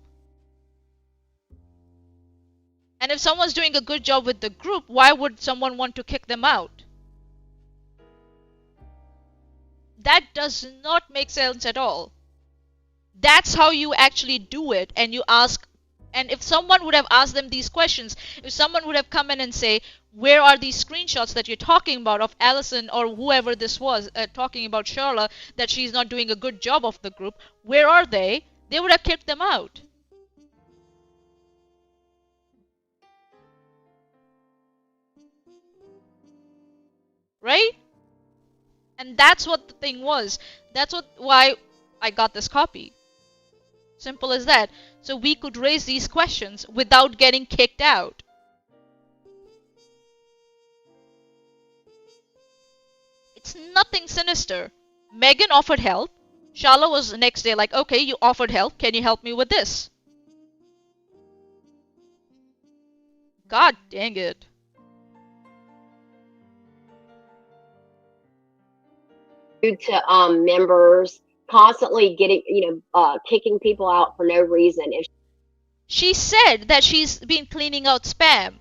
And if someone's doing a good job with the group, why would someone want to kick them out? That does not make sense at all. That's how you actually do it, and you ask. And if someone would have asked them these questions, if someone would have come in and say, where are these screenshots that you're talking about of Allison or whoever this was talking about Sharla, that she's not doing a good job of the group, where are they? They would have kicked them out. Right? And that's what the thing was. That's why I got this copy. Simple as that. So we could raise these questions without getting kicked out. It's nothing sinister. Megan offered help. Sharla was the next day like, okay, you offered help. Can you help me with this? God dang it. To members, constantly getting, kicking people out for no reason. She said that she's been cleaning out spam.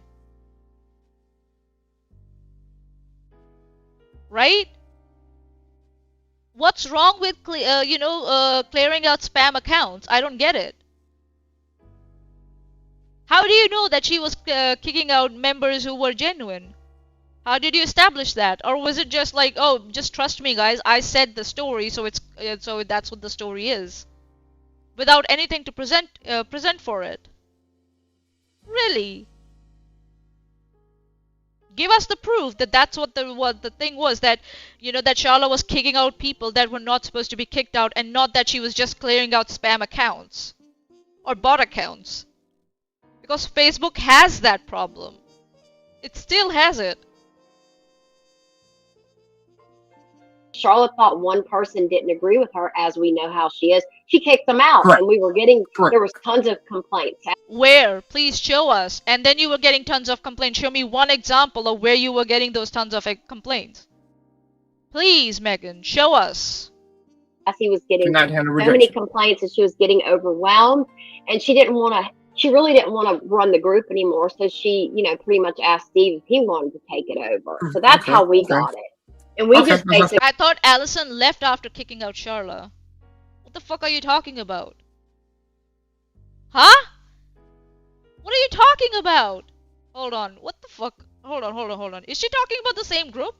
Right? What's wrong with clearing out spam accounts? I don't get it. How do you know that she was kicking out members who were genuine? How did you establish that? Or was it just like, oh, just trust me, guys, I said the story, so that's what the story is, without anything to present for it? Really? Give us the proof that that's what the thing was, that that Charlotte was kicking out people that were not supposed to be kicked out, and not that she was just clearing out spam accounts or bot accounts. Because Facebook has that problem. It still has it. Charlotte thought one person didn't agree with her, as we know how she is. She kicked them out, Correct. and we were getting, Correct. there was tons of complaints. Where? Please show us. And then you were getting tons of complaints. Show me one example of where you were getting those tons of complaints. Please, Megan, show us. Cassie was getting Cannot handle so many rejection. complaints, and she was getting overwhelmed, and she really didn't want to run the group anymore. So she, pretty much asked Steve if he wanted to take it over. So that's Okay, how we okay. got it. And we Okay, just basically, I thought Allison left after kicking out Charla. What the fuck are you talking about? Huh? What are you talking about? Hold on. What the fuck? Hold on. Is she talking about the same group?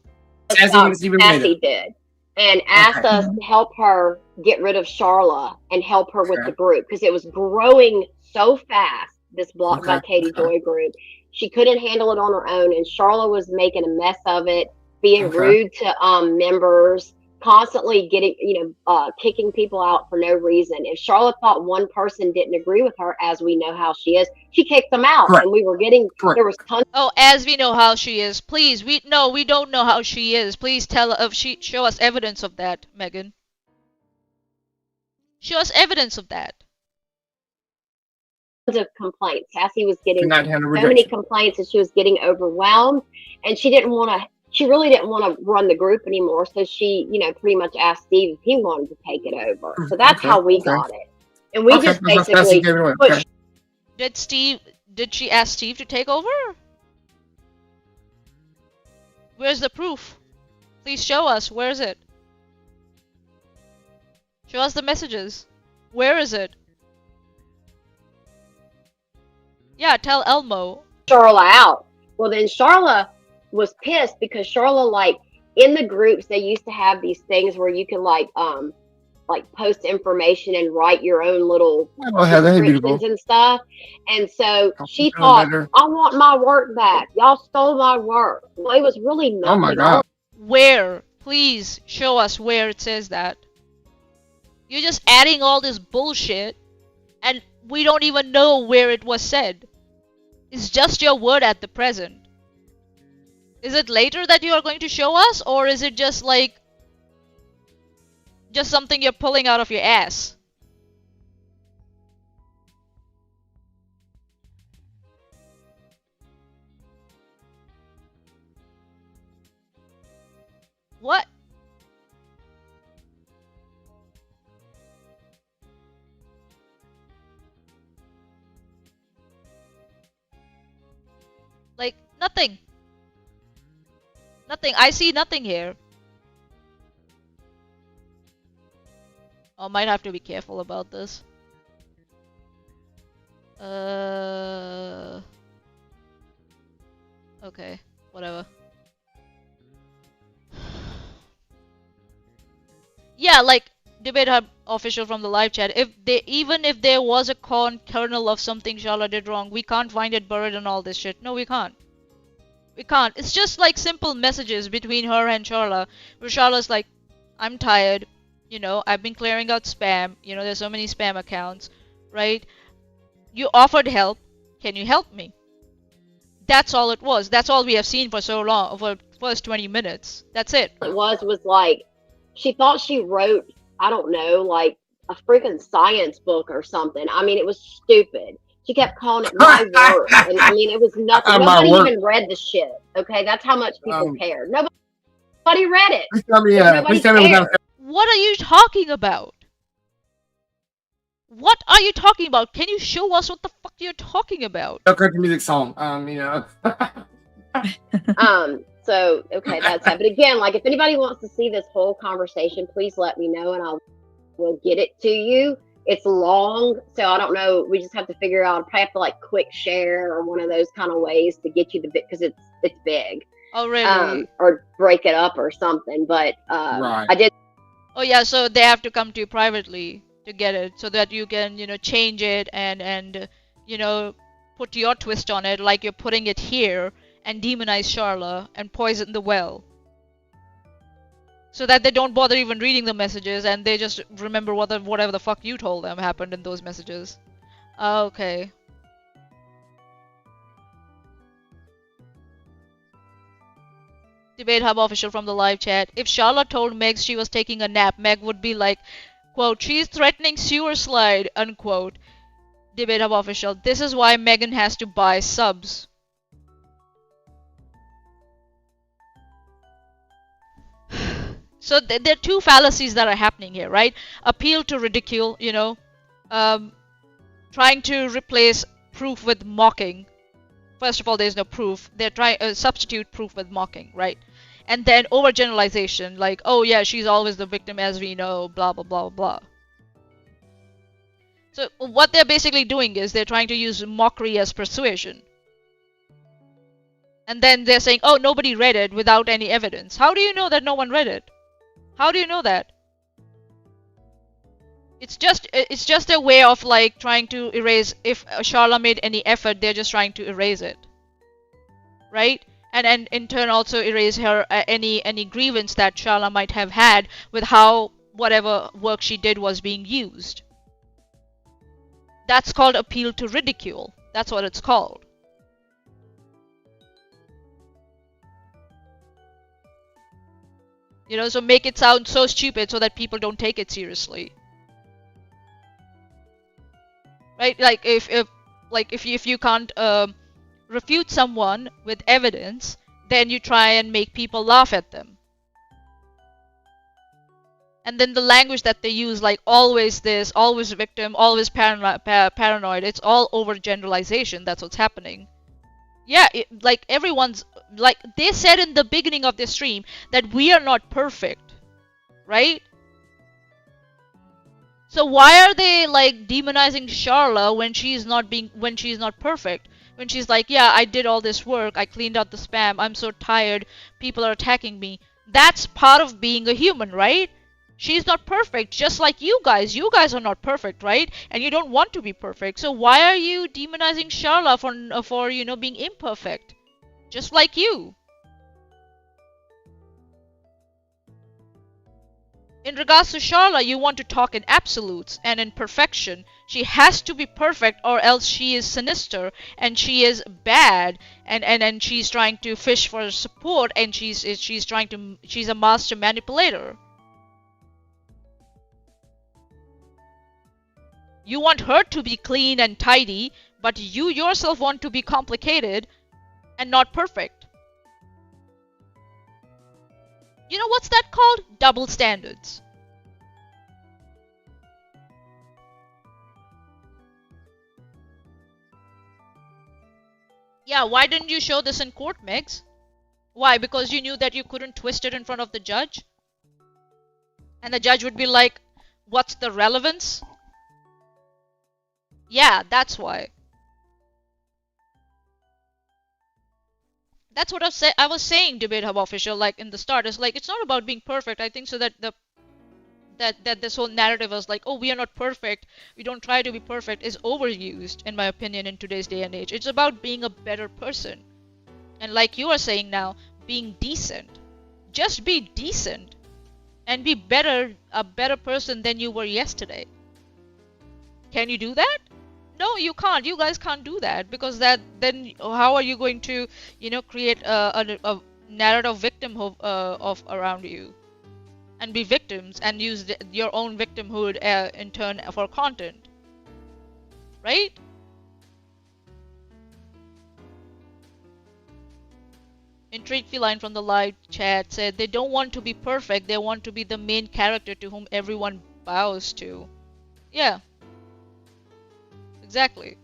Cassie did, and asked us to help her get rid of Charla and help her with the group, because it was growing so fast, this Blocked by Katie Joy group. She couldn't handle it on her own, and Charla was making a mess of it, being rude to members, constantly getting, kicking people out for no reason. If Charlotte thought one person didn't agree with her, as we know how she is, she kicked them out. Correct. And we were getting, Correct. there was tons. Oh, as we know how she is. Please, we don't know how she is. Please show us evidence of that, Megan. Show us evidence of that. Of complaints. Cassie was getting Cannot handle so many rejection. complaints, and she was getting overwhelmed, and she really didn't want to run the group anymore. So she, pretty much asked Steve if he wanted to take it over. So that's how we got it. And we just basically pushed. Did she ask Steve to take over? Where's the proof? Please show us. Where is it? Show us the messages. Where is it? Yeah, tell Elmo. Charla out. Well, then Charla was pissed, because Charla, in the groups, they used to have these things where you can post information and write your own little descriptions and stuff. And so she thought, I want my work back. Y'all stole my work. Well, it was really nothing. Oh my God. Where? Please show us where it says that. You're just adding all this bullshit, and we don't even know where it was said. It's just your word at the present. Is it later that you are going to show us, or is it just just something you're pulling out of your ass? What? Nothing. Nothing. I see nothing here. I might have to be careful about this. Okay, whatever. Yeah, debate hub official from the live chat. Even if there was a kernel of something Charlotte did wrong, we can't find it buried in all this shit. No, we can't. We can't. It's just simple messages between her and Charla, where Charla's like, I'm tired, I've been clearing out spam, there's so many spam accounts, right? You offered help, can you help me? That's all it was. That's all we have seen for so long, for the first 20 minutes. That's it. It was she thought she wrote, I don't know, a freaking science book or something. I mean, it was stupid. She kept calling it my work. And I mean, it was nothing. Nobody even read the shit. Okay, that's how much people cared. Nobody read it. Nobody cared. What are you talking about? What are you talking about? Can you show us what the fuck you're talking about? A country music song. So okay, that's that. But again, if anybody wants to see this whole conversation, please let me know, and I will get it to you. It's long, so I don't know. We just have to figure out. I probably have to quick share or one of those kind of ways to get you the bit, because it's big. Oh really? Or break it up or something. But right. I did. Oh yeah, so they have to come to you privately to get it, so that you can change it and put your twist on it, like you're putting it here, and demonize Charla and poison the well. So that they don't bother even reading the messages and they just remember whatever the fuck you told them happened in those messages. Okay. Debate Hub official from the live chat. If Charlotte told Megs she was taking a nap, Meg would be like, quote, she's threatening sewer slide, unquote. Debate Hub official. This is why Megan has to buy subs. So there are two fallacies that are happening here, right? Appeal to ridicule, you know, trying to replace proof with mocking. First of all, there's no proof. They're trying to substitute proof with mocking, right? And then overgeneralization, like, oh yeah, she's always the victim as we know, blah, blah, blah, blah. So what they're basically doing is they're trying to use mockery as persuasion. And then they're saying, oh, nobody read it without any evidence. How do you know that no one read it? How do you know that? It's just a way of like trying to erase. If Charla made any effort, they're just trying to erase it, right? And in turn also erase her any grievance that Charla might have had with how whatever work she did was being used. That's called appeal to ridicule. That's what it's called. You know, so make it sound so stupid so that people don't take it seriously. Right? Like if you can't refute someone with evidence, then you try and make people laugh at them. And then the language that they use, like always this, always victim, always paranoid, it's all overgeneralization. That's what's happening. Yeah, like everyone's, like they said in the beginning of this stream that we are not perfect, right? So why are they like demonizing Charla when she's not perfect? When she's like, yeah, I did all this work, I cleaned out the spam, I'm so tired, people are attacking me. That's part of being a human, right? She's not perfect, just like you guys. You guys are not perfect, right? And you don't want to be perfect. So why are you demonizing Charla for you know, being imperfect? Just like you. In regards to Charla, you want to talk in absolutes and in perfection. She has to be perfect or else she is sinister and she is bad and she's trying to fish for support and she's a master manipulator. You want her to be clean and tidy, but you yourself want to be complicated and not perfect. You know what's that called? Double standards. Yeah, why didn't you show this in court, Megs? Why? Because you knew that you couldn't twist it in front of the judge? And the judge would be like, what's the relevance? Yeah, that's why. That's what I was saying, Debate Hub official, like in the start. It's like, it's not about being perfect. I think so that that this whole narrative was like, oh, we are not perfect, we don't try to be perfect, is overused, in my opinion, in today's day and age. It's about being a better person. And like you are saying now, being decent. Just be decent. And be a better person than you were yesterday. Can you do that? No, you can't. You guys can't do that, because then how are you going to, you know, create a narrative victim of around you, and be victims and use your own victimhood in turn for content, right? Intrigued Feline from the live chat said they don't want to be perfect. They want to be the main character to whom everyone bows to. Yeah. Exactly.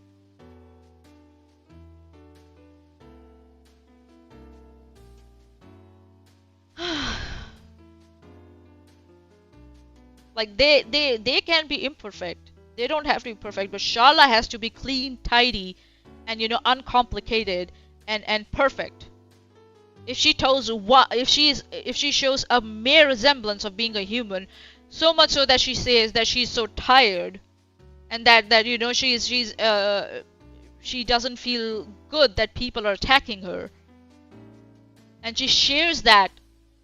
Like they can be imperfect. They don't have to be perfect, but Charla has to be clean, tidy, and you know, uncomplicated and perfect. If she shows a mere resemblance of being a human, so much so that she says that she's so tired, and that you know she doesn't feel good that people are attacking her, and she shares that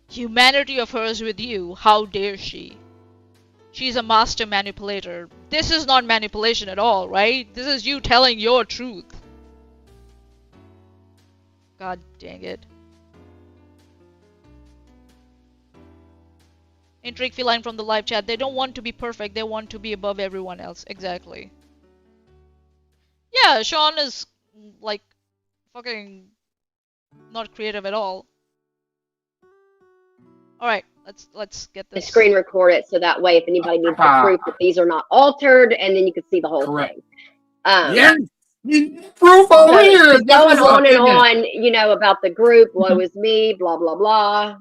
humanity of hers with you, how dare she? She's a master manipulator. This is not manipulation at all, right? This is you telling your truth. God dang it. Intrigue feline from the live chat. They don't want to be perfect. They want to be above everyone else. Exactly. Yeah, Sean is like fucking not creative at all. All right, let's get this. Screen record it so that way if anybody needs the proof that these are not altered, and then you can see the whole thing. Yes. Proof over here. She's going on and on, you know, about the group. Woe is me. Blah blah blah.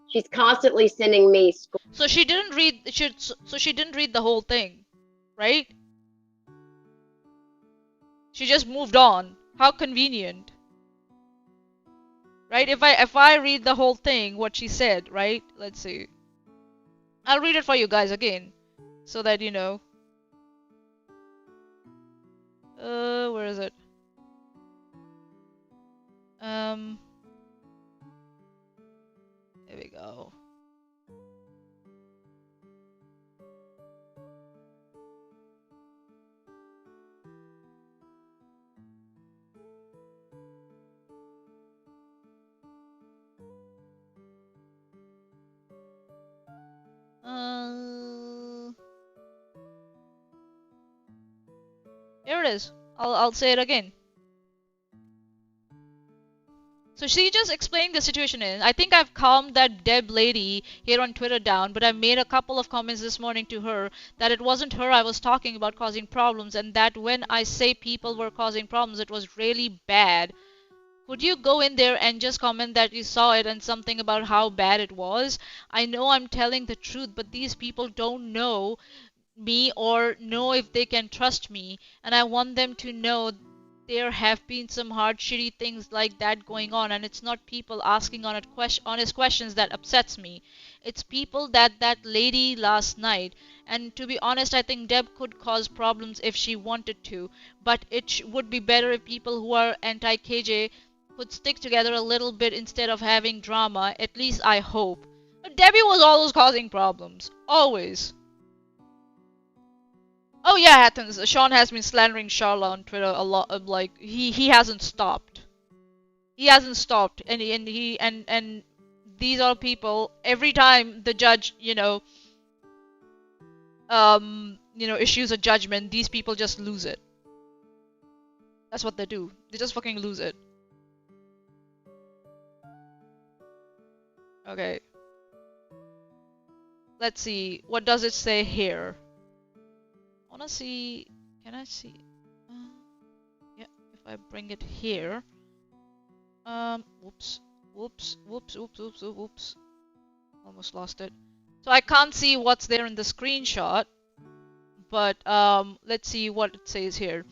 She's constantly sending me. So she didn't read. So she didn't read the whole thing, right? She just moved on. How convenient, right? If I read the whole thing, what she said, right? Let's see. I'll read it for you guys again, so that you know. Where is it? There we go. Here it is. I'll say it again. So she just explained the situation in. I think I've calmed that Deb lady here on Twitter down, but I made a couple of comments this morning to her that it wasn't her I was talking about causing problems, and that when I say people were causing problems, it was really bad. Could you go in there and just comment that you saw it and something about how bad it was? I know I'm telling the truth, but these people don't know me or know if they can trust me, and I want them to know there have been some hard shitty things like that going on, and it's not people asking honest questions that upsets me. It's people that lady last night, and to be honest, I think Deb could cause problems if she wanted to, but it would be better if people who are anti-KJ could stick together a little bit instead of having drama. At least I hope. Debbie was always causing problems. Always. Oh yeah, Athens. Sean has been slandering Charlotte on Twitter a lot. Like he hasn't stopped. He hasn't stopped, and these are people. Every time the judge, issues a judgment, these people just lose it. That's what they do. They just fucking lose it. Okay. Let's see. What does it say here? I wanna see. Can I see? Yeah. If I bring it here. Whoops. Almost lost it. So I can't see what's there in the screenshot. But let's see what it says here.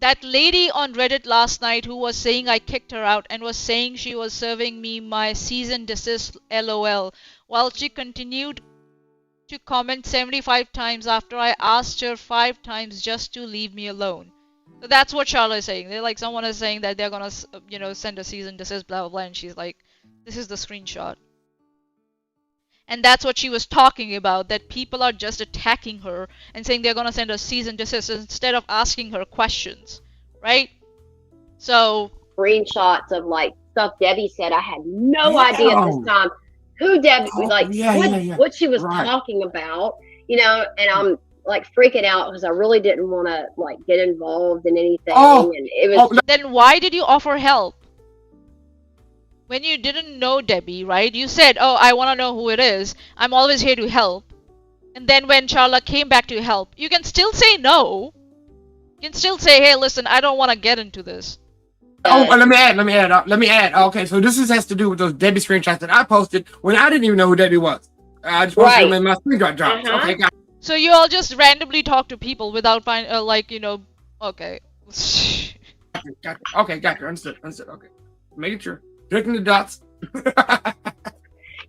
That lady on Reddit last night who was saying I kicked her out and was saying she was serving me my cease and desist LOL while she continued to comment 75 times after I asked her 5 times just to leave me alone. So that's what Charlotte is saying. They're like, someone is saying that they're gonna, send a cease and desist, blah blah blah, and she's like, this is the screenshot. And that's what she was talking about, that people are just attacking her and saying they're gonna send a cease and desist instead of asking her questions, right? So screenshots of like stuff Debbie said. I had no idea at this time who Debbie what she was talking about, and I'm like freaking out because I really didn't want to like get involved in anything. And it was. Then why did you offer help? When you didn't know Debbie, right? You said, oh, I want to know who it is. I'm always here to help. And then when Charla came back to help, you can still say no. You can still say, hey, listen, I don't want to get into this. Let me add. Okay, so this has to do with those Debbie screenshots that I posted when I didn't even know who Debbie was. I just posted them in my screenshot drops. Okay, got it. So you all just randomly talk to people without okay. Okay, got you. Understood. Okay, making sure. Drinking the dots.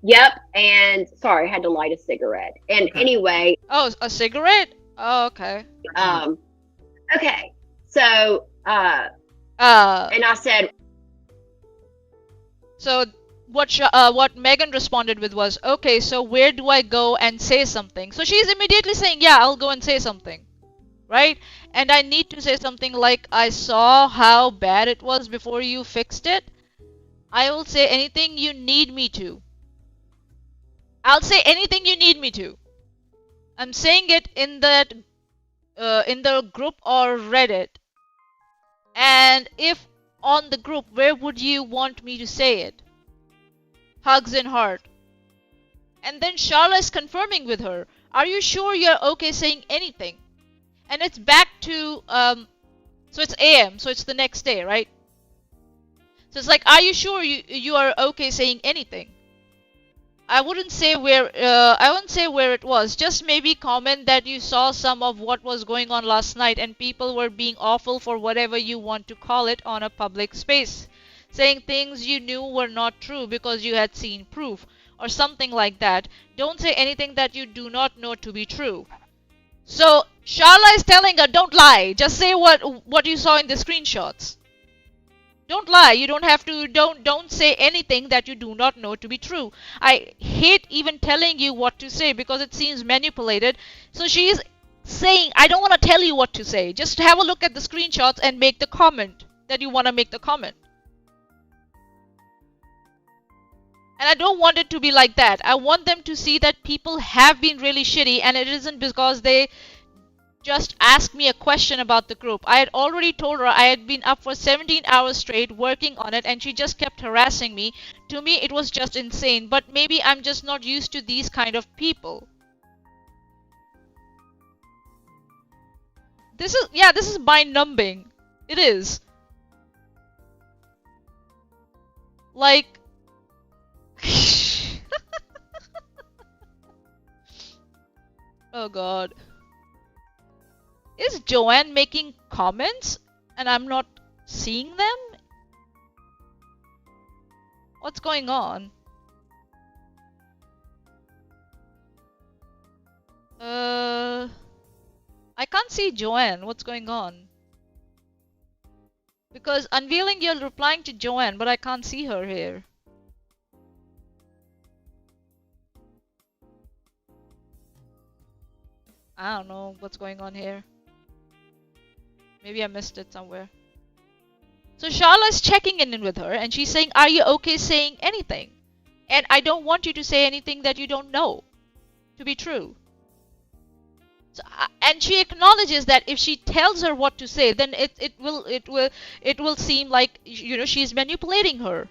Yep, and sorry, I had to light a cigarette. And anyway. Oh, a cigarette? Oh, okay. Okay, so, and I said. So, what Megan responded with was, okay, so where do I go and say something? So she's immediately saying, yeah, I'll go and say something, right? And I need to say something like, I saw how bad it was before you fixed it. I will say anything you need me to. I'll say anything you need me to. I'm saying it in the group or Reddit. And if on the group, where would you want me to say it? Hugs and heart. And then Sharla is confirming with her, are you sure you're okay saying anything? And it's back to, so it's AM, so it's the next day, right? So it's like, are you sure you are okay saying anything? I wouldn't say where it was. Just maybe comment that you saw some of what was going on last night and people were being awful for whatever you want to call it on a public space, saying things you knew were not true because you had seen proof or something like that. Don't say anything that you do not know to be true. So Sharla is telling her, don't lie. Just say what you saw in the screenshots. Don't lie. You don't have to. Don't say anything that you do not know to be true. I hate even telling you what to say because it seems manipulated. So she's saying, I don't want to tell you what to say. Just have a look at the screenshots and make the comment that you want to make the comment. And I don't want it to be like that. I want them to see that people have been really shitty and it isn't because they just asked me a question about the group. I had already told her I had been up for 17 hours straight working on it and she just kept harassing me. To me, it was just insane, but maybe I'm just not used to these kind of people. This is mind-numbing. It is. Like... Oh god. Is Joanne making comments and I'm not seeing them? What's going on? I can't see Joanne. What's going on? Because unveiling, you're replying to Joanne, but I can't see her here. I don't know what's going on here. Maybe I missed it somewhere. So Sharla's checking in with her and she's saying, are you okay saying anything? And I don't want you to say anything that you don't know to be true. So, and she acknowledges that if she tells her what to say, then it will seem like, you know, she's manipulating her.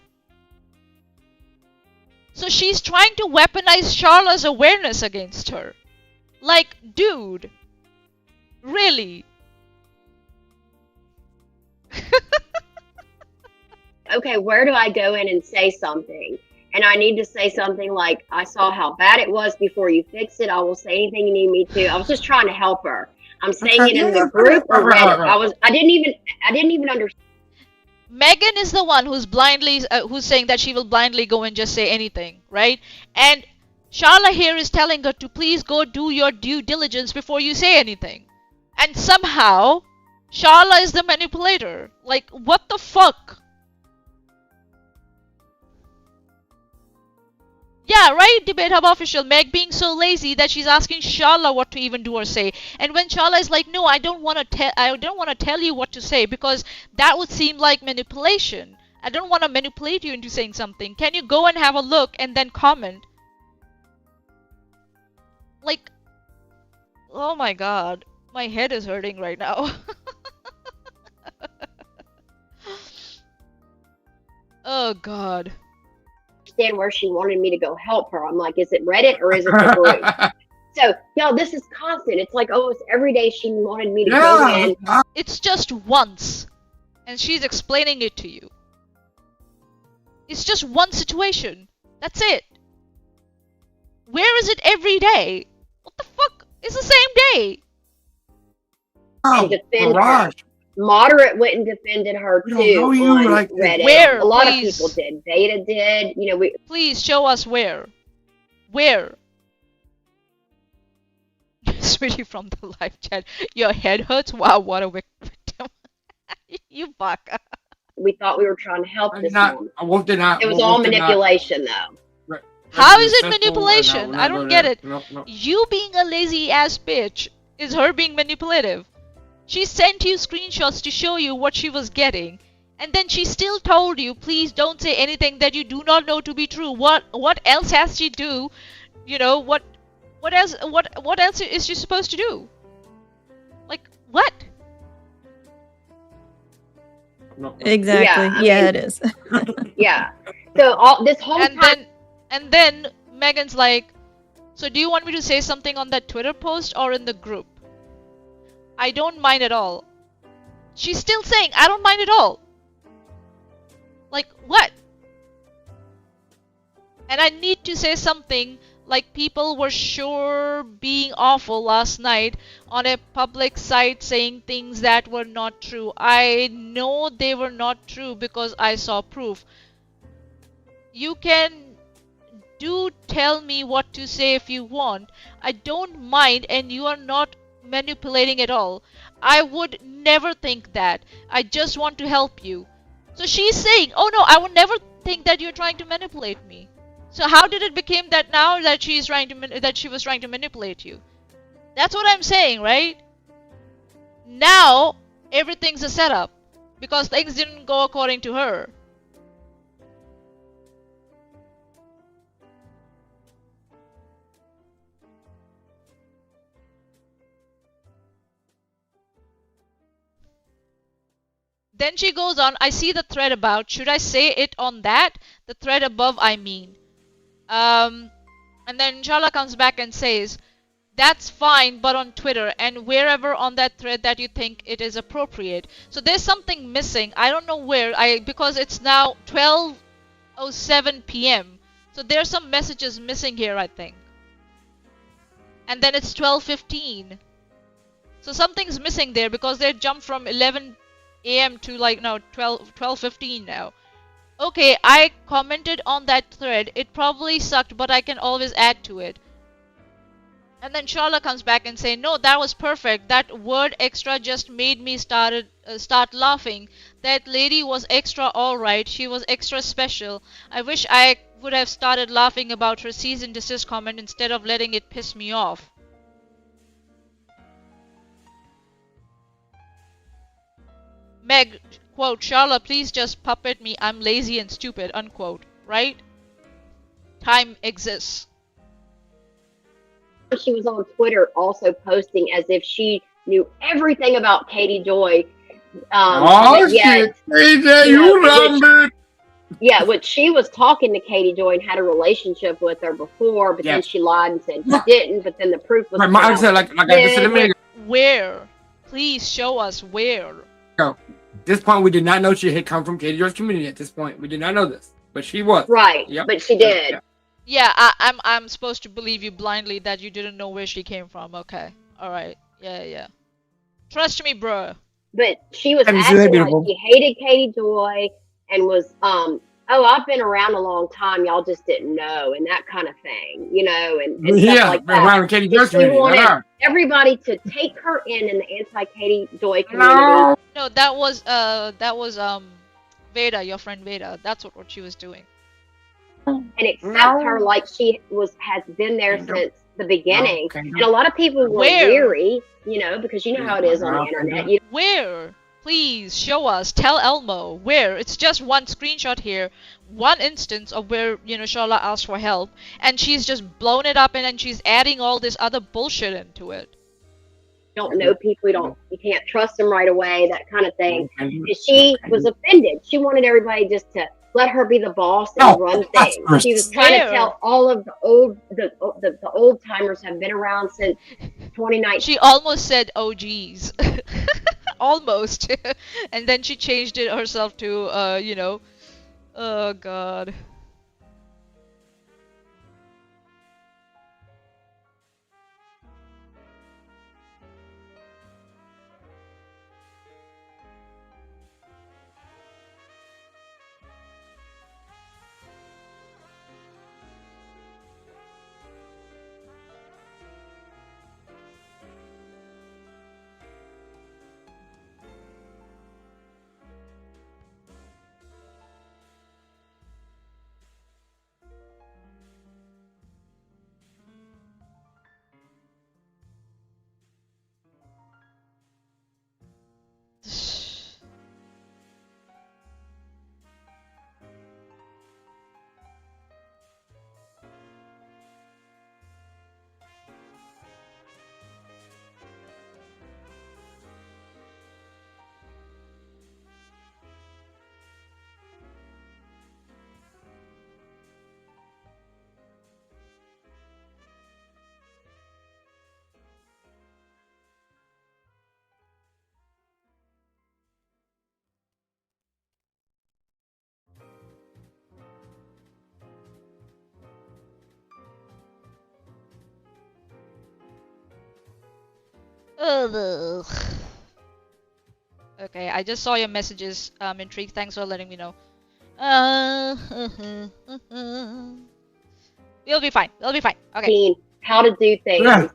So she's trying to weaponize Sharla's awareness against her. Like, dude, really? Okay, where do I go in and say something? And I need to say something like, I saw how bad it was before you fixed it. I will say anything you need me to. I was just trying to help her. I'm saying it in the group or Reddit. I didn't even understand. Megan is the one who's who's saying that she will blindly go and just say anything, right? And Sharla here is telling her to please go do your due diligence before you say anything. And somehow, Sharla is the manipulator. Like, what the fuck? Yeah, right, Debate Hub official. Meg being so lazy that she's asking Sharla what to even do or say. And when Sharla is like, no, I don't want to tell you what to say because that would seem like manipulation. I don't want to manipulate you into saying something. Can you go and have a look and then comment? Like, oh my god, my head is hurting right now. Oh god. Understand where she wanted me to go help her. I'm like, is it Reddit or is it the group? So, yo, this is constant. It's like, oh, it's every day she wanted me to go in. It's just once, and she's explaining it to you. It's just one situation. That's it. Where is it every day? What the fuck? It's the same day. And defend her. Moderate went and defended her too on like Reddit. Where? A lot Please. of people did. Beta did. You know, Please show us where. Where? Sweetie from the live chat. Your head hurts? Wow, what a victim. You baka. We thought we were trying to help this woman. Wolf did not. It was all manipulation, though. Right. How is it manipulation? No, I don't get it. No. You being a lazy ass bitch is her being manipulative. She sent you screenshots to show you what she was getting. And then she still told you, please don't say anything that you do not know to be true. What else has she do? You know, what else is she supposed to do? Like, what? No. Exactly. Yeah, it is. Yeah. So this whole time. And then Megan's like, so do you want me to say something on that Twitter post or in the group? I don't mind at all. She's still saying, I don't mind at all. Like, what? And I need to say something like people were sure being awful last night on a public site saying things that were not true. I know they were not true because I saw proof. You can tell me what to say if you want. I don't mind, and you are not manipulating at all. I would never think that. I just want to help you. So she's saying, oh no, I would never think that you're trying to manipulate me. So how did it become that now that she was trying to manipulate you? That's what I'm saying, right? Now everything's a setup because things didn't go according to her. Then she goes on, I see the thread about, should I say it on that? The thread above, I mean. And then Inshallah comes back and says, that's fine, but on Twitter and wherever on that thread that you think it is appropriate. So there's something missing. I don't know where, because it's now 12:07 p.m. So there's some messages missing here, I think. And then it's 12:15. So something's missing there because they jumped from 11 a.m. to like now 12:15 now. Okay, I commented on that thread. It probably sucked, but I can always add to it. And then Charla comes back and say, no, that was perfect. That word extra just made me start laughing. That lady was extra alright. She was extra special. I wish I would have started laughing about her cease and desist comment instead of letting it piss me off. Meg, quote, Charla, please just puppet me. I'm lazy and stupid, unquote. Right? Time exists. She was on Twitter also posting as if she knew everything about Katie Joy. Shit, AJ, you remember? Yeah, which she was talking to Katie Joy and had a relationship with her before, but then she lied and said she didn't, but then the proof was... Like I just said a minute ago. Where? Please show us where. At this point, we did not know she had come from Katie Joy's community. At this point, we did not know this, but she was right. Yep. But she did. Yeah, I'm supposed to believe you blindly that you didn't know where she came from. Okay, all right, yeah. Trust me, bro. But she was acting like she hated Katie Joy and was I've been around a long time. Y'all just didn't know, and that kind of thing, and stuff like that. Around Katie Joy's community. Wanted everybody to take her in the anti-Katie Joy community. No, that was Veda, your friend Veda. That's what she was doing. And accept her like she has been there since the beginning. And a lot of people were weary, because you know how it is on the internet. Where? Please show us. Tell Elmo where. It's just one screenshot here, one instance of where Sharla asked for help, and she's just blown it up, and then she's adding all this other bullshit into it. You don't know people. You can't trust them right away. That kind of thing. And she was offended. She wanted everybody just to let her be the boss and run things. She was trying to tell all of the old timers have been around since 2019. She almost said OGs. Almost. And then she changed it herself to oh god. Ugh. Okay, I just saw your messages, Intrigue. Thanks for letting me know. We'll be fine. We'll be fine. Okay. How to do things. Yeah.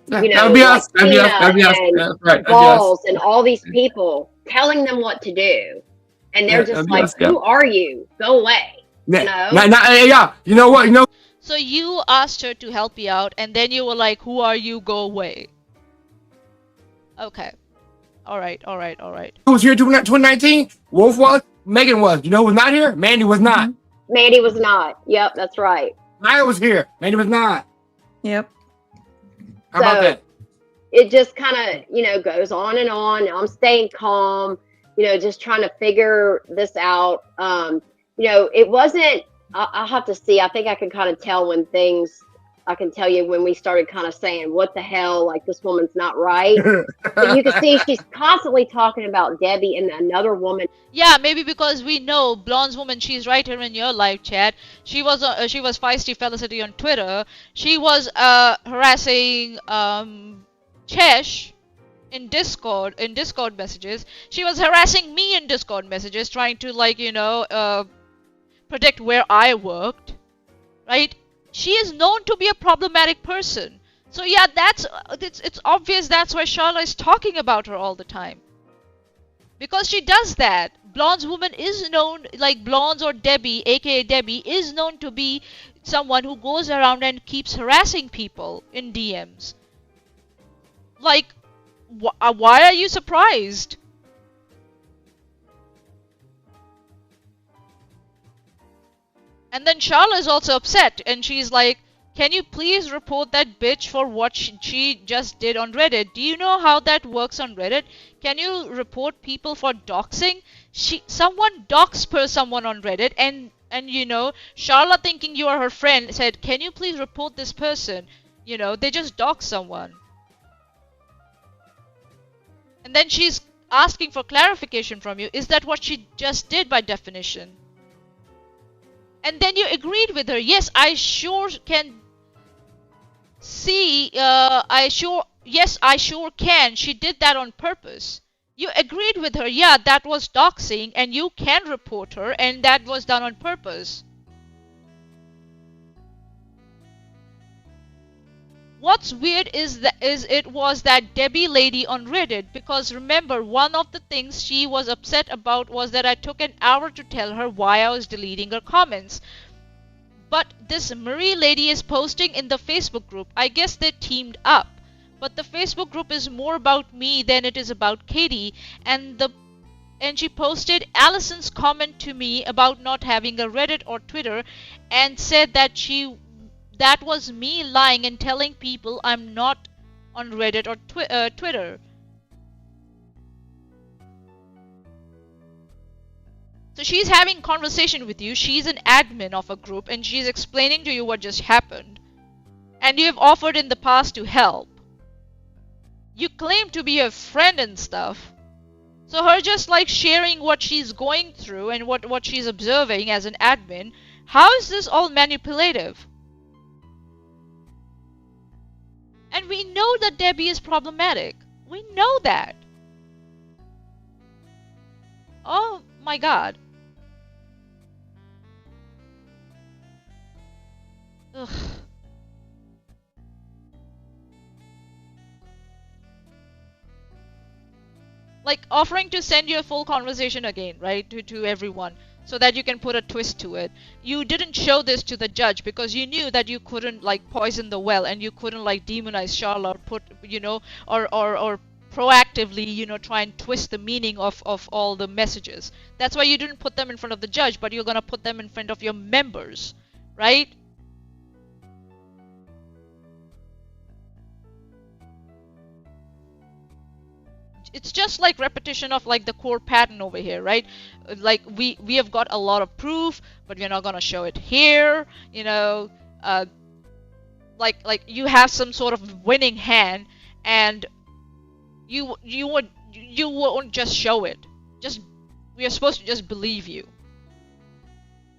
Yeah, that'll be us. That'll be us. That'll be us. And right. Balls and all these people telling them what to do, and they're just like, "Who are you? Go away." You know? Yeah. You know what? So you asked her to help you out, and then you were like, "Who are you? Go away." Okay. All right. Who was here 2019? Wolf was. Megan was. You know who was not here? Mandy was not. Mandy was not. Yep, that's right. I was here. Mandy was not. Yep. How about that? It just kind of, goes on and on. I'm staying calm, just trying to figure this out. It wasn't, I'll have to see. I think I can kind of tell I can tell you when we started kind of saying, what the hell, like this woman's not right. But you can see she's constantly talking about Debbie and another woman. Yeah, maybe because we know Blonde's woman, she's right here in your live chat. She was Feisty Felicity on Twitter. She was harassing Chesh in Discord messages. She was harassing me in Discord messages, trying to predict where I worked, right? She is known to be a problematic person. So yeah, it's obvious that's why Charlotte is talking about her all the time. Because she does that. Blonde's woman is known, like Blonde's or Debbie, aka Debbie, is known to be someone who goes around and keeps harassing people in DMs. Like, why are you surprised? And then Charla is also upset, and she's like, can you please report that bitch for what she just did on Reddit? Do you know how that works on Reddit? Can you report people for doxing? Someone doxed someone on Reddit, and Charla, thinking you are her friend, said, can you please report this person? They just doxed someone. And then she's asking for clarification from you. Is that what she just did by definition? And then you agreed with her. Yes, I sure can see. Yes, I sure can. She did that on purpose. You agreed with her. Yeah, that was doxing, and you can report her, and that was done on purpose. What's weird is it was that Debbie lady on Reddit, because remember, one of the things she was upset about was that I took an hour to tell her why I was deleting her comments. But this Marie lady is posting in the Facebook group. I guess they teamed up. But the Facebook group is more about me than it is about Katie, and she posted Allison's comment to me about not having a Reddit or Twitter, and said that that was me lying and telling people I'm not on Reddit or Twitter. So she's having conversation with you. She's an admin of a group, and she's explaining to you what just happened. And you have offered in the past to help. You claim to be a friend and stuff. So her just sharing what she's going through and what she's observing as an admin, how is this all manipulative? And we know that Debbie is problematic. We know that. Oh my god. Ugh. Offering to send you a full conversation again, right? To everyone. So that you can put a twist to it. You didn't show this to the judge because you knew that you couldn't poison the well, and you couldn't demonize Charlotte, or proactively try and twist the meaning of all the messages. That's why you didn't put them in front of the judge, but you're gonna put them in front of your members, right? It's just repetition of the core pattern over here, right? We have got a lot of proof, but we're not gonna show it here. You have some sort of winning hand, and you won't just show it. We are supposed to just believe you.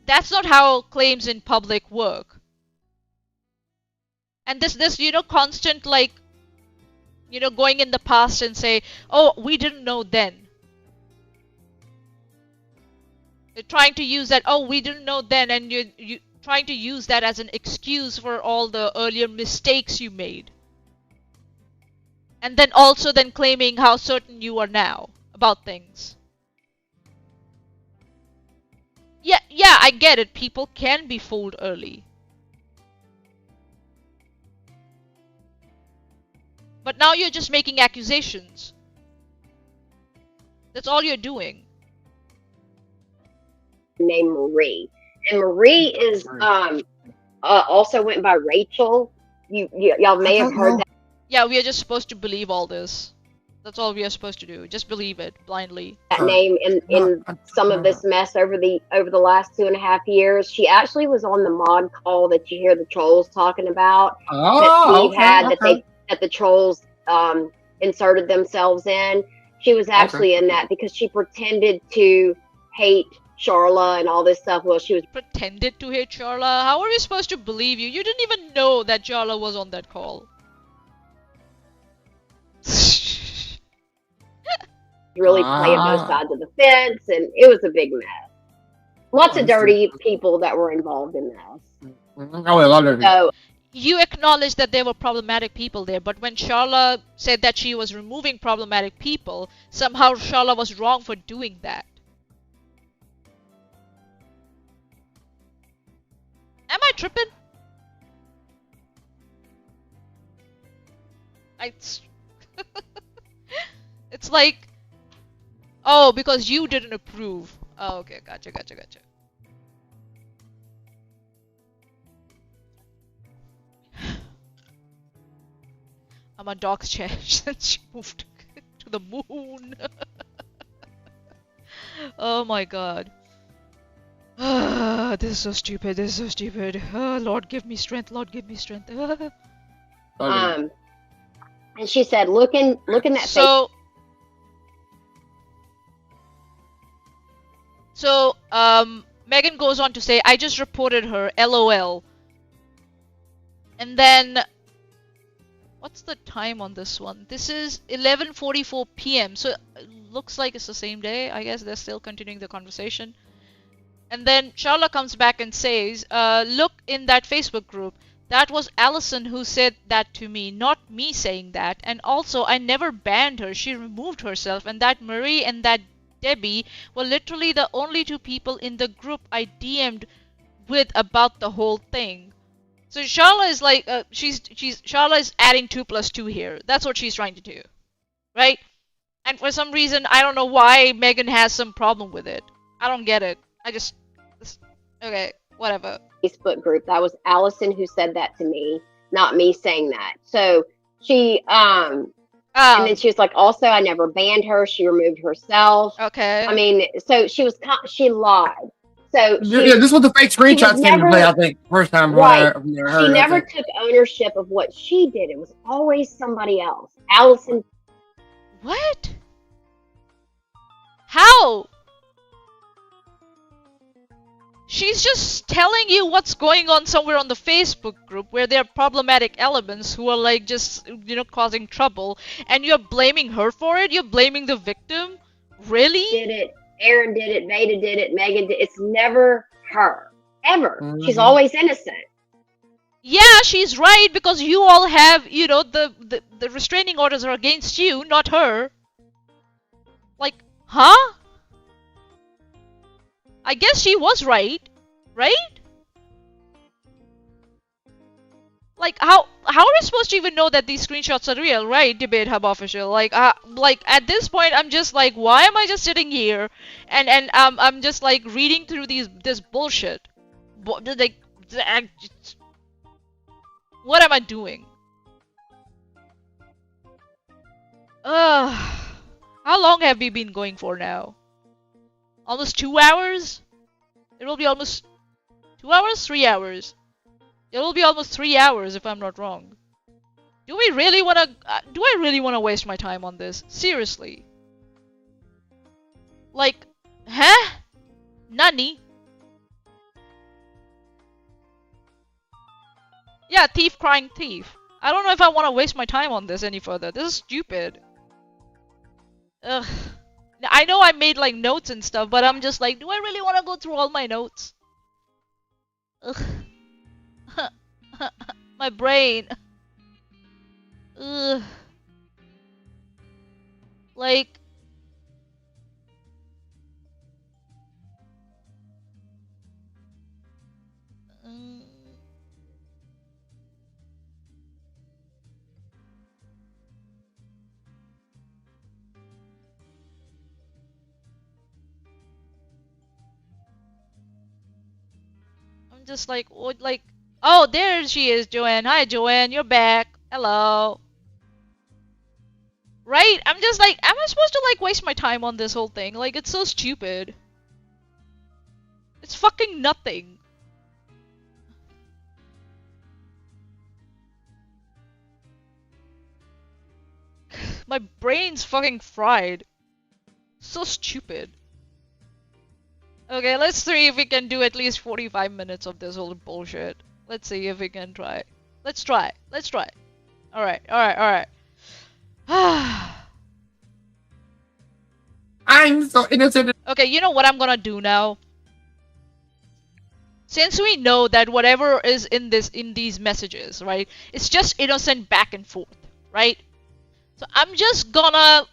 That's not how claims in public work. And this constant You know, going in the past and say, oh, we didn't know then. You're trying to use that, oh, we didn't know then, and you trying to use that as an excuse for all the earlier mistakes you made. And then also then claiming how certain you are now about things. Yeah, I get it. People can be fooled early. But now you're just making accusations. That's all you're doing. Named Marie, and Marie is also went by Rachel. Y'all may have heard that. Yeah, we are just supposed to believe all this. That's all we are supposed to do. Just believe it blindly. That name in some of this mess over the last 2.5 years. She actually was on the mod call that you hear the trolls talking about. That the trolls inserted themselves in. She was actually in that because she pretended to hate Charla and all this stuff. Well, she was pretended to hate Charla. How are we supposed to believe you? You didn't even know that Charla was on that call. Really playing both sides of the fence, and it was a big mess. Lots of dirty people that were involved in this. So, you acknowledge that there were problematic people there, but when Charla said that she was removing problematic people, somehow Charla was wrong for doing that. Am I tripping? It's like, oh, because you didn't approve. Oh, okay, gotcha. I'm a dog's Chesh since she moved to the moon. Oh my god. This is so stupid. Lord, give me strength. And she said, look in that So Megan goes on to say, I just reported her, LOL. And then, what's the time on this one? This is 11:44 p.m. So it looks like it's the same day. I guess they're still continuing the conversation. And then Charla comes back and says, look in that Facebook group. That was Allison who said that to me, not me saying that. And also, I never banned her. She removed herself. And that Marie and that Debbie were literally the only two people in the group I DM'd with about the whole thing. So Charla is like, Charla is adding 2 + 2 here. That's what she's trying to do, right? And for some reason, I don't know why Megan has some problem with it. I don't get it. Okay, whatever. Facebook group. That was Allison who said that to me, not me saying that. So she, and then she was like, also, I never banned her. She removed herself. Okay. I mean, so she lied. So this was the fake screenshots came to play, I think, first time. Right. She never took ownership of what she did. It was always somebody else. Allison. What? How? She's just telling you what's going on somewhere on the Facebook group where there are problematic elements who are like just, causing trouble, and you're blaming her for it? You're blaming the victim? Really? Did it. Aaron did it. Veda did it. Megan did it. It's never her. Ever. Mm-hmm. She's always innocent. Yeah, she's right, because you all have, the restraining orders are against you, not her. Like, huh? I guess she was right? Like, how are we supposed to even know that these screenshots are real, right? Debate Hub official. Like at this point, I'm just like, why am I just sitting here and I'm just like reading through this bullshit? What am I doing? How long have we been going for now? Almost 2 hours? It will be almost 2 hours? 3 hours? It will be almost 3 hours if I'm not wrong. Do I really want to waste my time on this? Seriously. Like, huh? Nani? Yeah, thief crying thief. I don't know if I want to waste my time on this any further. This is stupid. Ugh. I know I made like notes and stuff, but I'm just like, do I really want to go through all my notes? Ugh. My brain. Ugh. Like. I'm just like, what, like, oh, there she is, Joanne. Hi, Joanne. You're back. Hello. Right? I'm just like, am I supposed to like waste my time on this whole thing? Like, it's so stupid. It's fucking nothing. My brain's fucking fried. So stupid. Okay, let's see if we can do at least 45 minutes of this whole bullshit. Let's see if we can try. Let's try. Let's try. Alright, alright, alright. I'm so innocent. Okay, you know what I'm gonna do now? Since we know that whatever is in these messages, right, it's just innocent back and forth, right? So I'm just gonna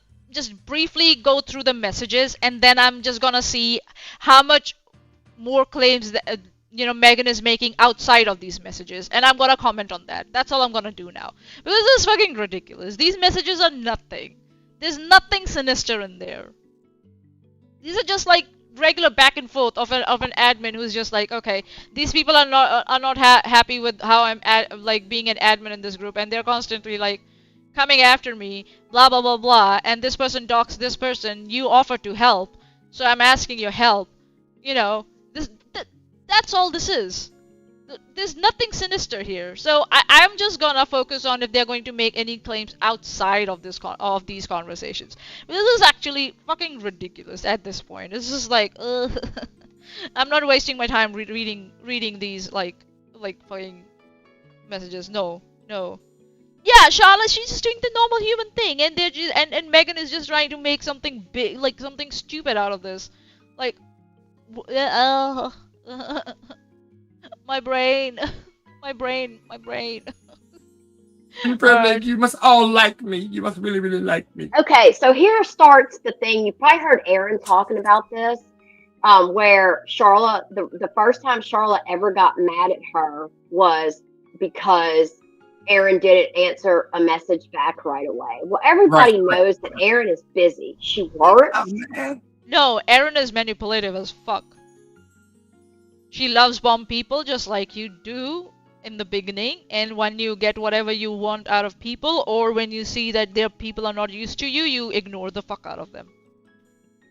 briefly go through the messages, and then I'm just gonna see how much more claims that Megan is making outside of these messages, and I'm gonna comment on that. That's all I'm gonna do now, because this is fucking ridiculous. These messages are nothing. There's nothing sinister in there. These are just like regular back and forth of an admin who's just like, okay, these people are not happy with how I'm like being an admin in this group, and they're constantly like coming after me, blah blah blah blah, and this person docks this person. You offer to help, so I'm asking your help. That's all this is. There's nothing sinister here. So I'm just gonna focus on if they're going to make any claims outside of these conversations. This is actually fucking ridiculous at this point. It's just like, I'm not wasting my time reading these like fucking messages. No. Yeah, Charlotte, she's just doing the normal human thing, and they're just and Megan is just trying to make something big, like something stupid out of this, like. My brain. My brain. You must all like me. You must really, really like me. Okay, so here starts the thing. You probably heard Aaron talking about this, where Charlotte, the first time Charlotte ever got mad at her was because Aaron didn't answer a message back right away. Well, everybody knows that Aaron is busy. She works. Oh, no, Aaron is manipulative as fuck. She loves bomb people just like you do in the beginning, and when you get whatever you want out of people, or when you see that their people are not used to you, you ignore the fuck out of them.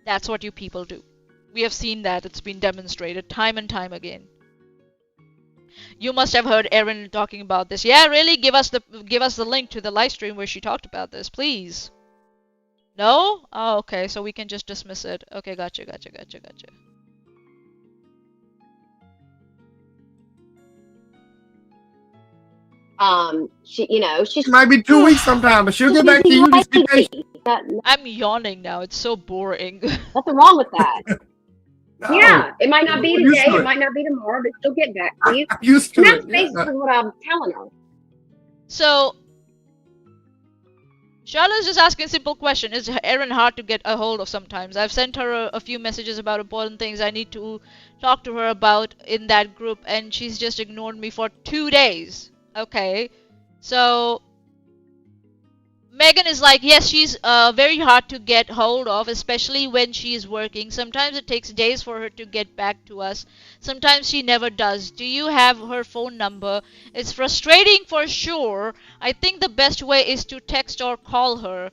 That's what you people do. We have seen that. It's been demonstrated time and time again. You must have heard Erin talking about this. Yeah, really? Give us the link to the live stream where she talked about this, please. No? Oh, okay. So we can just dismiss it. Okay, gotcha. She might be 2 weeks sometime, but she'll get back to you. Just be patient. I'm yawning now. It's so boring. Nothing wrong with that. No. Yeah, it might not be today, it might not be tomorrow, but she'll get back to you. I'm used to That's basically what I'm telling her. So, Charlotte's just asking a simple question. Is Erin hard to get a hold of sometimes? I've sent her a few messages about important things I need to talk to her about in that group, and she's just ignored me for 2 days. Okay, so Megan is like, yes, she's very hard to get hold of, especially when she's working. Sometimes it takes days for her to get back to us. Sometimes she never does. Do you have her phone number? It's frustrating for sure. I think the best way is to text or call her.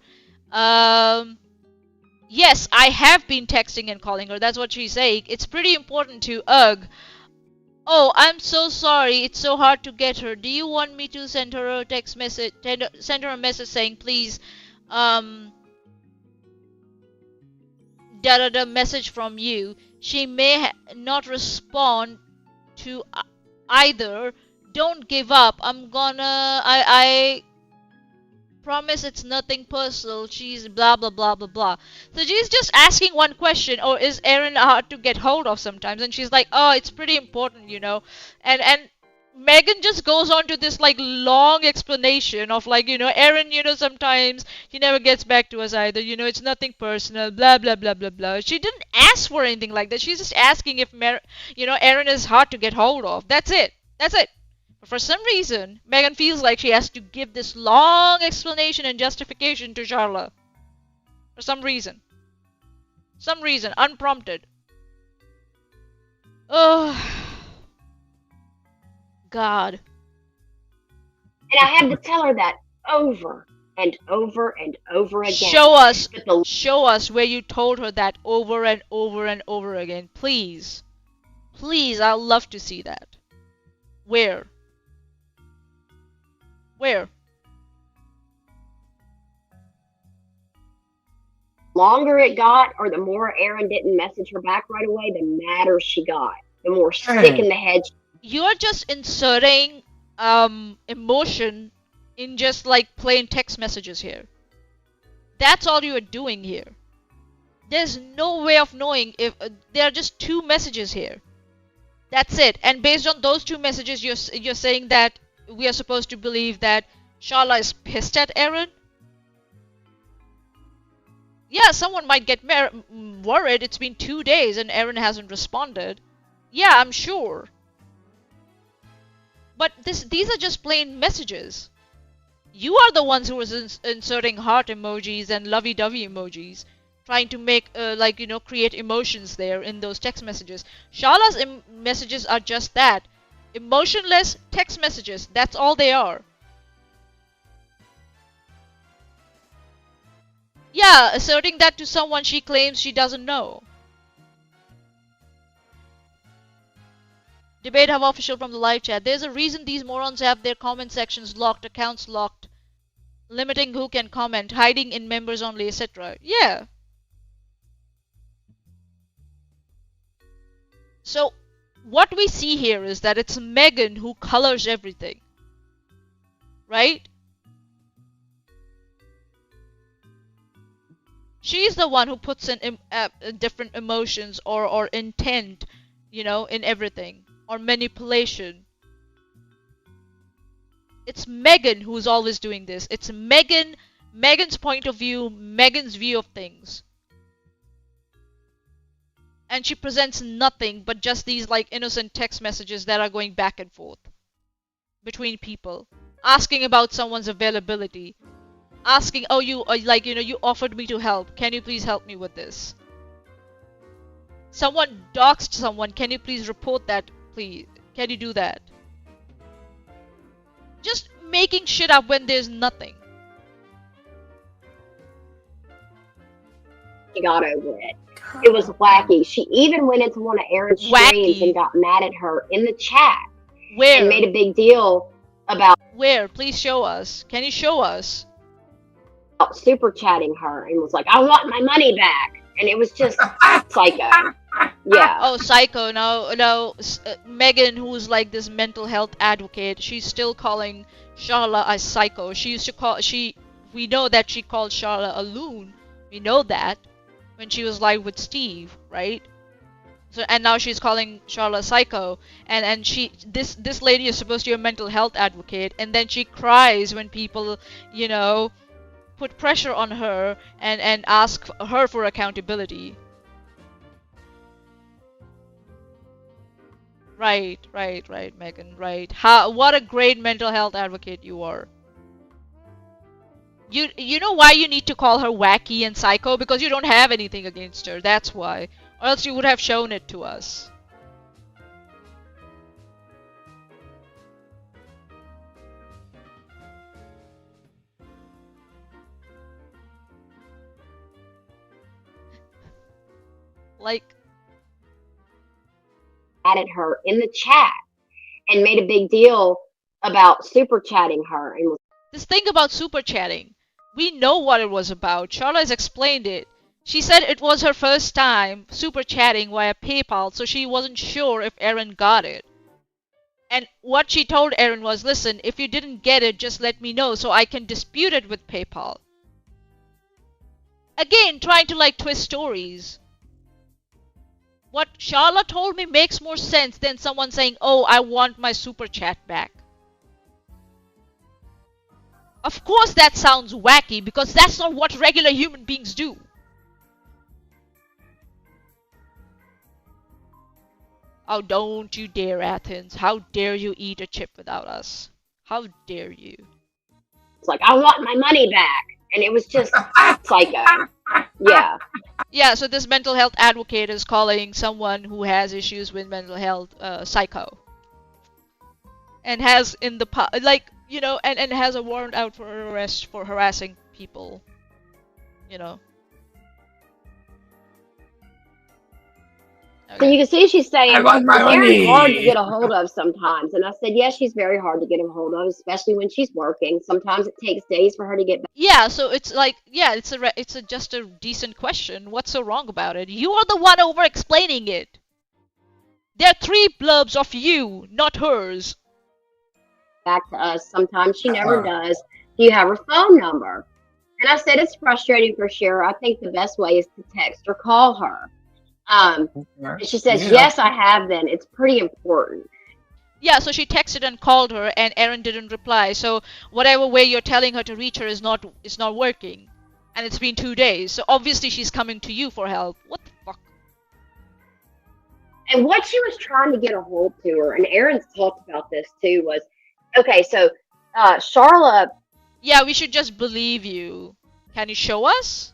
Yes, I have been texting and calling her. That's what she's saying. It's pretty important to Oh, I'm so sorry. It's so hard to get her. Do you want me to send her a text message? Send her a message saying, please, message from you. She may not respond to either. don't give up. I promise it's nothing personal. She's blah blah blah blah blah. So she's just asking one question, or is Aaron hard to get hold of sometimes? And she's like, oh, it's pretty important, you know. And Megan just goes on to this like long explanation of like, you know, Aaron, you know, sometimes he never gets back to us either, you know, it's nothing personal, blah blah blah blah blah. She didn't ask for anything like that. She's just asking if you know, Aaron is hard to get hold of. That's it. That's it. For some reason, Megan feels like she has to give this long explanation and justification to Charlotte. For some reason. Some reason, unprompted. Oh, God. And I had to tell her that over and over and over again. Show us where you told her that over and over and over again. Please. Please, I'd love to see that. Where? Where? The longer it got, or the more Aaron didn't message her back right away, the madder she got. The more sick in the head. You're just inserting emotion in just like plain text messages here. That's all you are doing here. There's no way of knowing if there are just 2 messages here. That's it. And based on those 2 messages, you're saying that we are supposed to believe that Sharla is pissed at Aaron? Yeah, someone might get worried. It's been 2 days and Aaron hasn't responded. Yeah, I'm sure. But these are just plain messages. You are the ones who was inserting heart emojis and lovey-dovey emojis, trying to make, like, you know, create emotions there in those text messages. Sharla's messages are just that. Emotionless text messages. That's all they are. Yeah, asserting that to someone she claims she doesn't know. Debate Hub official from the live chat. There's a reason these morons have their comment sections locked, accounts locked, limiting who can comment, hiding in members only, etc. Yeah. So, what we see here is that it's Megan who colors everything. Right? She's the one who puts in different emotions or intent, you know, in everything. Or manipulation. It's Megan who's always doing this. It's Megan's point of view, Megan's view of things. And she presents nothing but just these like innocent text messages that are going back and forth between people, asking about someone's availability, asking, oh, you like, you know, you offered me to help, can you please help me with this? Someone doxed someone, can you please report that, please? Can you do that? Just making shit up when there's nothing. She got over it. It was wacky. She even went into one of Aaron's streams and got mad at her in the chat. Where? And made a big deal about... Where? Please show us. Can you show us? Super chatting her and was like, I want my money back. And it was just psycho. Yeah. Oh, psycho. No, Megan, who's like this mental health advocate, she's still calling Sharla a psycho. She used to call... We know that she called Sharla a loon. We know that. When she was live with Steve, right? So, and now she's calling Sharla psycho, and this lady is supposed to be a mental health advocate, and then she cries when people, you know, put pressure on her and ask her for accountability. Right, Megan, right. What a great mental health advocate you are. You know why you need to call her wacky and psycho? Because you don't have anything against her, that's why. Or else you would have shown it to us. Like... Added her in the chat and made a big deal about super chatting her. And this thing about super chatting. We know what it was about. Sharla has explained it. She said it was her first time super chatting via PayPal, so she wasn't sure if Aaron got it. And what she told Aaron was, listen, if you didn't get it, just let me know so I can dispute it with PayPal. Again, trying to like twist stories. What Charlotte told me makes more sense than someone saying, oh, I want my super chat back. Of course that sounds wacky because that's not what regular human beings do. Oh, don't you dare, Athens. How dare you eat a chip without us? How dare you? It's like, I want my money back. And it was just psycho. Yeah. Yeah, so this mental health advocate is calling someone who has issues with mental health psycho. And has in the like, you know, and has a warrant out for arrest for harassing people. You know. Okay. So you can see she's saying, Aaron's hard to get a hold of sometimes. And I said, yes, she's very hard to get a hold of, especially when she's working. Sometimes it takes days for her to get back. Yeah, so it's like, yeah, it's just a decent question. What's so wrong about it? You are the one over-explaining it. There are 3 blurbs of you, not hers. Back to us. Sometimes she never does. Do you have her phone number? And I said, it's frustrating for sure. I think the best way is to text or call her. And she says, yes, I have then. It's pretty important. Yeah, so she texted and called her and Aaron didn't reply. So whatever way you're telling her to reach her is not working. And it's been 2 days. So obviously she's coming to you for help. What the fuck? And what she was trying to get a hold to her, and Aaron's talked about this too, was, okay, so Charlotte. Yeah, we should just believe you. Can you show us?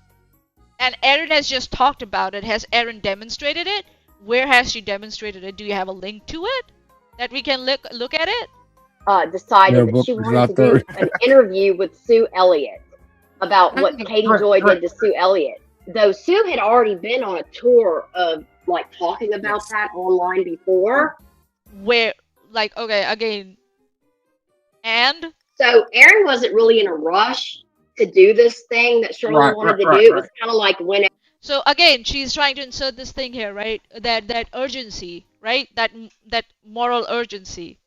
And Aaron has just talked about it. Has Aaron demonstrated it? Where has she demonstrated it? Do you have a link to it that we can look at it? Decided that she wanted to do an interview with Sue Elliott about what Katie Joy did to Sue Elliott. Though Sue had already been on a tour of like talking about that online before. Where, like, okay, again. And? So Aaron wasn't really in a rush to do this thing that Charlotte wanted to do. It was kind of like when. So again, she's trying to insert this thing here, right? That urgency, right? That moral urgency.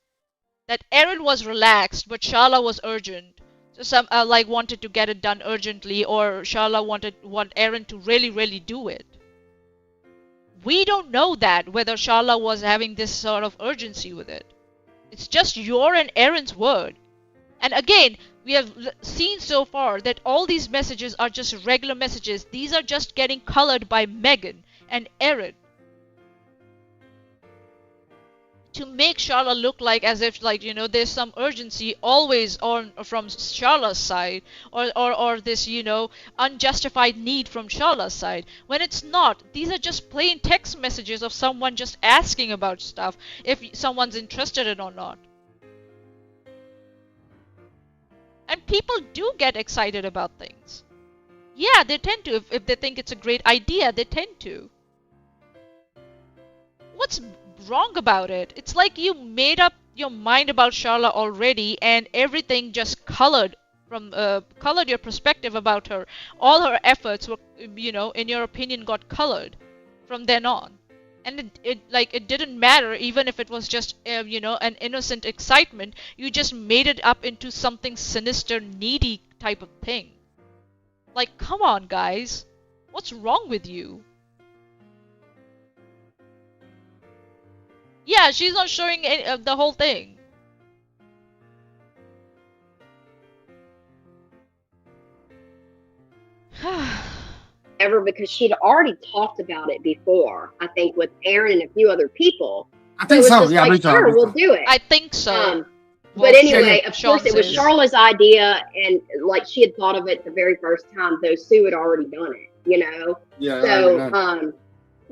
That Aaron was relaxed, but Sharla was urgent. So some like wanted to get it done urgently, or Sharla want Aaron to really do it. We don't know that whether Sharla was having this sort of urgency with it. It's just your and Aaron's word. And again, we have seen so far that all these messages are just regular messages. These are just getting colored by Megan and Aaron to make Sharla look like as if, like, you know, there's some urgency always on from Sharla's side, or this, you know, unjustified need from Sharla's side, when it's not. These are just plain text messages of someone just asking about stuff, if someone's interested in it or not. And people do get excited about things. Yeah, they tend to. If they think it's a great idea, they tend to. What's wrong about it? It's like you made up your mind about Sharla already, and everything just colored your perspective about her. All her efforts were, you know, in your opinion, got colored from then on. And it didn't matter, even if it was just you know, an innocent excitement. You just made it up into something sinister, needy type of thing. Like, come on, guys, what's wrong with you? Yeah, she's not showing the whole thing. Ever, because she'd already talked about it before, I think, with Aaron and a few other people. I think so. Yeah, like, sure, we'll do it. I think so. But anyway, of course, it was Charla's idea, and like she had thought of it the very first time, though Sue had already done it. You know. Yeah. So,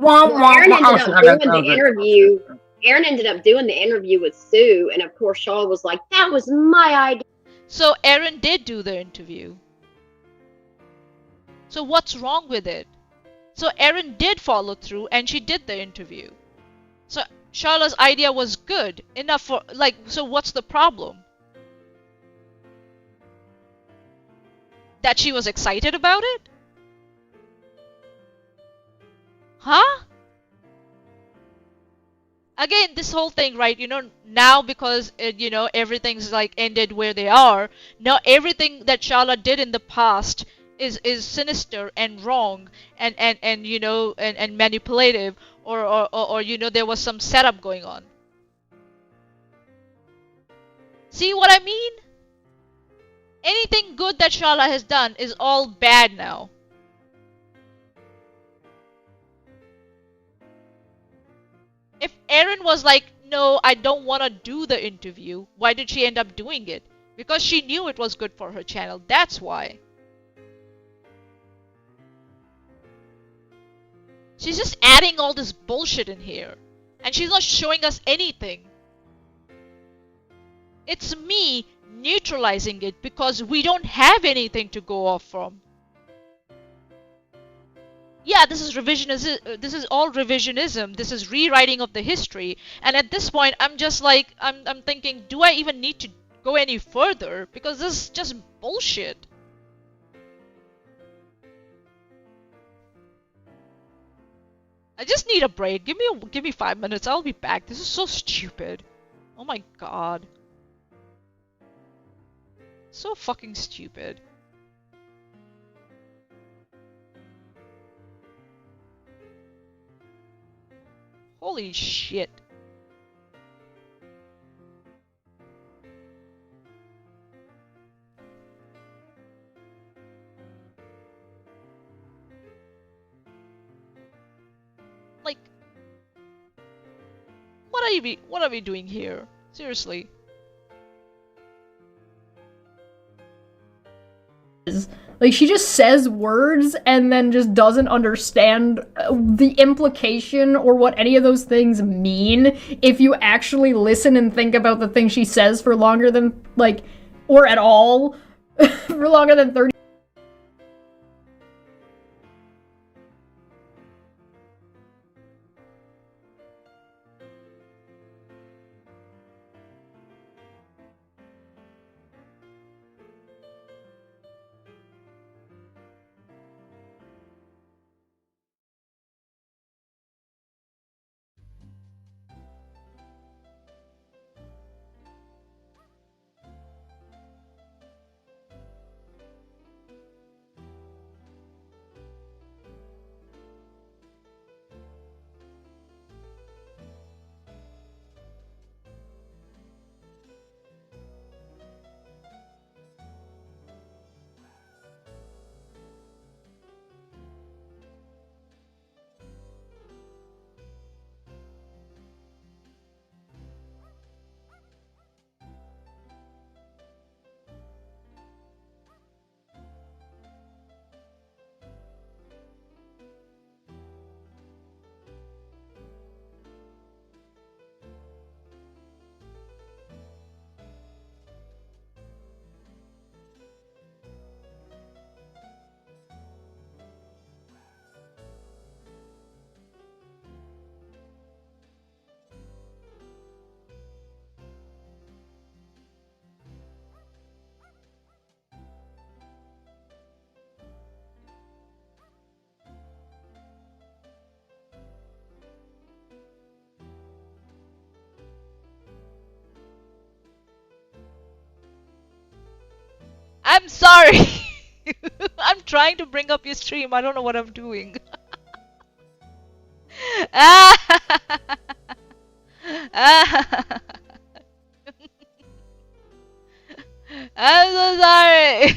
Aaron ended up doing the interview. Aaron ended up doing the interview with Sue, and of course, Charla was like, "That was my idea." So Aaron did do the interview. So what's wrong with it? So Aaron did follow through and she did the interview. So Charla's idea was good enough for, like, so what's the problem? That she was excited about it? Huh? again, this whole thing, right? Now because everything's like ended where they are. Now everything that Charlotte did in the past is sinister and wrong and manipulative, or there was some setup going on. See what I mean? Anything good that Charlotte has done is all bad now. If Erin was like, no, I don't want to do the interview, why did she end up doing it? Because she knew it was good for her channel. That's why. She's just adding all this bullshit in here. And she's not showing us anything. It's me neutralizing it because we don't have anything to go off from. Yeah, this is revisionism. This is all revisionism. This is rewriting of the history. And at this point, I'm just like, I'm thinking, do I even need to go any further? Because this is just bullshit. I just need a break. Give me 5 minutes. I'll be back. This is so stupid. Oh my god. So fucking stupid. Holy shit. Like, what are we doing here? Seriously. Like, she just says words and then just doesn't understand the implication or what any of those things mean if you actually listen and think about the thing she says for longer than, like, or at all, for longer than 30. I'm sorry. I'm trying to bring up your stream. I don't know what I'm doing. I'm so sorry.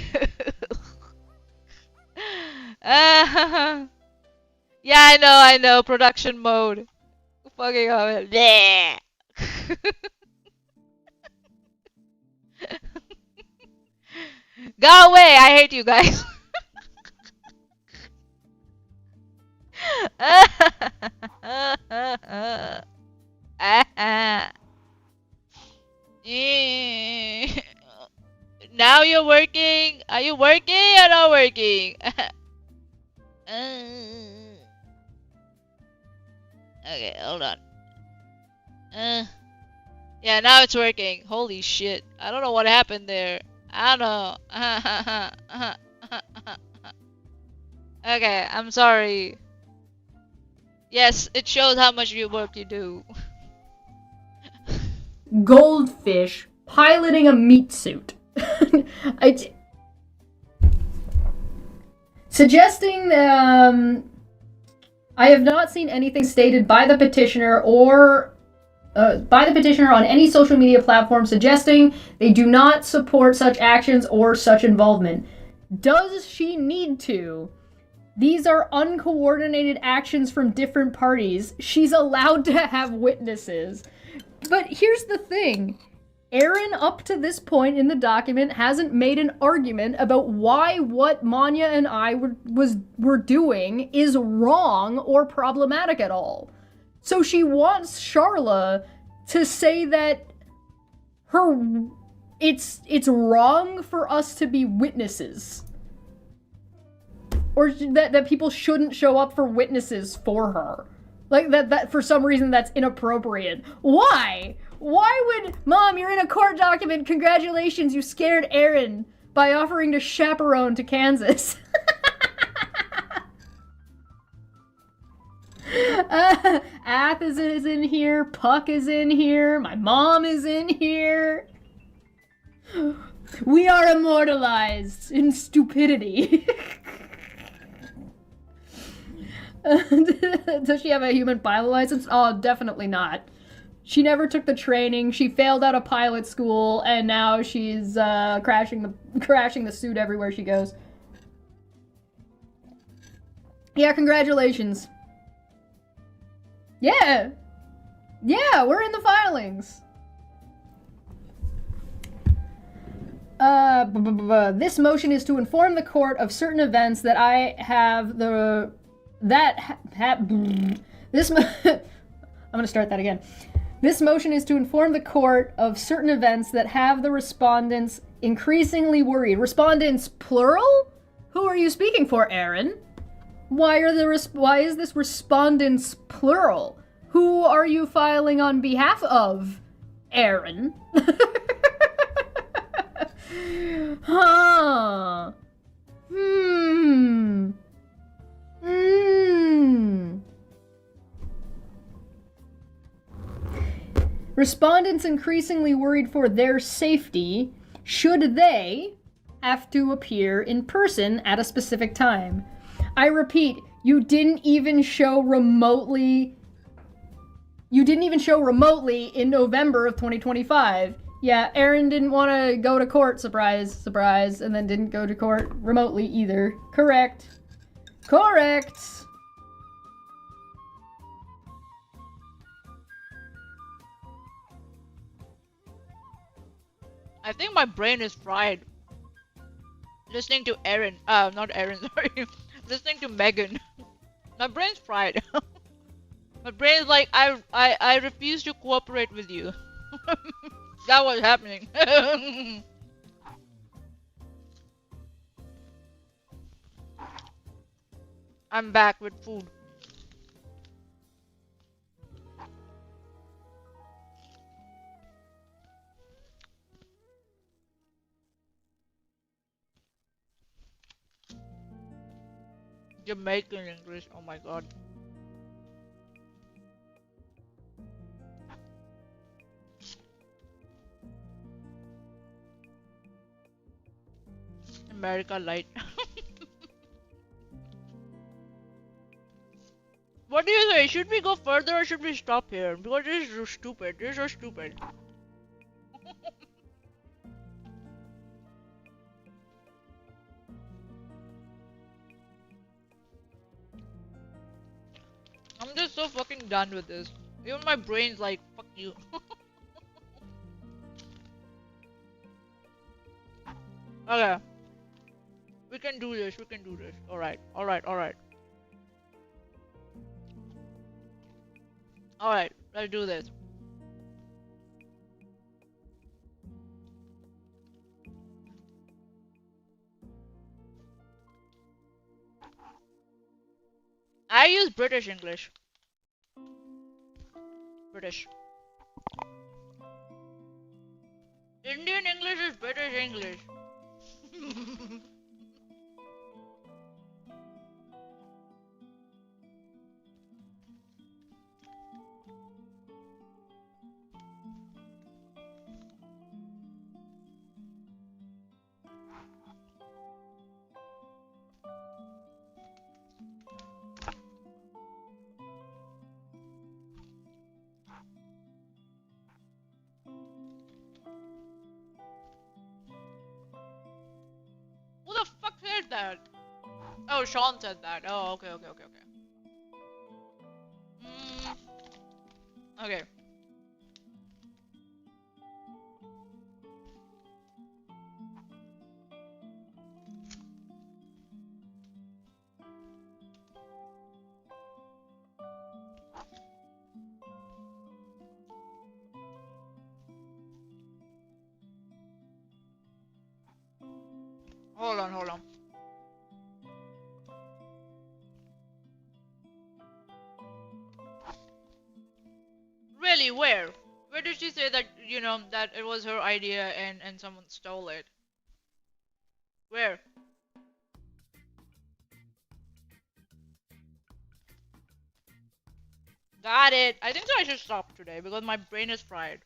Yeah, I know. Production mode. Fucking hell. Bleh. Go away! I hate you guys. Now you're working. Are you working or not working? Okay, hold on. Yeah, now it's working. Holy shit. I don't know what happened there. I don't know. Okay, I'm sorry. Yes, it shows how much work you do. goldfish piloting a meat suit. Suggesting I have not seen anything stated by the petitioner on any social media platform suggesting they do not support such actions or such involvement. Does she need to? These are uncoordinated actions from different parties. She's allowed to have witnesses. But here's the thing. Aaron, up to this point in the document, hasn't made an argument about why what Manya and I were doing is wrong or problematic at all. So she wants Sharla to say that it's wrong for us to be witnesses. Or that people shouldn't show up for witnesses for her. Like, that for some reason that's inappropriate. Why? Why would... Mom, you're in a court document. Congratulations, you scared Aaron by offering to chaperone to Kansas. Ath is in here. Puck is in here. My mom is in here. We are immortalized in stupidity. Does she have a human pilot license? Oh, definitely not. She never took the training. She failed out of pilot school, and now she's crashing the suit everywhere she goes. Yeah, congratulations. Yeah, we're in the filings. This motion is to inform the court of certain events that I have the... I'm gonna start that again. This motion is to inform the court of certain events that have the respondents increasingly worried. Respondents, plural? Who are you speaking for, Aaron? Why is this respondents plural? Who are you filing on behalf of, Aaron? Huh. Respondents increasingly worried for their safety should they have to appear in person at a specific time. I repeat, you didn't even show remotely in November of 2025. Yeah, Aaron didn't want to go to court, surprise, surprise, and then didn't go to court remotely either. Correct. I think my brain is fried. Listening to Aaron. Not Aaron, sorry. Listening to Megan. My brain's fried. My brain's like, I refuse to cooperate with you. That was happening. I'm back with food. Jamaican English, oh my god. America Light. What do you say? Should we go further or should we stop here? Because this is so stupid. This is so stupid. I'm just so fucking done with this. Even my brain's like, fuck you. Okay. We can do this, we can do this. Alright. Alright, let's do this. I use British English. British. Indian English is British English. that? Oh, Sean said that. Oh, okay. Okay. Hold on. Really, where? Where did she say that, that it was her idea and someone stole it? Where? Got it. I think so I should stop today because my brain is fried.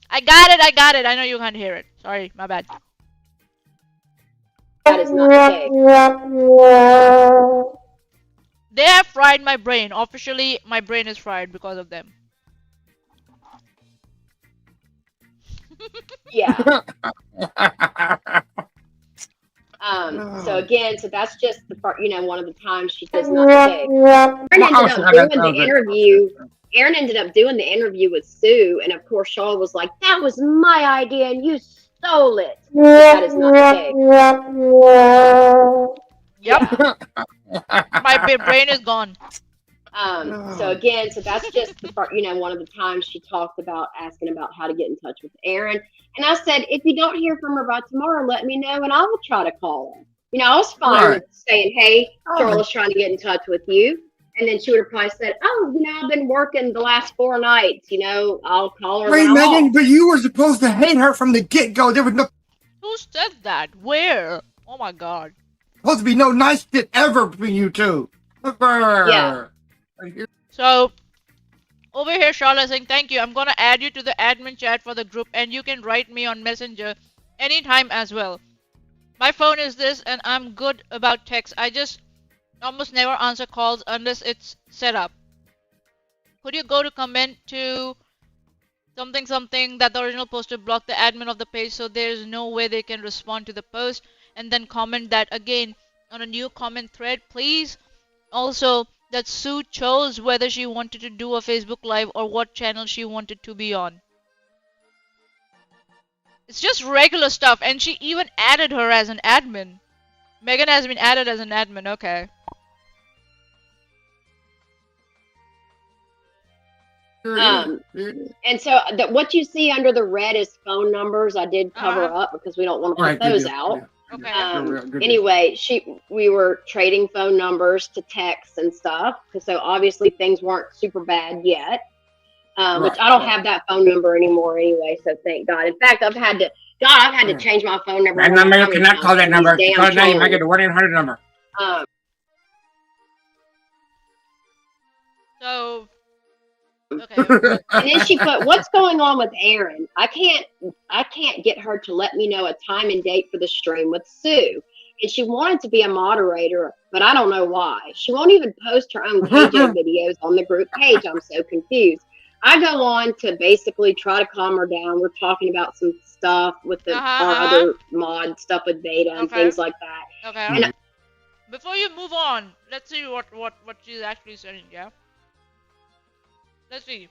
I got it. I know you can't hear it. Sorry, my bad. That is not the case. They have fried my brain. Officially, my brain is fried because of them. Yeah. So again, that's just the part, one of the times she does not say. Aaron ended up doing the interview with Sue, and of course Shaw was like, "That was my idea, and you stole it." But that is not the case. Yep. My brain is gone. So again, that's just the part, one of the times she talked about asking about how to get in touch with Aaron. And I said, if you don't hear from her by tomorrow, let me know and I will try to call her. I was fine with saying, hey, Charlotte's trying to get in touch with you. And then she would have probably said, oh, I've been working the last 4 nights, I'll call her. Wait, Megan, but you were supposed to hate her from the get-go. There was no... Who said that? Where? Oh my god. Supposed to be no nice shit ever between you two. Yeah. So, over here, Charlotte saying, thank you. I'm going to add you to the admin chat for the group, and you can write me on Messenger anytime as well. My phone is this, and I'm good about text. I just almost never answer calls unless it's set up. Could you go to comment to something that the original poster blocked the admin of the page, so there's no way they can respond to the post, and then comment that again on a new comment thread, please? Also, that Sue chose whether she wanted to do a Facebook Live or what channel she wanted to be on. It's just regular stuff, and she even added her as an admin. Megan has been added as an admin, okay. And so what you see under the red is phone numbers. I did cover up because we don't want to put those out. Yeah. Okay. Anyway, we were trading phone numbers to text and stuff. So obviously things weren't super bad yet. Which I don't have that phone number anymore anyway. So thank God. In fact, I've had to change my phone number. That number, you cannot call that number. Because now you might get a 1-800 number. So, okay. And then she put, "What's going on with Aaron? I can't get her to let me know a time and date for the stream with Sue. And she wanted to be a moderator, but I don't know why. She won't even post her own KJ videos on the group page. I'm so confused." I go on to basically try to calm her down. We're talking about some stuff with our other mod stuff with beta and things like that. Okay. And before you move on, let's see what she's actually saying, yeah? Let's see.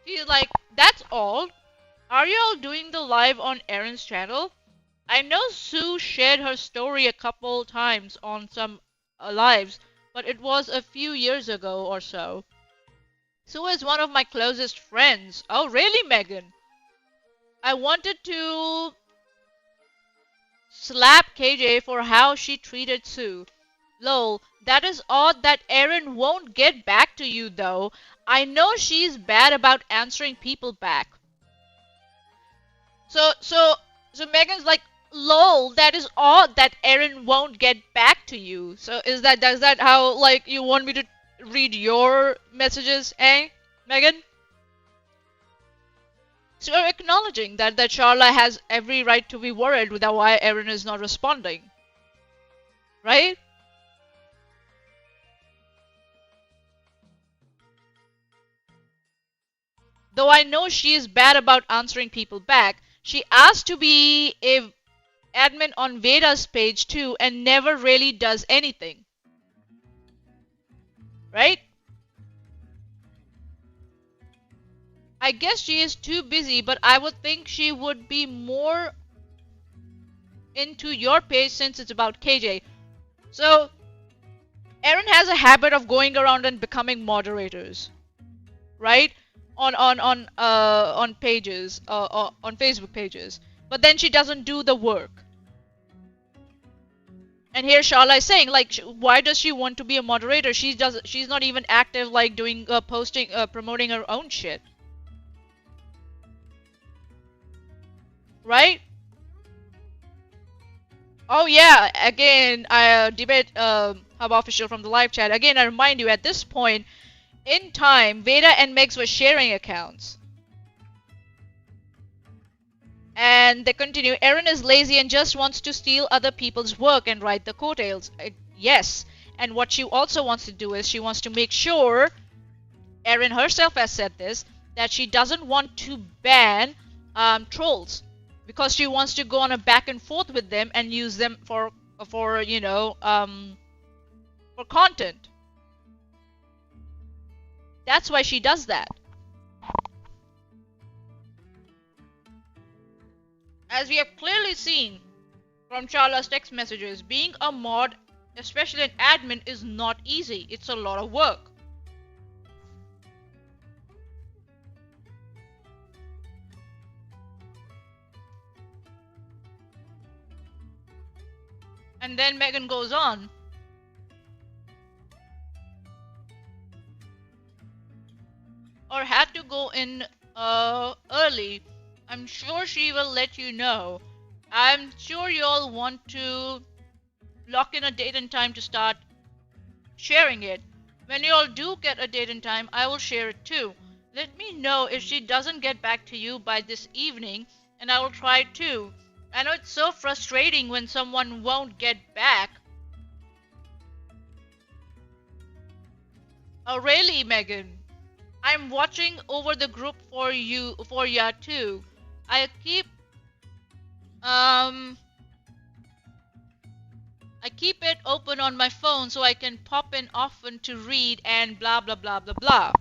She's like, that's all? Are you all doing the live on Aaron's channel? I know Sue shared her story a couple times on some lives, but it was a few years ago or so. Sue is one of my closest friends. Oh, really, Megan? I wanted to slap KJ for how she treated Sue. Lol, that is odd that Aaron won't get back to you though. I know she's bad about answering people back. So Megan's like, lol, that is odd that Aaron won't get back to you. So does that how, like, you want me to read your messages, eh, Megan? So you're acknowledging that Charla has every right to be worried without why Aaron is not responding. Right? Though I know she is bad about answering people back, she asked to be a admin on Veda's page too and never really does anything. Right? I guess she is too busy, but I would think she would be more into your page since it's about KJ. So, Erin has a habit of going around and becoming moderators, right? On pages, on Facebook pages. But then she doesn't do the work. And here Sharla is saying, like, why does she want to be a moderator? She's not even active, like doing posting, promoting her own shit. Right? Oh yeah, again, I debate Hub Official from the live chat. Again, I remind you, at this point in time, Veda and Megs were sharing accounts. And they continue, Erin is lazy and just wants to steal other people's work and write the coattails. Yes, and what she also wants to do is she wants to make sure, Erin herself has said this, that she doesn't want to ban trolls. Because she wants to go on a back and forth with them and use them for you know, for content. That's why she does that. As we have clearly seen from Charla's text messages, being a mod, especially an admin, is not easy. It's a lot of work. And then Megan goes on. Or had to go in early. I'm sure she will let you know. I'm sure you all want to lock in a date and time to start sharing it. When you all do get a date and time, I will share it too. Let me know if she doesn't get back to you by this evening, and I will try too. I know it's so frustrating when someone won't get back. Oh really, Megan? I'm watching over the group for ya too. I keep it open on my phone so I can pop in often to read and blah blah blah blah blah.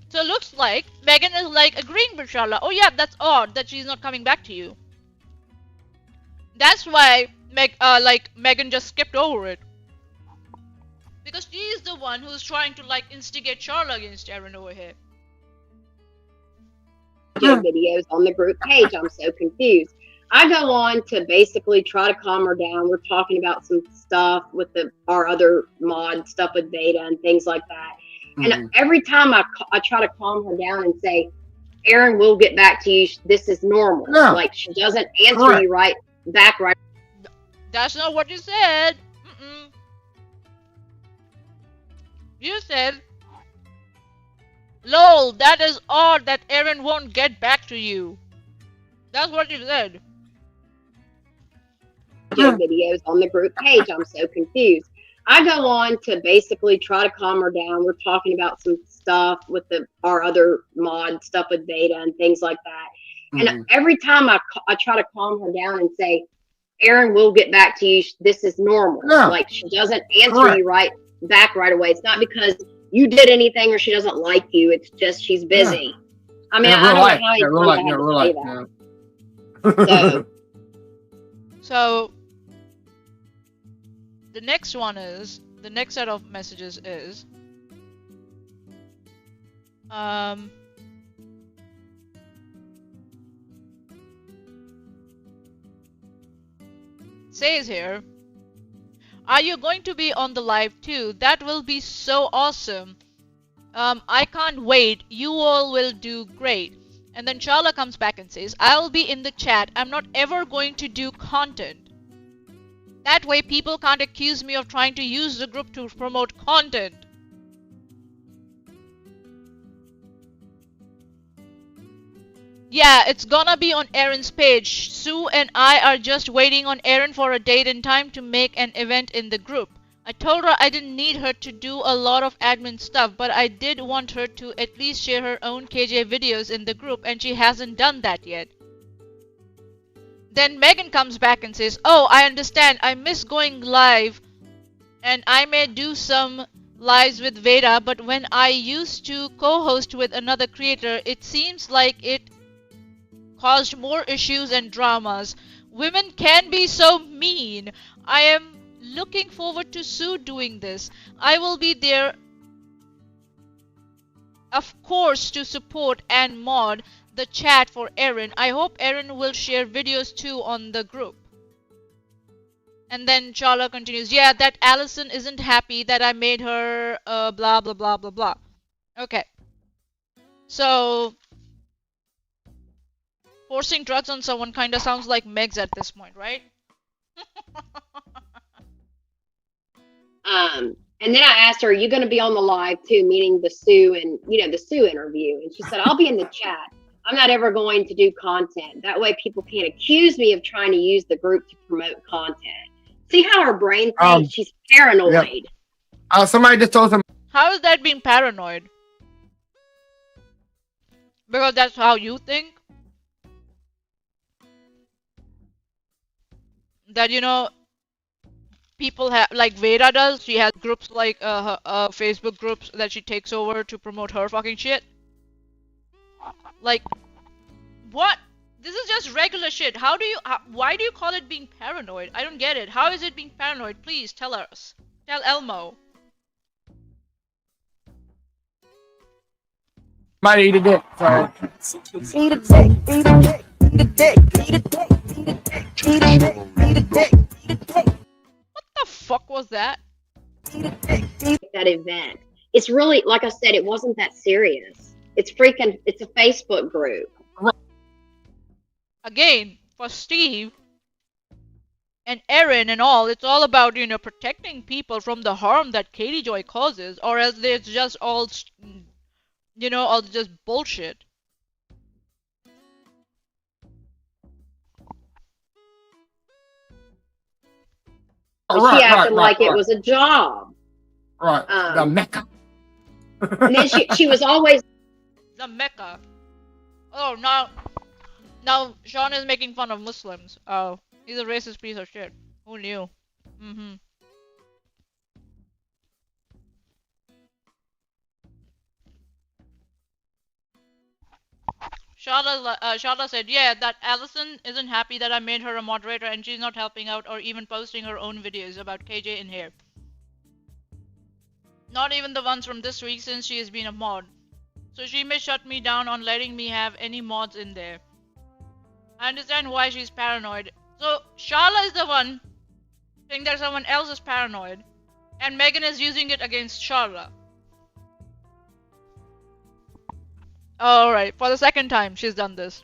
So it looks like Megan is like agreeing with Sharla. Oh yeah, that's odd that she's not coming back to you. That's why Megan just skipped over it. Because she is the one who's trying to like instigate Sharla against Erin over here. Videos on the group page. I'm so confused. I go on to basically try to calm her down. We're talking about some stuff with our other mod stuff with Veda and things like that. And every time I try to calm her down and say, Erin will get back to you. This is normal. No. Like she doesn't answer you right back. That's not what you said. You said, lol, that is odd that Erin won't get back to you. That's what you said. Videos on the group page. I'm so confused. I go on to basically try to calm her down. We're talking about some stuff with our other mod stuff with Veda and things like that. And every time I try to calm her down and say, Erin will get back to you. This is normal. No. Like she doesn't answer you right away. It's not because you did anything or she doesn't like you. It's just she's busy. I mean, I don't know how you say that. So the next set of messages is says here, are you going to be on the live too? That will be so awesome. I can't wait. You all will do great. And then Sharla comes back and says, I'll be in the chat. I'm not ever going to do content. That way people can't accuse me of trying to use the group to promote content. Yeah, it's gonna be on Erin's page. Sue and I are just waiting on Erin for a date and time to make an event in the group. I told her I didn't need her to do a lot of admin stuff, but I did want her to at least share her own KJ videos in the group, and she hasn't done that yet. Then Megan comes back and says, oh, I understand, I miss going live, and I may do some lives with Veda, but when I used to co-host with another creator, it seems like it caused more issues and dramas. Women can be so mean. I am looking forward to Sue doing this. I will be there, of course, to support and mod the chat for Erin. I hope Erin will share videos too on the group. And then Charla continues, yeah, that Allison isn't happy that I made her blah blah blah blah blah. Okay. So forcing drugs on someone kinda sounds like Megs at this point, right? And then I asked her, are you going to be on the live too, meaning the Sue and, the Sue interview? And she said, I'll be in the chat. I'm not ever going to do content. That way people can't accuse me of trying to use the group to promote content. See how her brain thinks? She's paranoid. Yep. Somebody just told him. How is that being paranoid? Because that's how you think? That, people have, like Veda does, she has groups like Facebook groups that she takes over to promote her fucking shit. Like, what? This is just regular shit. Why do you call it being paranoid? I don't get it. How is it being paranoid? Please tell us. Tell Elmo. Might eat a dick. Sorry. Eat a dick, eat a dick, eat a dick, eat a dick, eat a dick, eat a dick, eat a dick, eat a dick. What the fuck was that? That event. It's really, like I said, it wasn't that serious. It's a Facebook group. Again, for Steve and Erin and all, it's all about, protecting people from the harm that Katie Joy causes, or else it's just all, all just bullshit. She acted like it was a job. Right. The Mecca. And then she was always the Mecca. Oh, now Sean is making fun of Muslims. Oh, he's a racist piece of shit. Who knew? Shala said, yeah, that Allison isn't happy that I made her a moderator and she's not helping out or even posting her own videos about KJ in here. Not even the ones from this week since she has been a mod. So she may shut me down on letting me have any mods in there. I understand why she's paranoid. So Shala is the one saying that someone else is paranoid, and Megan is using it against Shala. Alright, for the second time she's done this.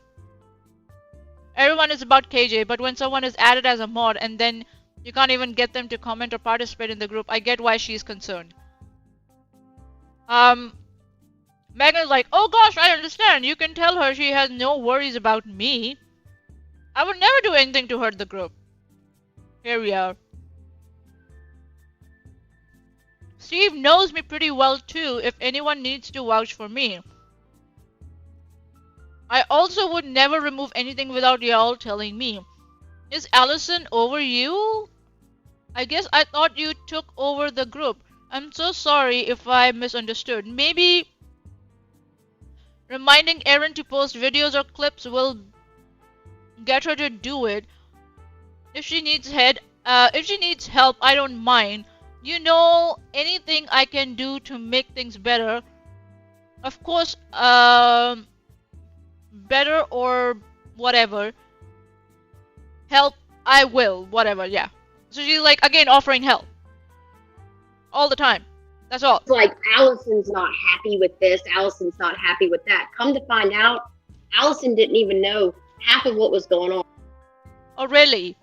Everyone is about KJ, but when someone is added as a mod and then you can't even get them to comment or participate in the group, I get why she's concerned. Megan's like, oh gosh, I understand. You can tell her she has no worries about me. I would never do anything to hurt the group. Here we are. Steve knows me pretty well too, if anyone needs to vouch for me. I also would never remove anything without y'all telling me. Is Allison over you? I guess I thought you took over the group. I'm so sorry if I misunderstood. Maybe reminding Erin to post videos or clips will get her to do it. If she needs help, I don't mind. Anything I can do to make things better. Of course, better or whatever. Help, I will, whatever, yeah. So she's like, again, offering help. All the time. That's all. It's like, Allison's not happy with this, Allison's not happy with that. Come to find out, Allison didn't even know half of what was going on. Oh, really?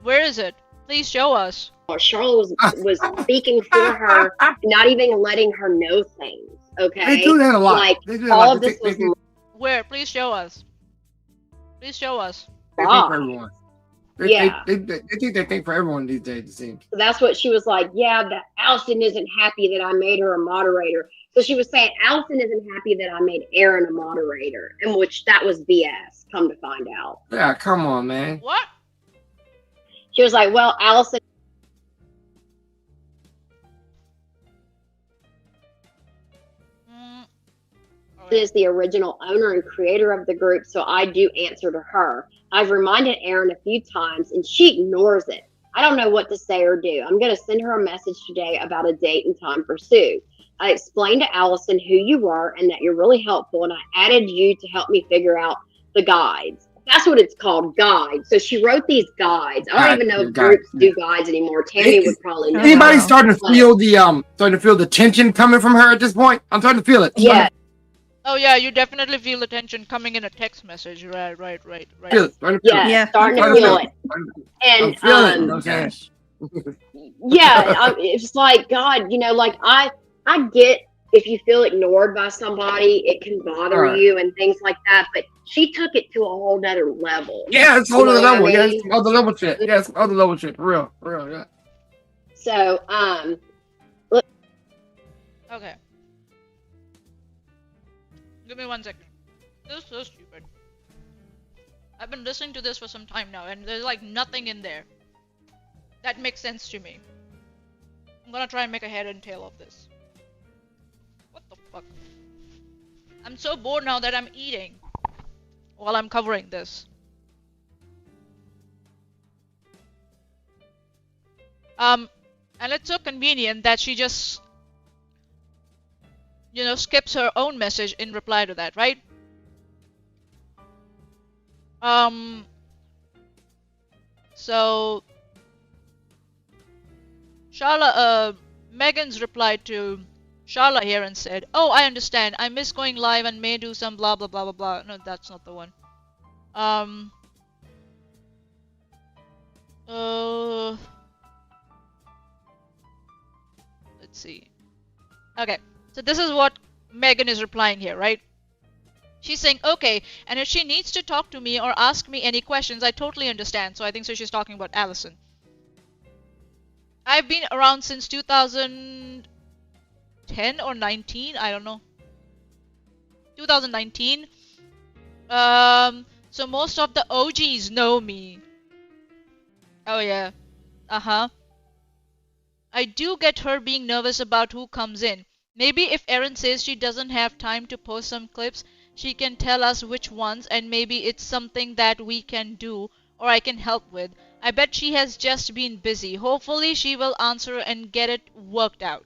Where is it? Please show us. Charlotte was speaking for her, not even letting her know things, okay? They do that a lot. Like, all of this was... Where? Please show us. Please show us. God. Yeah. They think they think for everyone these days, it seems. So that's what she was like, yeah, that Allison isn't happy that I made her a moderator. So she was saying Allison isn't happy that I made Aaron a moderator, in which that was BS, come to find out. Yeah, come on, man. What? She was like, well, Allison is the original owner and creator of the group, so I do answer to her. I've reminded Erin a few times, and she ignores it. I don't know what to say or do. I'm going to send her a message today about a date and time for Sue. I explained to Allison who you were and that you're really helpful, and I added you to help me figure out the guides. That's what it's called, guides. So she wrote these guides. I don't even know if groups do guides anymore. Tammy would probably know. Anybody starting to feel the tension coming from her at this point? I'm starting to feel it. Yeah. Oh yeah, you definitely feel the tension coming in a text message. Right. Yeah, starting to feel it. And yeah, it's like, God, like I get if you feel ignored by somebody, it can bother you and things like that. But she took it to a whole nother level. Yeah, it's a whole other level. Yeah, it's other level shit. Yeah, it's other level shit. For real, yeah. So, look. Okay. Give me 1 second. This is so stupid. I've been listening to this for some time now, and there's like nothing in there that makes sense to me. I'm gonna try and make a head and tail of this. What the fuck? I'm so bored now that I'm eating while I'm covering this. And it's so convenient that she just skips her own message in reply to that, right? So Charla, Megan's replied to Charla here and said, "Oh, I understand. I miss going live and may do some blah blah blah blah blah." No, that's not the one. Let's see. Okay. So this is what Megan is replying here, right? She's saying, okay, and if she needs to talk to me or ask me any questions, I totally understand. So I think she's talking about Allison. I've been around since 2010 or 19, I don't know. 2019. So most of the OGs know me. Oh yeah. I do get her being nervous about who comes in. Maybe if Erin says she doesn't have time to post some clips, she can tell us which ones, and maybe it's something that we can do or I can help with. I bet she has just been busy. Hopefully she will answer and get it worked out.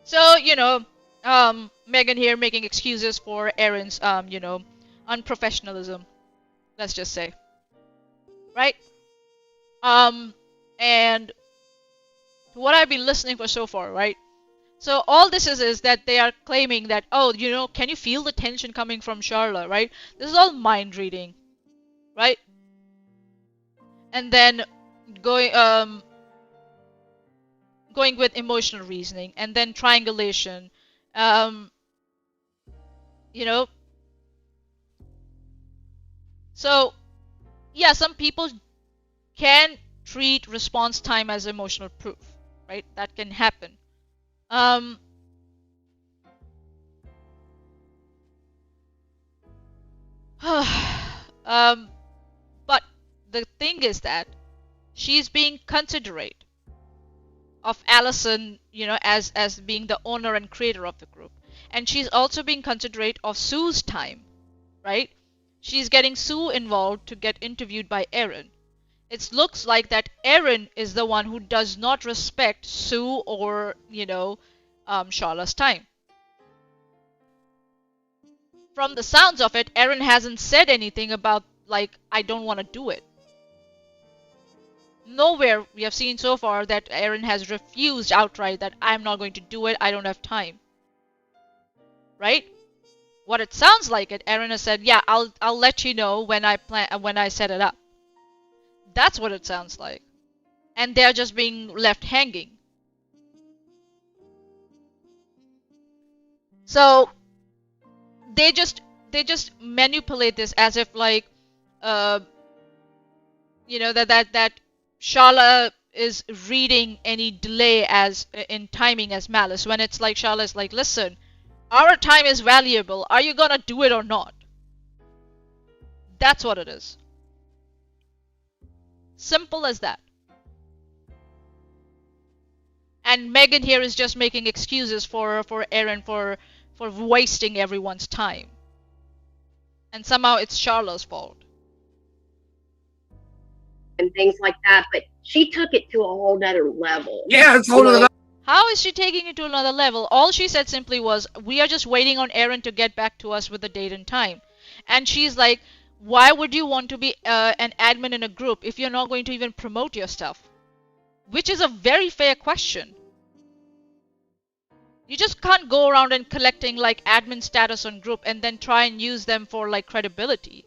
So, Megan here making excuses for Erin's, unprofessionalism. Let's just say. Right? And what I've been listening for so far, right? So all this is that they are claiming that, oh, can you feel the tension coming from Charla, right? This is all mind reading, right? And then going with emotional reasoning, and then triangulation, So yeah, some people can treat response time as emotional proof, right? That can happen. But the thing is that she's being considerate of Allison, as being the owner and creator of the group. And she's also being considerate of Sue's time, right? She's getting Sue involved to get interviewed by Erin. It looks like that Erin is the one who does not respect Sue or, Charla's time. From the sounds of it, Erin hasn't said anything about, I don't want to do it. Nowhere we have seen so far that Erin has refused outright that I'm not going to do it, I don't have time. Right? What it sounds like Erin has said, yeah, I'll let you know when I set it up. That's what it sounds like. And they're just being left hanging. So they just manipulate this as if you know, that Sharla is reading any delay as in timing as malice, when it's like Sharla's like, listen, our time is valuable. Are you gonna do it or not? That's what it is. Simple as that. And Megan here is just making excuses for Aaron for wasting everyone's time. And somehow it's Sharla's fault. And things like that, but she took it to a whole nother level. Yeah, it's a whole nother level. How is she taking it to another level? All she said simply was, we are just waiting on Aaron to get back to us with the date and time. And she's like, why would you want to be an admin in a group if you're not going to even promote your stuff? Which is a very fair question. You just can't go around and collecting like admin status on group and then try and use them for like credibility.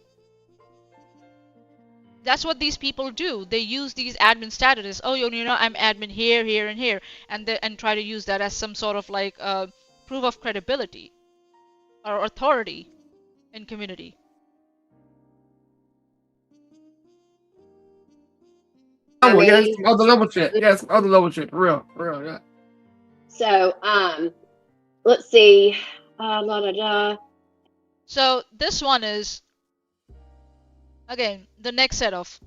That's what these people do. They use these admin statuses. Oh, you know, I'm admin here, here, and here, and try to use that as some sort of like proof of credibility or authority in community. Yeah, some other level shit. Yeah, some other level shit. For real, yeah. So, let's see. So this one is, again, the next set of,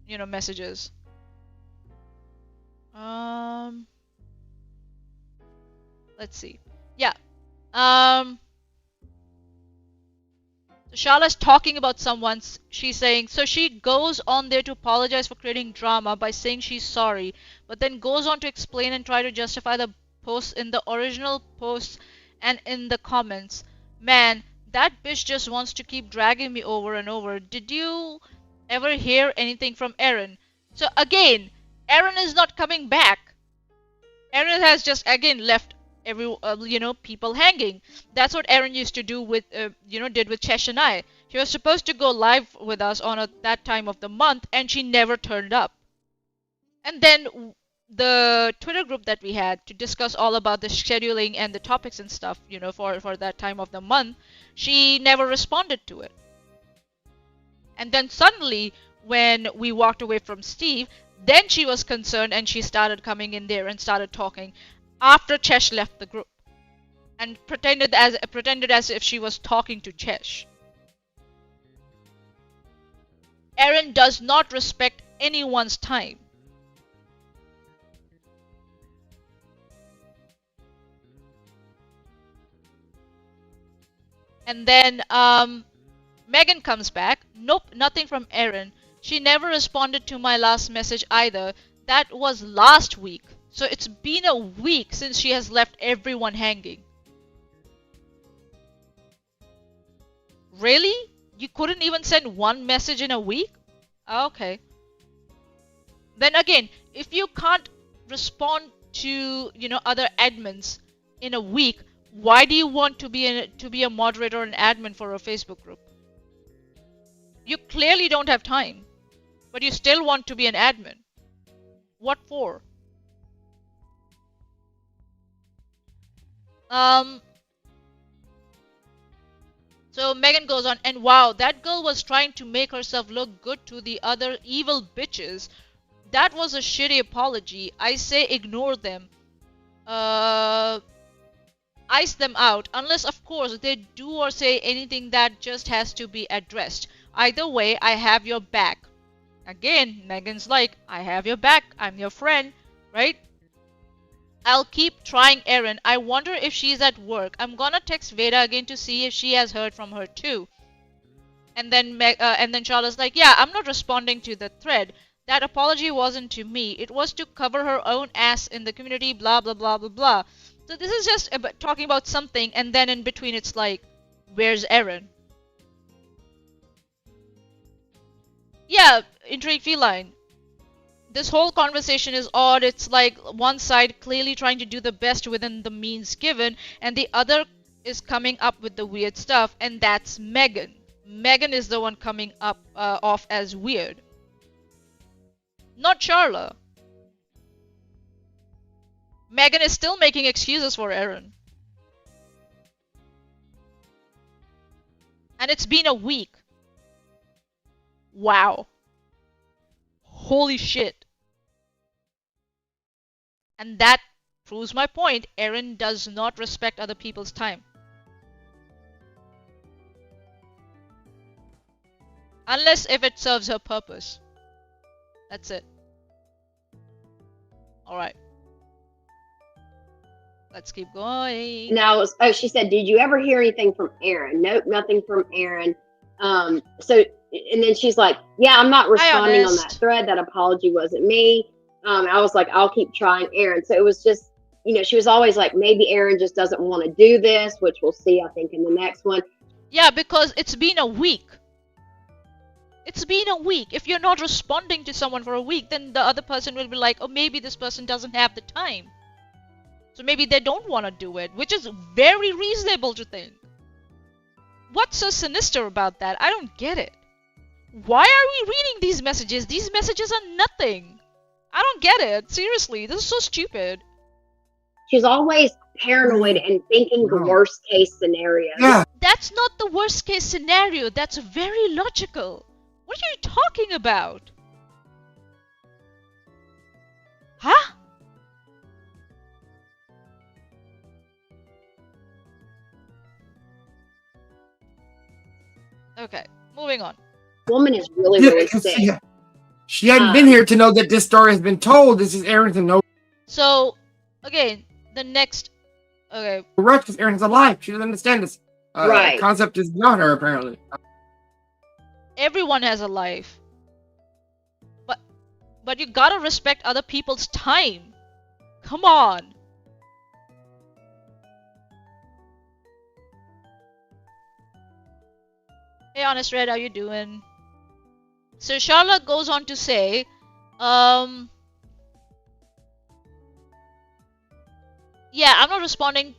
you know, messages. Let's see. Yeah. So Sharla's talking about someone. She's saying, so she goes on there to apologize for creating drama by saying she's sorry, but then goes on to explain and try to justify the posts in the original posts and in the comments. Man, that bitch just wants to keep dragging me over and over. Did you ever hear anything from Aaron? So again, Aaron is not coming back. Aaron has just again left people hanging. That's what Aaron used to do with did with Chesh and I. She was supposed to go live with us on that time of the month, and she never turned up. And then the Twitter group that we had to discuss all about the scheduling and the topics and stuff, you know, for that time of the month, she never responded to it. And then suddenly, when we walked away from Steve, then she was concerned and she started coming in there and started talking after Chesh left the group and pretended as if she was talking to Chesh. Aaron does not respect anyone's time. And then Megan comes back. Nope, nothing from Aaron. She never responded to my last message either. That was last week. So it's been a week since she has left everyone hanging. Really? You couldn't even send one message in a week? Okay. Then again, if you can't respond to, you know, other admins in a week, why do you want to be a moderator or an admin for a Facebook group? You clearly don't have time, but you still want to be an admin. What for? So Megan goes on, and wow, that girl was trying to make herself look good to the other evil bitches. That was a shitty apology. I say ignore them. Ice them out, unless of course they do or say anything that just has to be addressed. Either way, I have your back. Again, Megan's like, I have your back. I'm your friend, right? I'll keep trying Erin. I wonder if she's at work. I'm gonna text Veda again to see if she has heard from her too. And then Charlotte's like, yeah, I'm not responding to the thread. That apology wasn't to me. It was to cover her own ass in the community, blah, blah, blah, blah, blah. So this is just talking about something, and then in between it's like, where's Erin? Yeah, Intrigue Feline. This whole conversation is odd. It's like one side clearly trying to do the best within the means given, and the other is coming up with the weird stuff, and that's Megan. Megan is the one coming up off as weird. Not Charla. Megan is still making excuses for Erin. And it's been a week. Wow. holy shit. And that proves my point. Erin does not respect other people's time. Unless if it serves her purpose. That's it. Alright. Let's keep going. Now, she said, did you ever hear anything from Erin? Nope, nothing from Erin. And then she's like, yeah, I'm not responding on that thread. That apology wasn't me. I was like, I'll keep trying Erin. So it was just, she was always like, maybe Erin just doesn't want to do this, which we'll see, I think, in the next one. Yeah, because it's been a week. It's been a week. If you're not responding to someone for a week, then the other person will be like, oh, maybe this person doesn't have the time. So maybe they don't want to do it, which is very reasonable to think. What's so sinister about that? I don't get it. Why are we reading these messages? These messages are nothing. I don't get it. Seriously, this is so stupid. She's always paranoid and thinking the worst case scenario. Yeah. That's not the worst case scenario. That's very logical. What are you talking about? Huh? Okay, moving on. Woman is really sick. She hadn't been here to know that this story has been told. This is Erin to know. So, again, the next... Okay. Correct, because Erin's alive. She doesn't understand this. Right. Concept is not her, apparently. Everyone has a life. But you gotta respect other people's time. Come on. Hey, Honest Red, how you doing? So Charlotte goes on to say, yeah, I'm not responding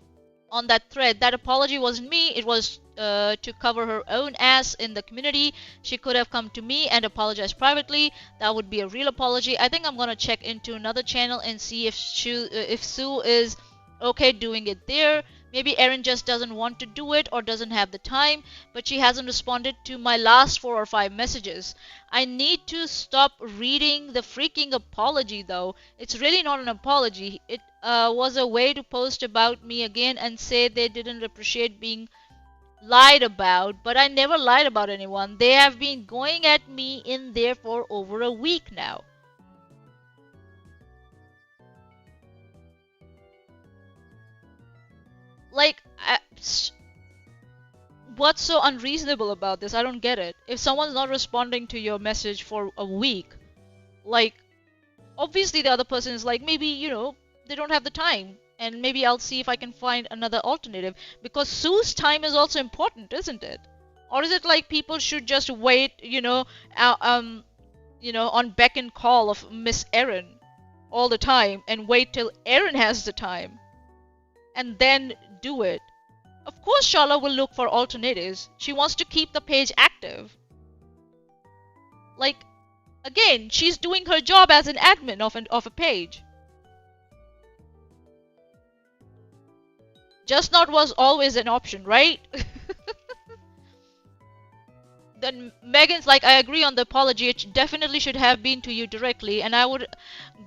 on that thread. That apology wasn't me. It was to cover her own ass in the community. She could have come to me and apologized privately. That would be a real apology. I think I'm gonna check into another channel and see if Sue is okay doing it there. Maybe Erin just doesn't want to do it or doesn't have the time, but she hasn't responded to my last 4 or 5 messages. I need to stop reading the freaking apology though. It's really not an apology. It was a way to post about me again and say they didn't appreciate being lied about, but I never lied about anyone. They have been going at me in there for over a week now. Like, what's so unreasonable about this? I don't get it. If someone's not responding to your message for a week, like, obviously the other person is like, maybe, they don't have the time. And maybe I'll see if I can find another alternative. Because Sue's time is also important, isn't it? Or is it like people should just wait, on beck and call of Miss Erin all the time and wait till Erin has the time and then do it? Of course Charlotte will look for alternatives. She wants to keep the page active. Like, again, she's doing her job as an admin of a page. Just not was always an option, right? Then Megan's like, I agree on the apology. It definitely should have been to you directly, and I would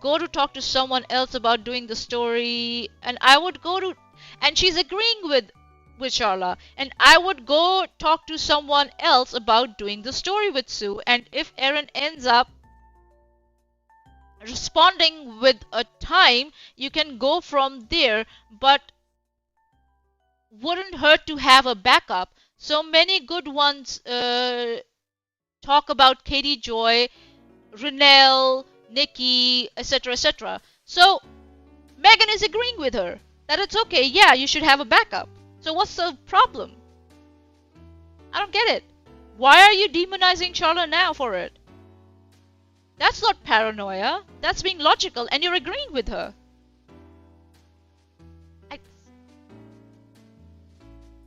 go to talk to someone else about doing the story, and she's agreeing with Charla, and I would go talk to someone else about doing the story with Sue, and if Erin ends up responding with a time, you can go from there, but wouldn't hurt to have a backup. So many good ones talk about Katie Joy, Renelle, Nikki, etc., etc. So Megan is agreeing with her that it's okay. Yeah, you should have a backup. So what's the problem? I don't get it. Why are you demonizing Charla now for it? That's not paranoia. That's being logical, and you're agreeing with her.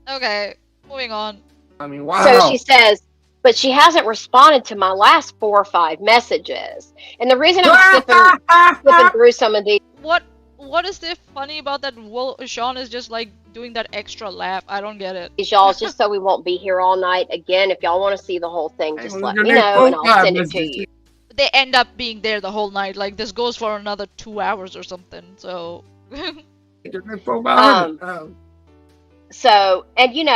Okay, moving on. I mean, wow. So she says, but she hasn't responded to my last 4 or 5 messages. And the reason I'm flipping through some of these. What is there funny about that? Well, Sean is just like doing that extra laugh. I don't get it. Y'all, just so we won't be here all night. Again, if y'all want to see the whole thing, just let me know and I'll send it to you. they end up being there the whole night. Like this goes for another 2 hours or something. So. So, and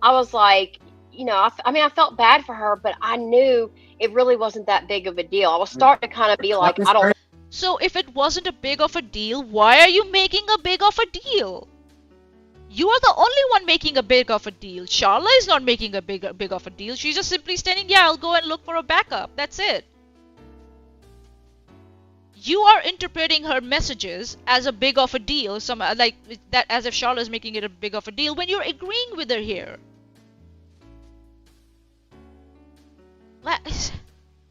I was like, I felt bad for her, but I knew it really wasn't that big of a deal. I was starting to kind of be like, I don't. So if it wasn't a big of a deal, why are you making a big of a deal? You are the only one making a big of a deal. Charla is not making a big of a deal. She's just simply stating, yeah, I'll go and look for a backup. That's it. You are interpreting her messages as a big of a deal, like that, as if Charla is making it a big of a deal when you're agreeing with her here. I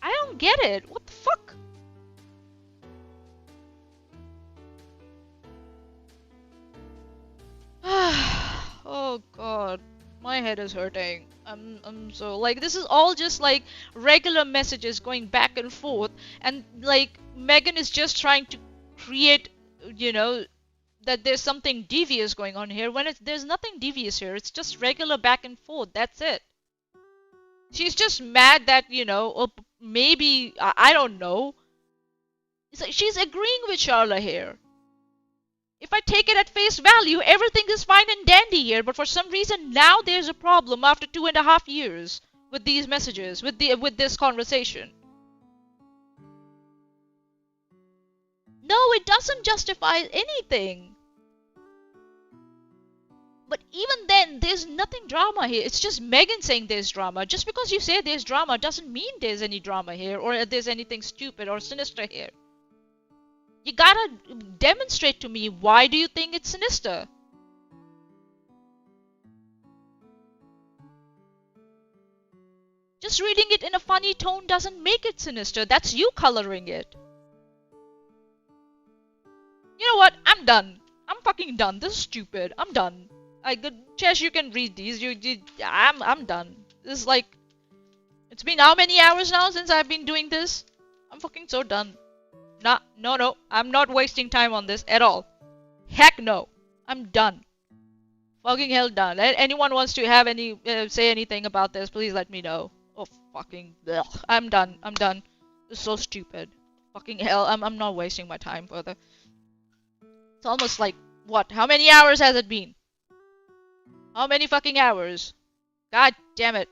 don't get it. What the fuck? Oh god, my head is hurting. I'm so like, this is all just like regular messages going back and forth, and like Megan is just trying to create, that there's something devious going on here when there's nothing devious here. It's just regular back and forth. That's it. She's just mad that, or maybe I don't know. It's like she's agreeing with Charla here. If I take it at face value, everything is fine and dandy here, but for some reason now there's a problem after 2.5 years with these messages, with this conversation. No, it doesn't justify anything. But even then, there's nothing drama here. It's just Megan saying there's drama. Just because you say there's drama doesn't mean there's any drama here, or there's anything stupid or sinister here. You gotta demonstrate to me, why do you think it's sinister? Just reading it in a funny tone doesn't make it sinister. That's you coloring it. You know what? I'm done. I'm fucking done. This is stupid. I'm done. Chesh, you can read these. I'm done. This is like, it's been how many hours now since I've been doing this? I'm fucking so done. No, I'm not wasting time on this at all. Heck no. I'm done. Fucking hell done. Anyone wants to have say anything about this, please let me know. Oh, fucking ugh. I'm done. This is so stupid. Fucking hell, I'm not wasting my time further. It's almost like, what? How many hours has it been? How many fucking hours? God damn it.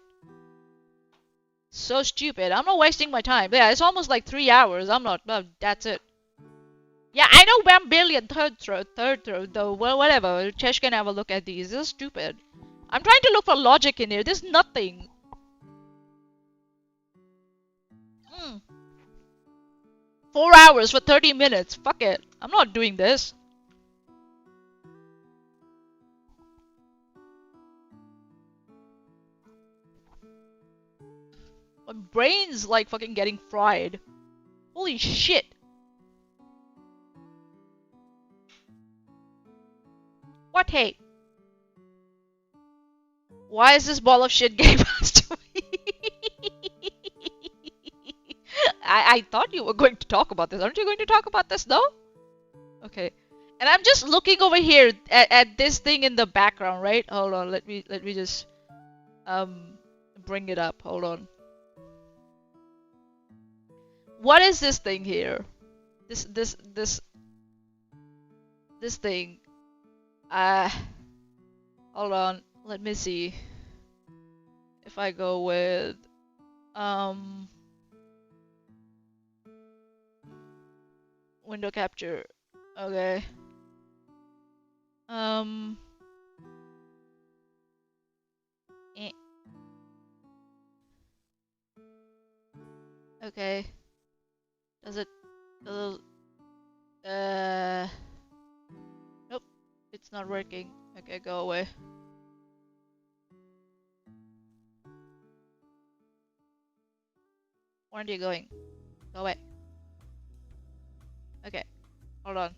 So stupid. I'm not wasting my time. Yeah, it's almost like 3 hours. I'm not. That's it. Yeah, I know I'm barely at third throw, though. Well, whatever. Chesh can have a look at these. This is stupid. I'm trying to look for logic in here. There's nothing. 4 hours for 30 minutes. Fuck it. I'm not doing this. My brain's like fucking getting fried. Holy shit. What, hey? Why is this ball of shit getting passed to me? I thought you were going to talk about this. Aren't you going to talk about this, though? Okay. And I'm just looking over here at this thing in the background, right? Hold on, let me just bring it up. Hold on. What is this thing here? This thing. Hold on. Let me see. If I go with window capture. Okay. Okay. Does it nope, it's not working. Okay, go away. Where are you going? Go away. Okay, hold on.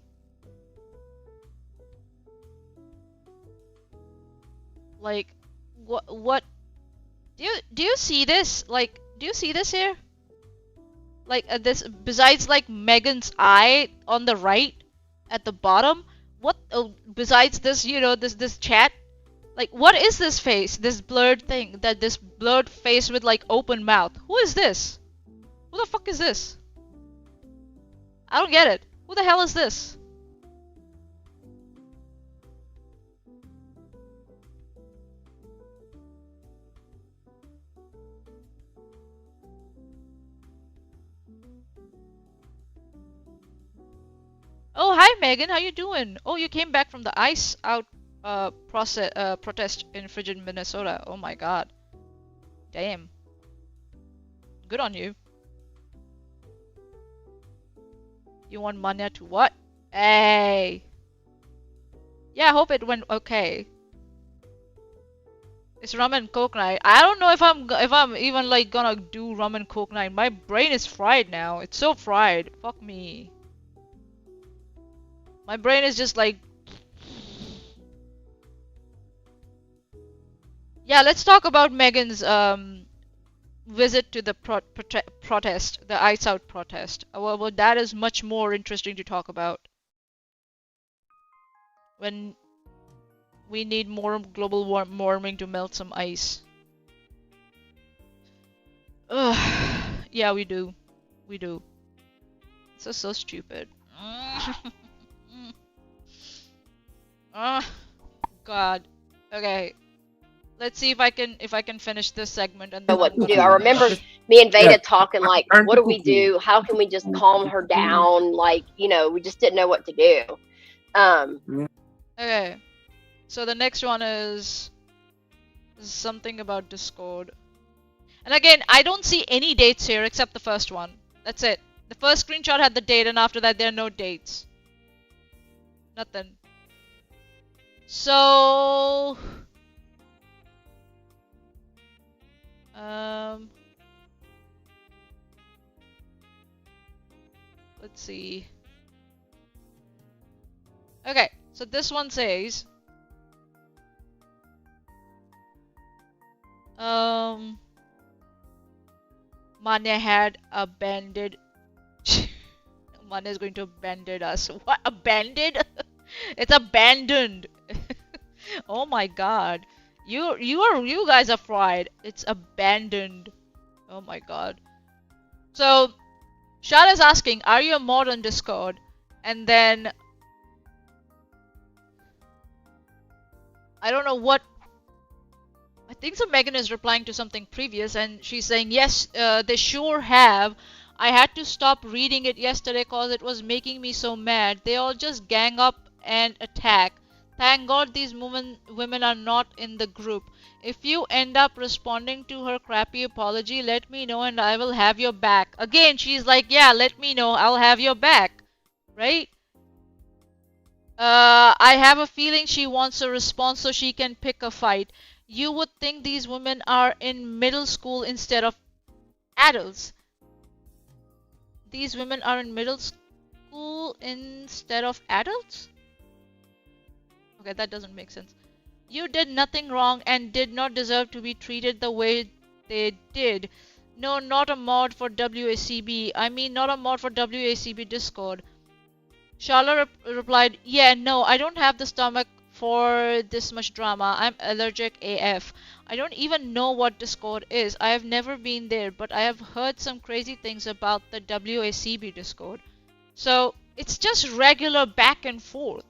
Like, what? Do you see this? Like, do you see this here? Like this, besides like Megan's eye on the right at the bottom, what besides this, this chat, like what is this face, this blurred thing, this blurred face with like open mouth? Who is this? Who the fuck is this? I don't get it. Who the hell is this? Oh, hi Megan, how you doing? Oh, you came back from the ice out protest in frigid Minnesota. Oh my god. Damn. Good on you. You want money to what? Hey. Yeah, I hope it went okay. It's rum and coke night. I don't know if I'm even like gonna do rum and coke night. My brain is fried now. It's so fried. Fuck me. My brain is just like... Yeah, let's talk about Megan's visit to the protest, the Ice Out protest. Well, that is much more interesting to talk about. When we need more global warming to melt some ice. Ugh. Yeah, we do. We do. It's just so stupid. Oh, God. Okay. Let's see if I can finish this segment and then what to do. I remember me and Veda talking like, what do we do? How can we just calm her down? Like, you know, we just didn't know what to do. Okay. So the next one is something about Discord. And again, I don't see any dates here except the first one. That's it. The first screenshot had the date and after that there are no dates. Nothing. So... let's see. Okay, so this one says... Manya had abandoned... Manya is going to abandon us. What? Abandoned? It's abandoned. Oh my god. You guys are fried. It's abandoned. Oh my god. So Shad is asking, are you a mod on Discord? And then I don't know what. I think so Megan is replying to something previous and she's saying yes, they sure have. I had to stop reading it yesterday cause it was making me so mad. They all just gang up and attack. Thank God these women are not in the group. If you end up responding to her crappy apology, let me know and I will have your back. Again, she's like, yeah, let me know, I'll have your back. Right? I have a feeling she wants a response so she can pick a fight. You would think these women are in middle school instead of adults. These women are in middle school instead of adults? Okay, that doesn't make sense. You did nothing wrong and did not deserve to be treated the way they did. No, not a mod for WACB. I mean, not a mod for WACB Discord. Charlotte replied, yeah, no, I don't have the stomach for this much drama. I'm allergic AF. I don't even know what Discord is. I have never been there, but I have heard some crazy things about the WACB Discord. So, it's just regular back and forth.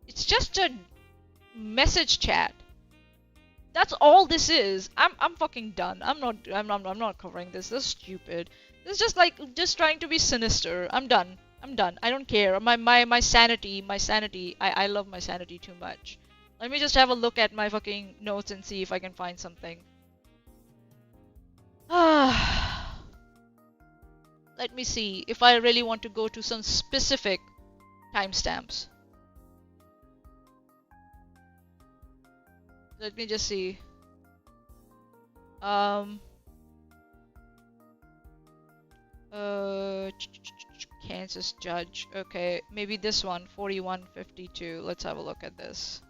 It's just a message chat. That's all this is. I'm fucking done. I'm not covering this. This is stupid. This is just like trying to be sinister. I'm done. I don't care. My sanity. I love my sanity too much. Let me just have a look at my fucking notes and see if I can find something. Let me see if I really want to go to some specific timestamps. Let me just see. Kansas judge. Okay, maybe this one, 4152. Let's have a look at this.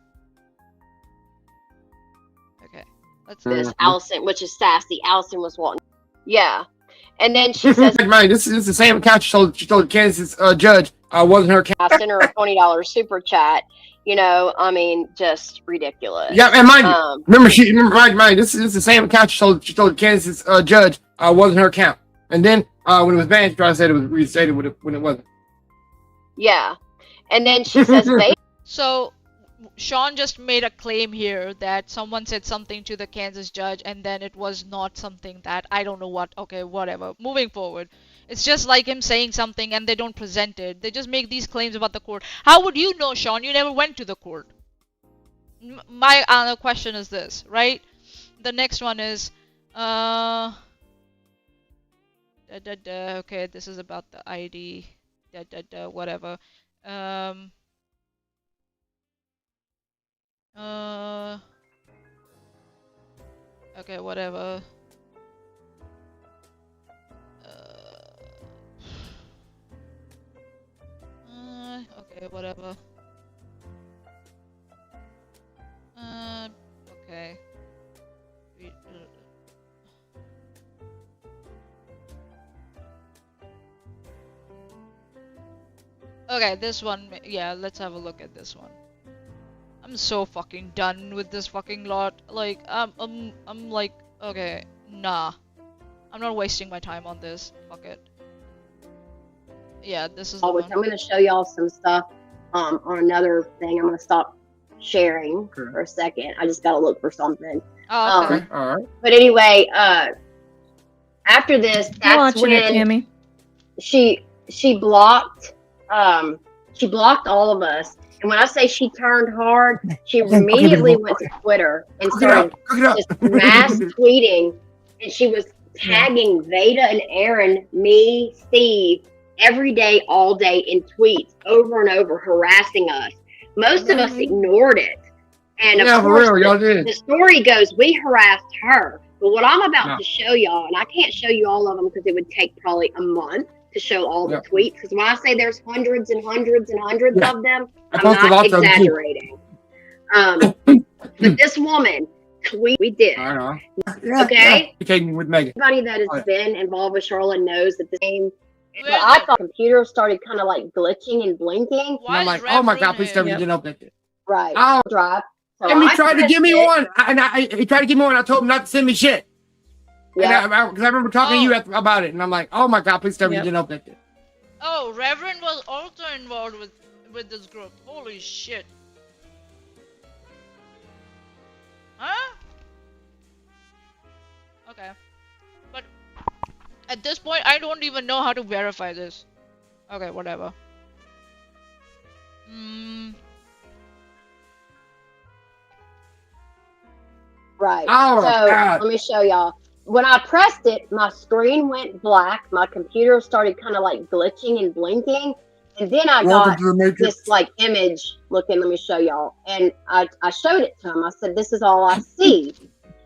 Okay, let's. This Allison, which is sassy. Allison was wanting. Yeah, and then she says, "This is the same account she told Kansas judge wasn't her account." I sent her a $20 super chat. You know, I mean, just ridiculous. Yeah, and mind you, remember, this is the same account she told Kansas judge wasn't her account. And then when it was banned, she tried to say it was restated when it wasn't. Yeah. And then she says, So Sean just made a claim here that someone said something to the Kansas judge and then it was not something that, I don't know what. Okay, whatever. Moving forward. It's just like him saying something and they don't present it. They just make these claims about the court. How would you know, Sean? You never went to the court. My other question is this, right? The next one is, okay, this is about the ID, whatever. Okay, whatever. Okay, whatever. Okay. Okay, this one, yeah, let's have a look at this one. I'm so fucking done with this fucking lot. Like, I'm like, okay, nah. I'm not wasting my time on this. Fuck it. Yeah, this is the one. I'm going to show y'all some stuff on another thing. I'm going to stop sharing for a second. I just got to look for something. Oh, okay. All right. But anyway, after this, that's Watching it, when Tammy. she blocked all of us. And when I say she turned hard, she immediately went to Twitter and started just mass tweeting, and she was tagging Veda and Aaron, me, Steve, every day, all day in tweets, over and over, harassing us. Most of us ignored it. And of course, the story goes, we harassed her. But what I'm about to show y'all, and I can't show you all of them because it would take probably a month to show all the tweets. Because when I say there's hundreds and hundreds and hundreds of them, I'm not exaggerating. But this woman we did. I know. Okay? With Megan. Everybody that has been involved with Charlotte knows that the same. But I thought the computer started kind of like glitching and blinking. And I'm like, oh my God, please tell me you didn't open it. Right. Oh. Drive. So and he tried to give me one. He tried to give me one. I told him not to send me shit. Yeah. Because I remember talking to you about it. And I'm like, oh my God, please tell me you didn't open it. Oh, Reverend was also involved with this group. Holy shit. Huh? Okay. But at this point, I don't even know how to verify this. Okay, whatever. Right. Oh, so God. let me show y'all. When I pressed it, my screen went black. My computer started kind of like glitching and blinking. And then I got this like image looking. Let me show y'all. And I showed it to him. I said, this is all I see.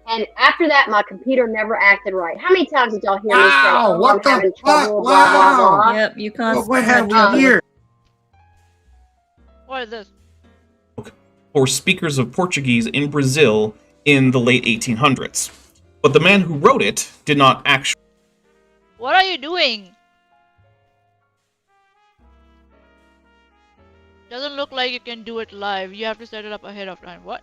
And after that, my computer never acted right. How many times did y'all hear me say, oh, I'm having trouble, blah, blah, blah? Yep, you constantly what have we here? What is this? For speakers of Portuguese in Brazil in the late 1800s. But the man who wrote it did not actually... What are you doing? Doesn't look like you can do it live. You have to set it up ahead of time. What?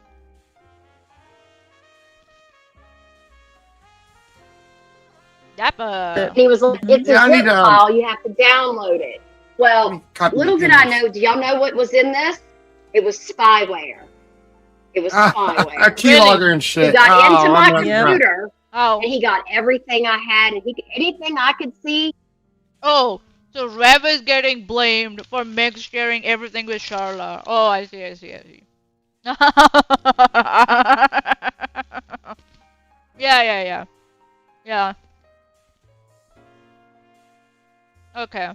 Dapper. He was like, it's a zip file. You have to download it. Well, little did I know. Do y'all know what was in this? It was spyware. It was spyware. A keylogger and shit. He got into my computer. Oh. And he got everything I had, and anything I could see. Oh, so Rev is getting blamed for Meg sharing everything with Charla. Oh, I see. Yeah. Okay.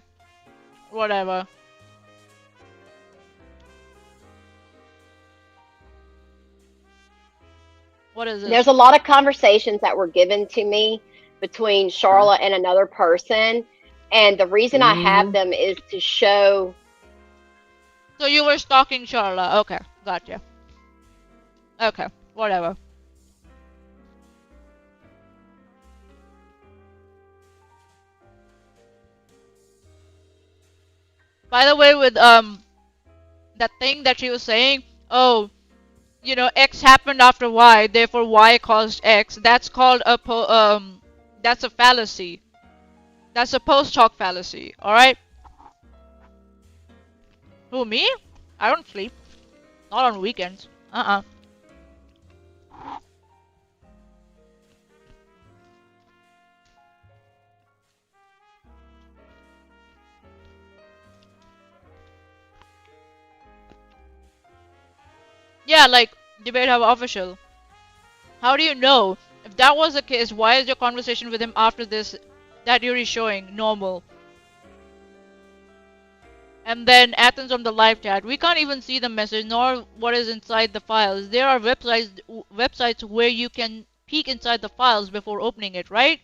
Whatever. What is it? There's a lot of conversations that were given to me between Charlotte and another person, and the reason I have them is to show. So you were stalking Charlotte. Okay, gotcha. Okay, whatever. By the way, with that thing that she was saying, oh, you know, X happened after Y, therefore Y caused X. That's called a that's a fallacy. That's a post hoc fallacy, alright? Who, me? I don't sleep. Not on weekends. Yeah, like, debate how official. How do you know? If that was the case, why is your conversation with him after this that you're showing normal? And then Athens on the live chat. We can't even see the message nor what is inside the files. There are websites where you can peek inside the files before opening it, right?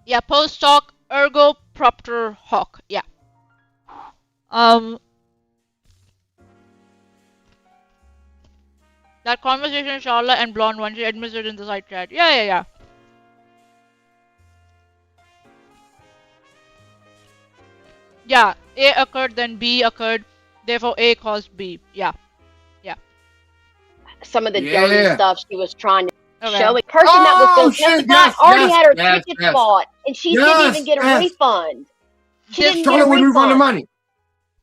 Yeah, post hoc ergo propter hoc. Yeah. That conversation Charlotte and Blonde one, she admits it in the side chat. Yeah. Yeah, A occurred, then B occurred, therefore A caused B. Yeah. Some of the dirty stuff she was trying to show. A person that was going to testify already had her tickets bought, and she didn't even get a refund. She didn't get a refund. The money.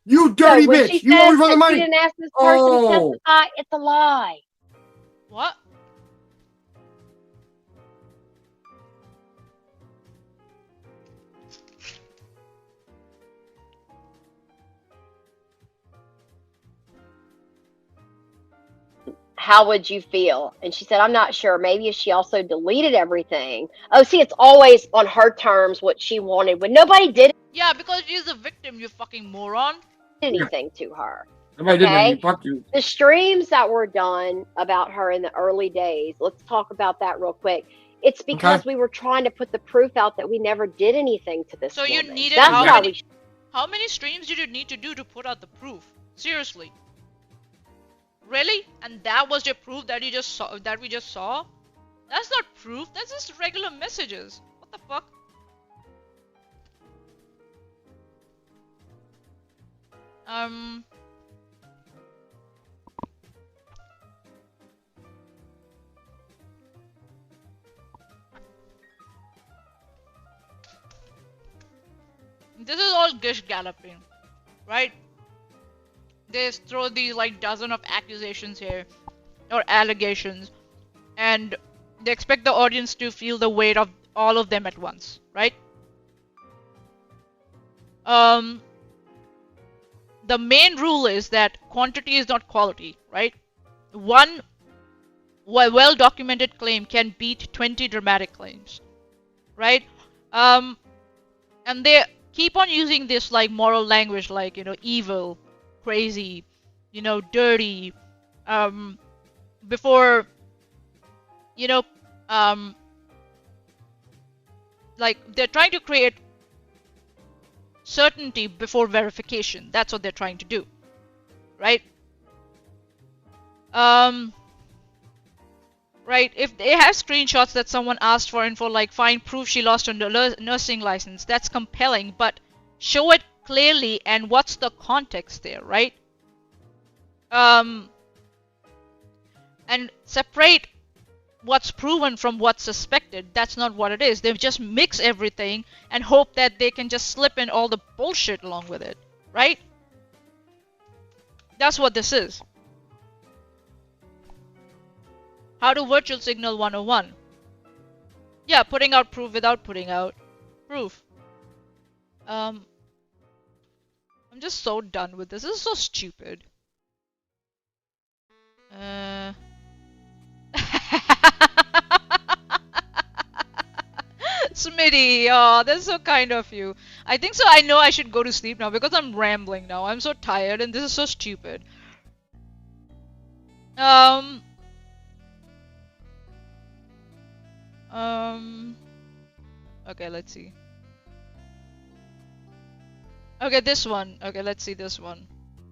You dirty bitch! You won't refund the money. She didn't ask this person to testify. It's a lie. What? How would you feel? And she said, I'm not sure. Maybe she also deleted everything. Oh, see, it's always on her terms what she wanted when nobody did Yeah, because she's a victim, you fucking moron. anything to her. Nobody did anything. Fuck you. The streams that were done about her in the early days, let's talk about that real quick. It's because we were trying to put the proof out that we never did anything to this woman. You needed how many streams did you need to do to put out the proof? Seriously. Really? And that was your proof that you just saw, that we just saw? That's not proof, that's just regular messages. What the fuck? This is all gish galloping, right? They throw these like dozen of accusations here, or allegations, and they expect the audience to feel the weight of all of them at once, right? The main rule is that quantity is not quality, right? One well-documented claim can beat 20 dramatic claims, right? And they keep on using this like moral language, like, you know, evil, crazy, you know, dirty, before, you know, like they're trying to create certainty before verification. That's what they're trying to do, right? Right, if they have screenshots that someone asked for info, like find proof she lost her nursing license, that's compelling, but show it clearly and what's the context there, right? And separate what's proven from what's suspected. That's not what it is. They just mix everything and hope that they can just slip in all the bullshit along with it, right? That's what this is. How to virtual signal 101. Yeah, putting out proof without putting out proof. I'm just so done with this. This is so stupid. Smitty, oh, that's so kind of you. I think so. I know I should go to sleep now because I'm rambling now. I'm so tired and this is so stupid. Okay, let's see. Okay, this one. Okay, let's see this one.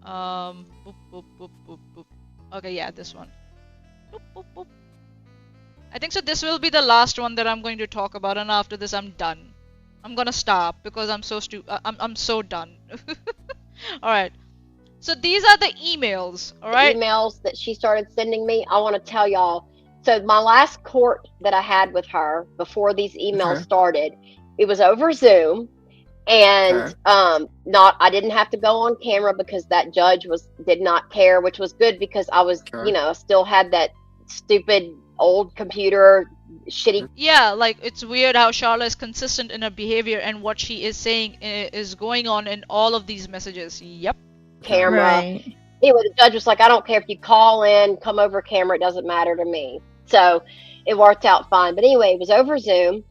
Boop, boop, boop, boop, boop. Okay, yeah, this one. Boop, boop, boop. I think so this will be the last one that I'm going to talk about, and after this I'm done. I'm gonna stop because I'm so I'm so done. Alright. So these are the emails, alright? Emails that she started sending me. I want to tell y'all. So my last court that I had with her before these emails started, it was over Zoom, and not I didn't have to go on camera because that judge did not care, which was good because I was still had that stupid old computer shitty. Yeah, like it's weird how Charlotte is consistent in her behavior and what she is saying is going on in all of these messages. Yep. Camera. Right. Anyway, the judge was like, I don't care if you call in, come over camera, it doesn't matter to me. So it worked out fine. But anyway, it was over Zoom,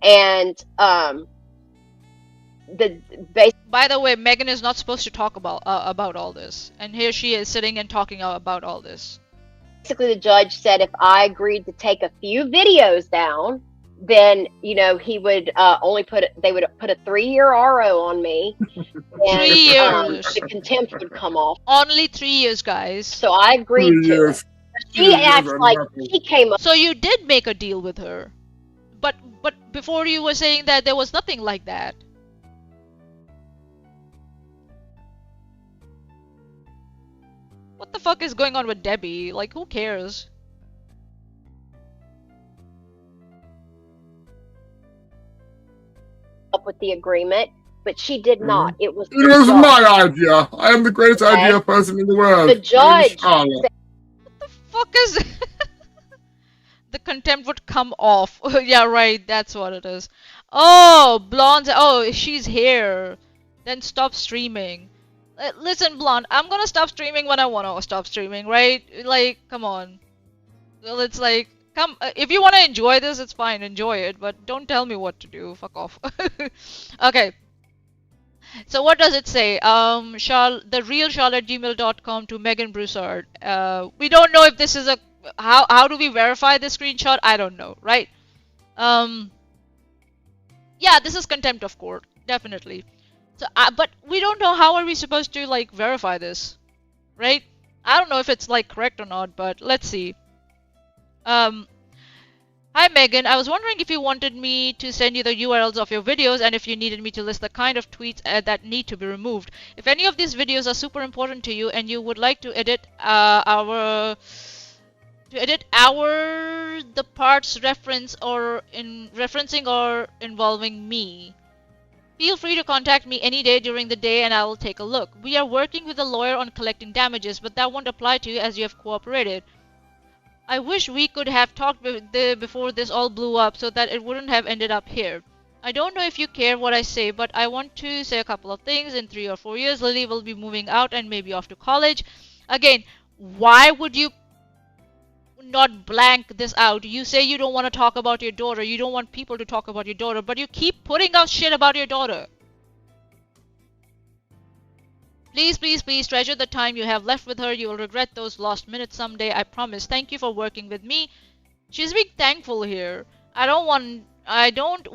and by the way, Megan is not supposed to talk about all this, and here she is sitting and talking about all this. Basically, the judge said if I agreed to take a few videos down, then he would they would put a 3-year RO on me. And, 3 years. The contempt would come off. Only 3 years, guys. So I agreed to it. She acts like she came up. So you did make a deal with her, but before you were saying that there was nothing like that. What the fuck is going on with Debbie? Like, who cares? Up with the agreement, but she did not. It was my idea. I am the greatest idea person in the world. The judge. What the fuck is the contempt would come off. Yeah, right. That's what it is. Oh, Blonde. Oh, she's here. Then stop streaming. Listen, Blonde, I'm gonna stop streaming when I wanna stop streaming, right? Like, come on. Well, it's like, if you wanna enjoy this, it's fine, enjoy it, but don't tell me what to do. Fuck off. Okay. So what does it say? The real Charlotte@gmail.com to Megan Broussard. We don't know if this is a how do we verify this screenshot? I don't know, right? Yeah, this is contempt of court, definitely. So, but we don't know how are we supposed to like verify this, right? I don't know if it's like correct or not, but let's see. Hi Megan, I was wondering if you wanted me to send you the URLs of your videos and if you needed me to list the kind of tweets that need to be removed. If any of these videos are super important to you and you would like to edit the parts referencing or involving me, feel free to contact me any day during the day and I will take a look. We are working with a lawyer on collecting damages, but that won't apply to you as you have cooperated. I wish we could have talked before this all blew up so that it wouldn't have ended up here. I don't know if you care what I say, but I want to say a couple of things. In 3 or 4 years, Lily will be moving out and maybe off to college. Again, why would you not blank this out? You say you don't want to talk about your daughter, you don't want people to talk about your daughter, but you keep putting out shit about your daughter. Please, please, please treasure the time you have left with her. You will regret those lost minutes someday, I promise. Thank you for working with me. She's being thankful here. I don't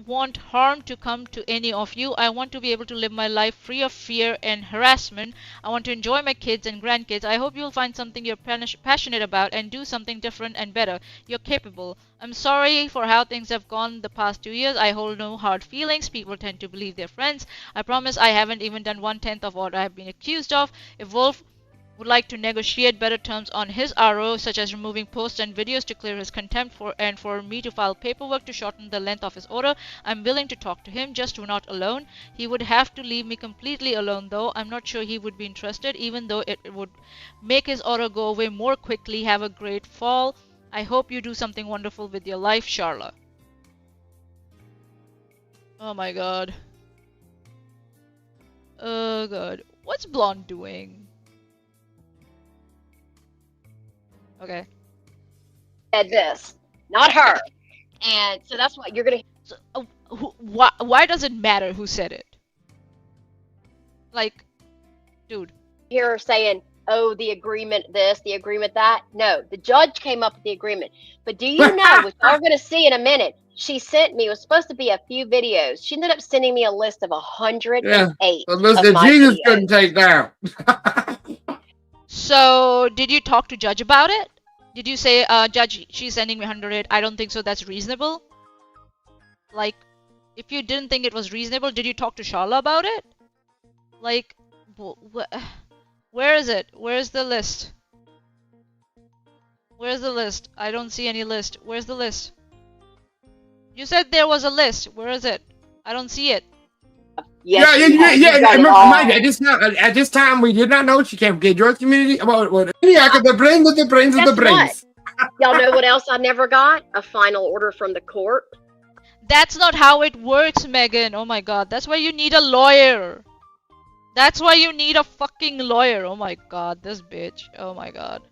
want harm to come to any of you. I want to be able to live my life free of fear and harassment. I want to enjoy my kids and grandkids. I hope you'll find something you're passionate about and do something different and better. You're capable. I'm sorry for how things have gone the past 2 years. I hold no hard feelings. People tend to believe their friends. I promise I haven't even done 1/10 of what I have been accused of. If Wolf would like to negotiate better terms on his RO, such as removing posts and videos to clear his contempt for me to file paperwork to shorten the length of his order, I'm willing to talk to him, just not alone. He would have to leave me completely alone though. I'm not sure he would be interested, even though it would make his order go away more quickly. Have a great fall. I hope you do something wonderful with your life, Charla. Oh my god. Oh god. What's Blonde doing? Okay. Said this, not her. And so that's what you're going to... So, why does it matter who said it? Like, dude. Hear her saying, oh, the agreement this, the agreement that. No, the judge came up with the agreement. But do you know, which we're going to see in a minute, she sent me, it was supposed to be a few videos. She ended up sending me a list of 108. Yeah, a list that Jesus couldn't take down. So, did you talk to Judge about it? Did you say, Judge, she's sending me 108? I don't think so. That's reasonable. Like, if you didn't think it was reasonable, did you talk to Charla about it? Like, where is it? Where's the list? Where's the list? I don't see any list. Where's the list? You said there was a list. Where is it? I don't see it. Yes, Mind, at this time, we did not know she came from Gay George community. The brains of the brains. Y'all know what else I never got? A final order from the court. That's not how it works, Megan. Oh my god. That's why you need a lawyer. That's why you need a fucking lawyer. Oh my god. This bitch. Oh my god.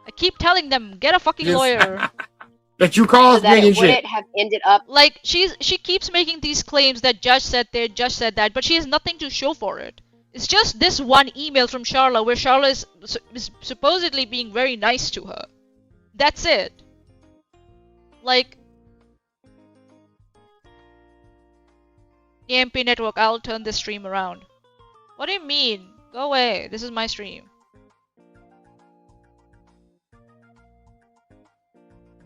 I keep telling them, get a fucking lawyer. That you caused that Megan it wouldn't have ended up. Like, she keeps making these claims that judge said this, judge said that, but she has nothing to show for it. It's just this one email from Charlotte where Charlotte is supposedly being very nice to her. That's it. Like, EMP network, I'll turn this stream around. What do you mean? Go away. This is my stream.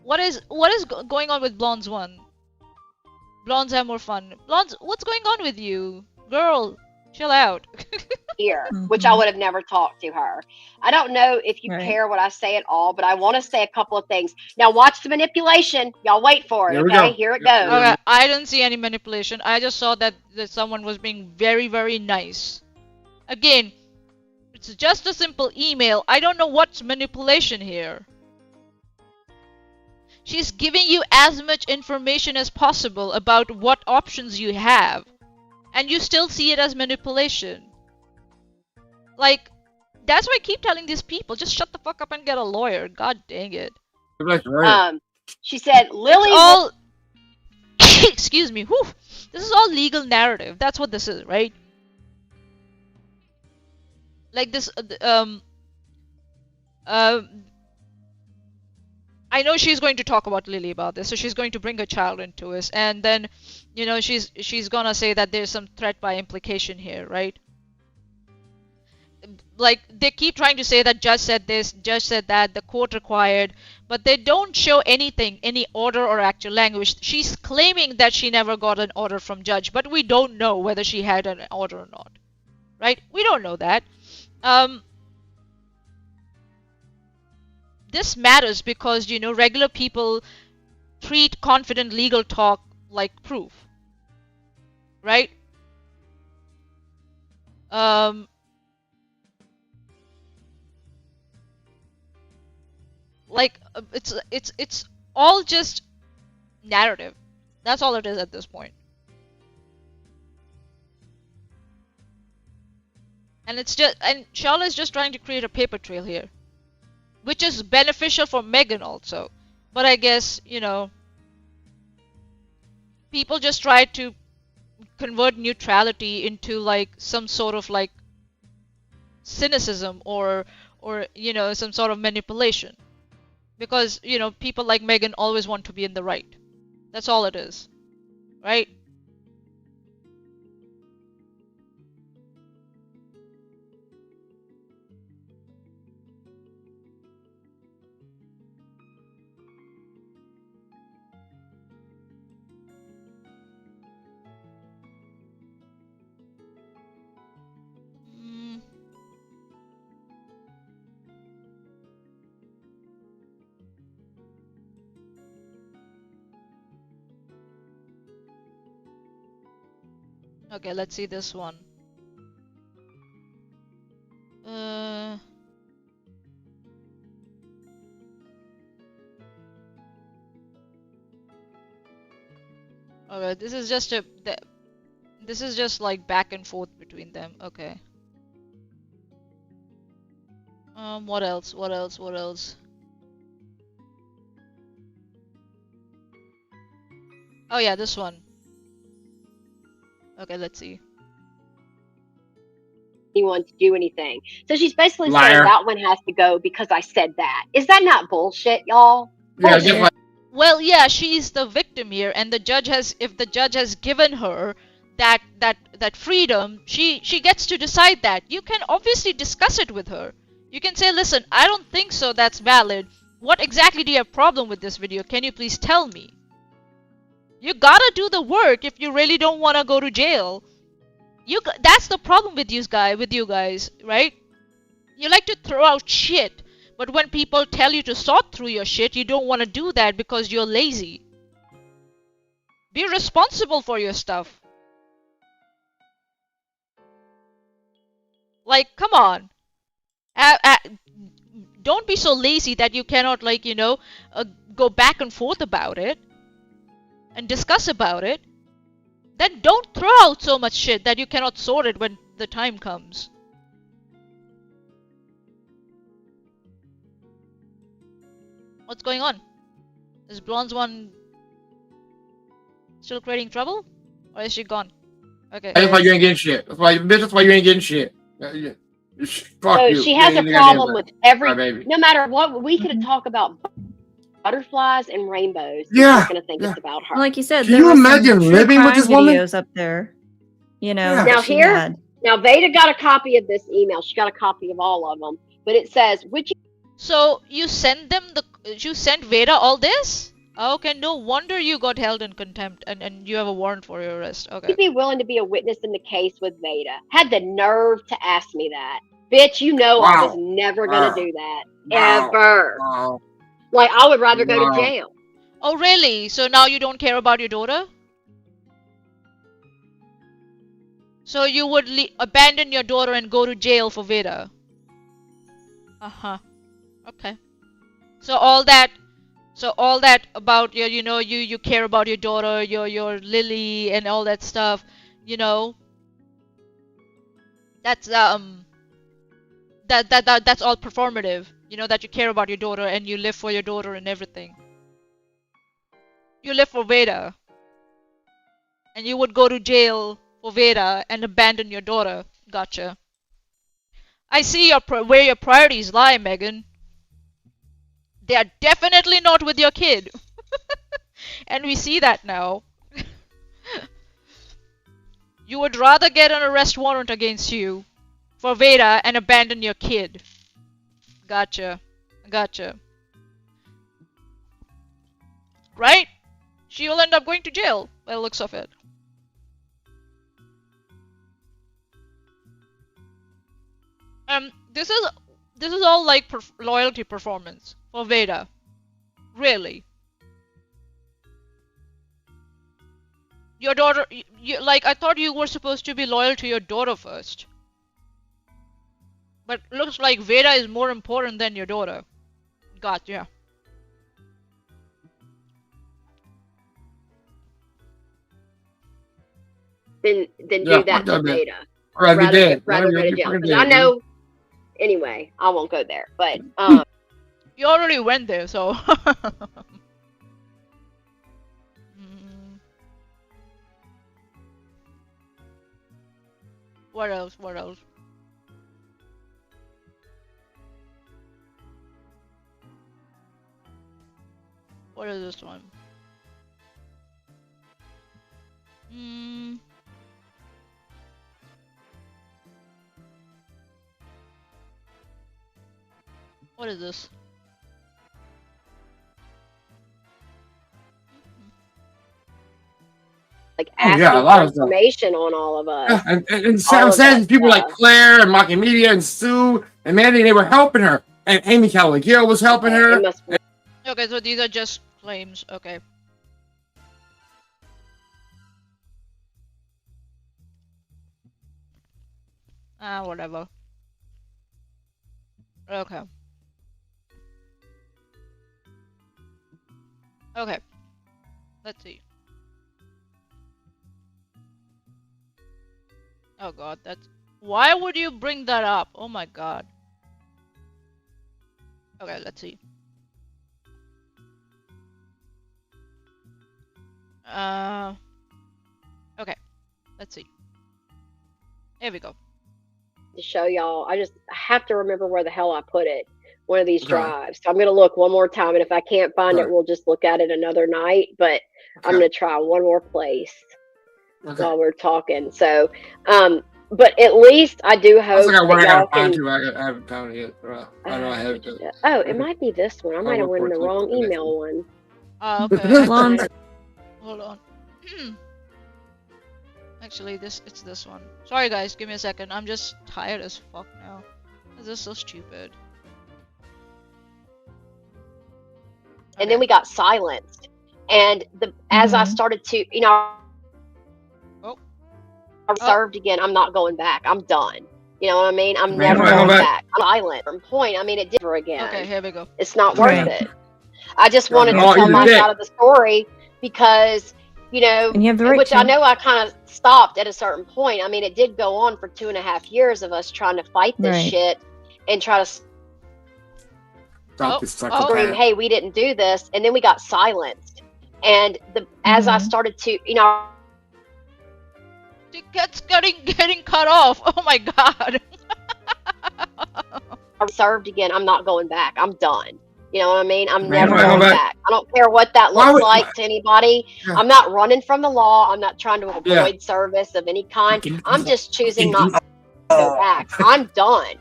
What is going on with Blondes 1? Blondes have more fun. Blondes, what's going on with you? Girl, chill out. Here, which I would have never talked to her. I don't know if you care what I say at all, but I want to say a couple of things. Now watch the manipulation. Y'all wait for it, okay? Here it goes. Okay, I didn't see any manipulation. I just saw that someone was being very, very nice. Again, it's just a simple email. I don't know what's manipulation here. She's giving you as much information as possible about what options you have, and you still see it as manipulation. Like, that's why I keep telling these people, just shut the fuck up and get a lawyer. God dang it. She said, Lily... all... Excuse me. Whew. This is all legal narrative. That's what this is, right? Like this... I know she's going to talk about Lily about this, so she's going to bring her child into this, and then, you know, she's gonna say that there's some threat by implication here, right? Like, they keep trying to say that judge said this, judge said that, the court required, but they don't show anything, any order or actual language. She's claiming that she never got an order from judge, but we don't know whether she had an order or not, right? We don't know that. This matters because, you know, regular people treat confident legal talk like proof, right? Like, it's all just narrative. That's all it is at this point. And it's just, and Charlotte's just trying to create a paper trail here, which is beneficial for Megan also. But I guess, you know, people just try to convert neutrality into like some sort of like cynicism or you know, some sort of manipulation. Because, you know, people like Megan always want to be in the right. That's all it is. Right? Okay, let's see this one. Okay, this is just this is just like back and forth between them. Okay. What else? What else? What else? Oh yeah, this one. Okay, let's see. Anyone to do anything. So she's basically saying that one has to go because I said that. Is that not bullshit, y'all? Yeah, well, yeah, she's the victim here, and the judge has, if the judge has given her that freedom, she gets to decide that. You can obviously discuss it with her. You can say, listen, I don't think so, that's valid. What exactly do you have problem with this video? Can you please tell me? You gotta do the work if you really don't want to go to jail. That's the problem with you guys, right? You like to throw out shit, but when people tell you to sort through your shit, you don't want to do that because you're lazy. Be responsible for your stuff. Like, come on. Don't be so lazy that you cannot, like, go back and forth about it and discuss about it. Then don't throw out so much shit that you cannot sort it when the time comes. What's going on? Is Blonde's one still creating trouble? Or is she gone? Okay. That's why you ain't getting shit. That's why you ain't getting shit. Fuck So you. she has a problem with no matter what. We could Mhm. talk about butterflies and rainbows. Yeah, She's gonna think it's about her. Like you said, Can there you were some imagine true living with crime this woman? videos up there. You know, Yeah. that Now she here, had. now Veda got a copy of this email. She got a copy of all of them, but it says, "Would So you sent Veda all this? Okay, no wonder you got held in contempt and you have a warrant for your arrest. Okay. you be willing to be a witness in the case with Veda?" Had the nerve to ask me that. Bitch, you know I was never gonna do that. Ever. Wow. Like, I would rather go to jail. Oh, really? So now you don't care about your daughter? So you would abandon your daughter and go to jail for Veda? Uh-huh. Okay. So all that about your, you care about your daughter, your Lily and all that stuff, that's that's all performative. That you care about your daughter and you live for your daughter and everything. You live for Veda. And you would go to jail for Veda and abandon your daughter. Gotcha. I see where your priorities lie, Megan. They are definitely not with your kid. And we see that now. You would rather get an arrest warrant against you for Veda and abandon your kid. Gotcha. Gotcha. Right? She will end up going to jail by the looks of it. This is all like loyalty performance for Veda. Really. Your daughter, I thought you were supposed to be loyal to your daughter first. But looks like Veda is more important than your daughter. Gotcha. Then do that to Veda. Rather go to jail. Because I know. Anyway, I won't go there. But you already went there, so. What else? What else? What is this one? What is this? like asking a lot for of stuff. information on all of us. Yeah, and Sam says people like Claire and Mocking Media and Sue and Mandy, they were helping her. And Amy Callaghan was helping her. Okay, so these are just claims. Okay. Whatever. Okay. Okay. Let's see. Oh god, that's... Why would you bring that up? Oh my god. Okay, let's see. Okay. Let's see. Here we go. To show y'all, I have to remember where the hell I put it. One of these drives. So I'm gonna look one more time, and if I can't find it, we'll just look at it another night. But I'm gonna try one more place while we're talking. So, but at least I do hope that y'all can. I haven't found it yet. I know I have it. Oh, it might be this one. I might have went in the wrong email one. Okay. Hold on. Actually, it's this one. Sorry guys, give me a second. I'm just tired as fuck now. This is so stupid. And then we got silenced. And as I started to, served again, I'm not going back. I'm done. You know what I mean? I'm never going back. I'm silent from point. I mean, it did again. Okay, here we go. It's not worth it. I just wanted to tell my side of the story because, you know, which I know I kind of stopped at a certain point. I mean, it did go on for 2.5 years of us trying to fight this shit and try to scream, hey, we didn't do this. And then we got silenced. And as I started to, you know, it gets getting cut off. Oh my god. I'm served again. I'm not going back. I'm done. You know what I mean? I'm never going back. I don't care what that looks like to anybody. I'm not running from the law. I'm not trying to avoid service of any kind. I'm just choosing not to go back. I'm done.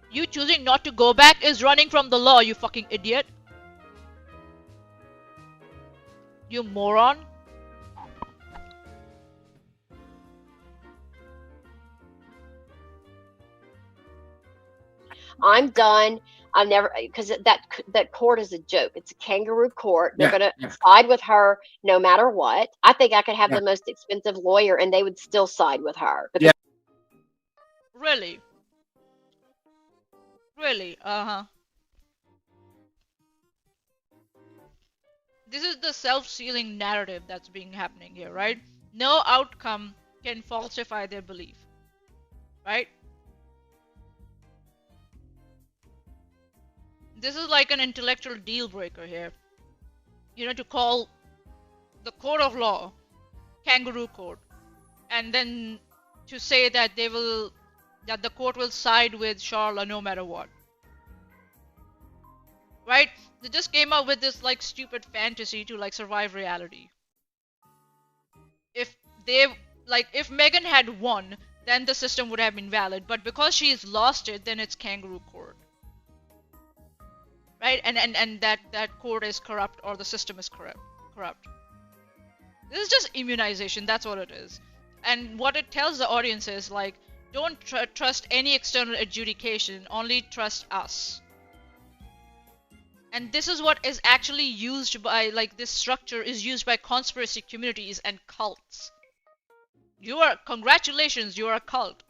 You choosing not to go back is running from the law, you fucking idiot. You moron. I'm done. I'm never, because that court is a joke. It's a kangaroo court. They're gonna side with her no matter what. I think I could have the most expensive lawyer, and they would still side with her. Really? Really? This is the self-sealing narrative that's being happening here, right? No outcome can falsify their belief, right? This is like an intellectual deal breaker here. You know, to call the court of law kangaroo court, and then to say that that the court will side with Charla no matter what. Right? They just came up with this like stupid fantasy to like survive reality. If Megan had won, then the system would have been valid, but because she's lost it, then it's kangaroo court. Right? And that court is corrupt, or the system is corrupt. This is just immunization, that's what it is. And what it tells the audience is like, don't trust any external adjudication, only trust us. And this is what is actually used by, like, this structure is used by conspiracy communities and cults. Congratulations, you are a cult.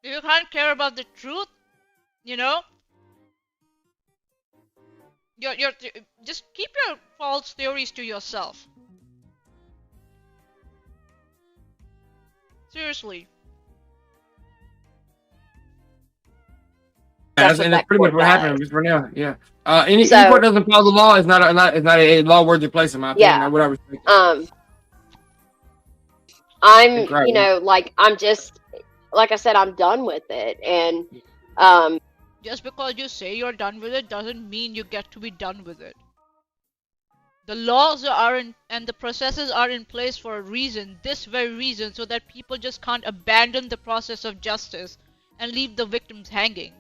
If you can't care about the truth, you know, just keep your false theories to yourself. Seriously. And that's pretty much what happened with Renell. Yeah. Any court doesn't follow the law is not a law-worthy place in my opinion. Yeah. I'm you know, like, I'm just, like I said, I'm done with it, and just because you say you're done with it doesn't mean you get to be done with it. The laws and the processes are in place for a reason, this very reason, so that people just can't abandon the process of justice and leave the victims hanging.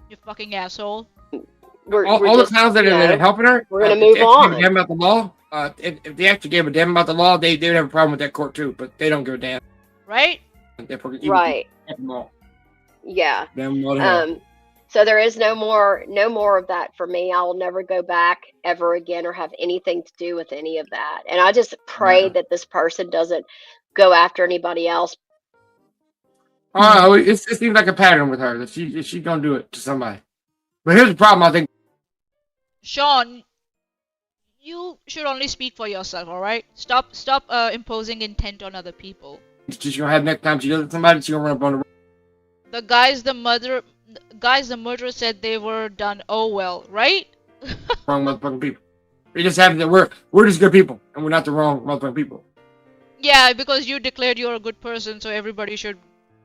You fucking asshole. All the clowns that are helping her, we're gonna move on. If they about the law, if they actually gave a damn about the law, they would have a problem with that court too, but they don't give a damn. Right? Right. Yeah. So there is no more of that for me. I will never go back ever again or have anything to do with any of that. And I just pray that this person doesn't go after anybody else. Oh, it seems like a pattern with her that she's gonna do it to somebody. But here's the problem, I think. Sean, you should only speak for yourself, all right? Stop imposing intent on other people. She's gonna have next time she does it to somebody, she's gonna run up on the guys the murderer said they were done. Oh well, right? Wrong motherfucking people. It just happens that we're just good people, and we're not the wrong motherfucking people. Yeah, because you declared you're a good person, so everybody should,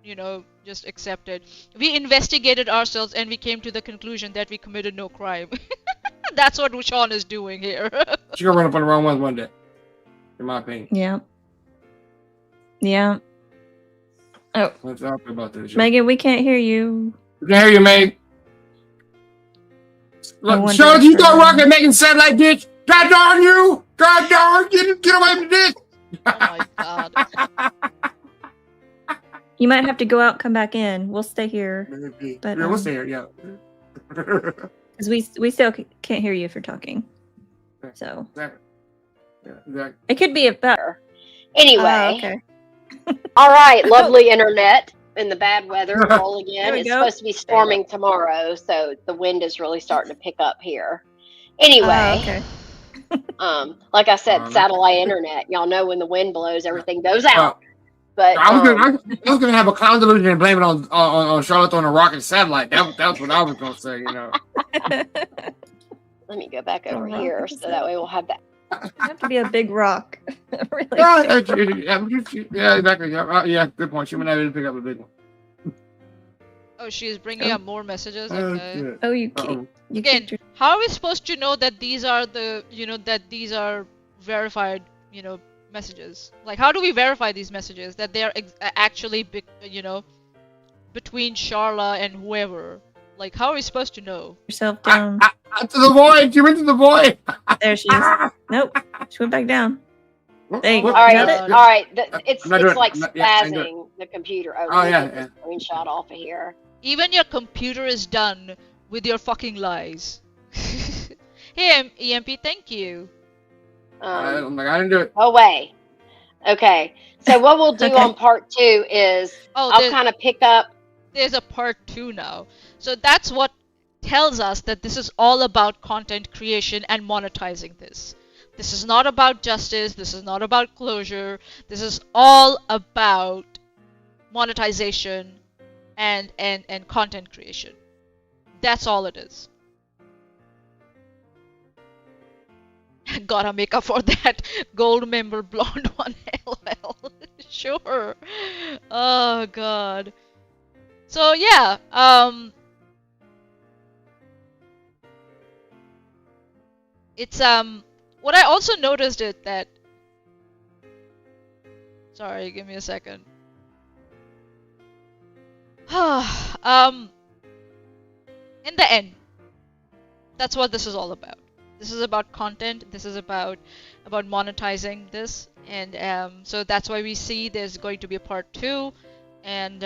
you know, just accept it. We investigated ourselves and we came to the conclusion that we committed no crime. That's what Sean is doing here. She's gonna run up on the wrong ones one day, in my opinion. Yeah. Yeah. Oh, what's up about this? Megan, we can't hear you. We can hear you, Meg. Look, Sean, you don't rock at Megan said like this. God darn you! God darn, get away from this! Oh my god. You might have to go out and come back in. We'll stay here. But, yeah, we'll stay here, yeah. because we still can't hear you if you're talking. So Exactly. Yeah, exactly. it could be about. Anyway. Okay. All right, lovely internet in the bad weather. Roll again. There we It's go. supposed to be storming tomorrow, so the wind is really starting to pick up here. Anyway, Okay. like I said, satellite internet. Y'all know when the wind blows, everything goes out. But I was gonna have a clown delusion and blame it on Charlotte on a rocket satellite. That's what I was gonna say. You know. Let me go back over here so that way we'll have that. It have to be a big rock. Really. Yeah, exactly. Yeah, good point. She might not be able to pick up a big one. Oh, she's bringing up more messages. Okay. Oh, you can't. Again, how are we supposed to know that these are the, that these are verified, messages? Like, how do we verify these messages that they are actually, between Charla and whoever? Like, how are we supposed to know? Yourself down. To the void. She went to the void. There she is. Nope. She went back down. There you go. All right, Got it? all right. It's doing like it. spazzing the computer. Oh, yeah. Screenshot off of here. Even your computer is done with your fucking lies. Hey, EMP, thank you. I didn't do it. Away. Okay. So what we'll do on part 2 is I'll kind of pick up. There's a part 2 now. So that's what tells us that this is all about content creation and monetizing this. This is not about justice. This is not about closure. This is all about monetization and content creation. That's all it is. Gotta make up for that gold member blonde one. LL. Sure. Oh god. So yeah, it's what I also noticed it that, sorry, give me a second. In the end, that's what this is all about. This is about content. This is about monetizing this, and so that's why we see there's going to be a part 2, and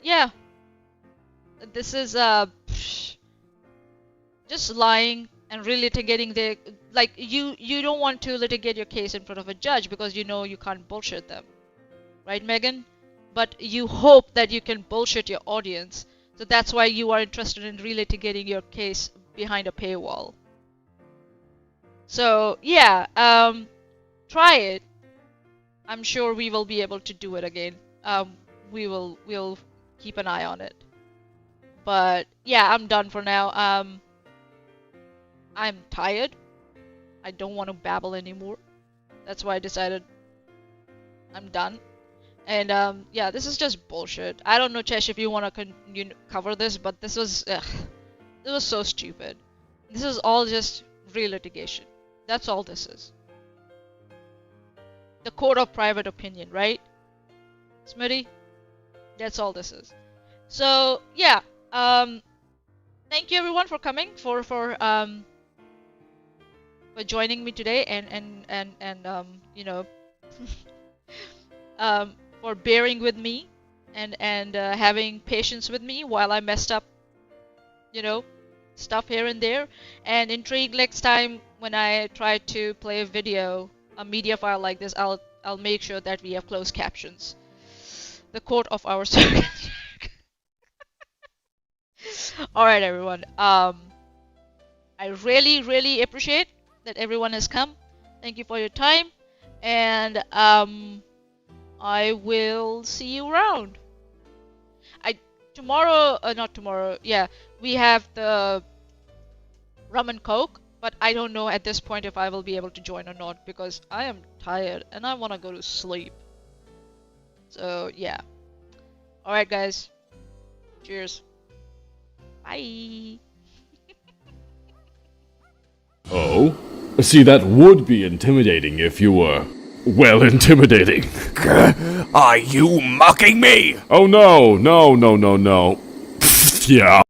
yeah, this is just lying and relitigating the, like, you don't want to litigate your case in front of a judge because you can't bullshit them, right, Megan? But you hope that you can bullshit your audience, so that's why you are interested in relitigating your case behind a paywall. So yeah, try it. I'm sure we will be able to do it again. We'll keep an eye on it. But yeah, I'm done for now. I'm tired. I don't want to babble anymore. That's why I decided I'm done. And yeah, this is just bullshit. I don't know, Chesh, if you want to cover this, but this was so stupid. This is all just real litigation. That's all this is. The court of private opinion, right? Smitty? That's all this is. So yeah, thank you everyone for coming, for joining me today, and for bearing with me and having patience with me while I messed up, stuff here and there. And intrigued next time when I try to play a media file like this, I'll make sure that we have closed captions. The court of our circuit. All right, everyone. I really, really appreciate that everyone has come. Thank you for your time, and I will see you around. Not tomorrow. Yeah, we have the rum and coke, but I don't know at this point if I will be able to join or not because I am tired and I want to go to sleep. So yeah. All right, guys. Cheers. Bye. Oh? See, that would be intimidating if you were, well, intimidating. Are you mocking me? Oh no. Yeah.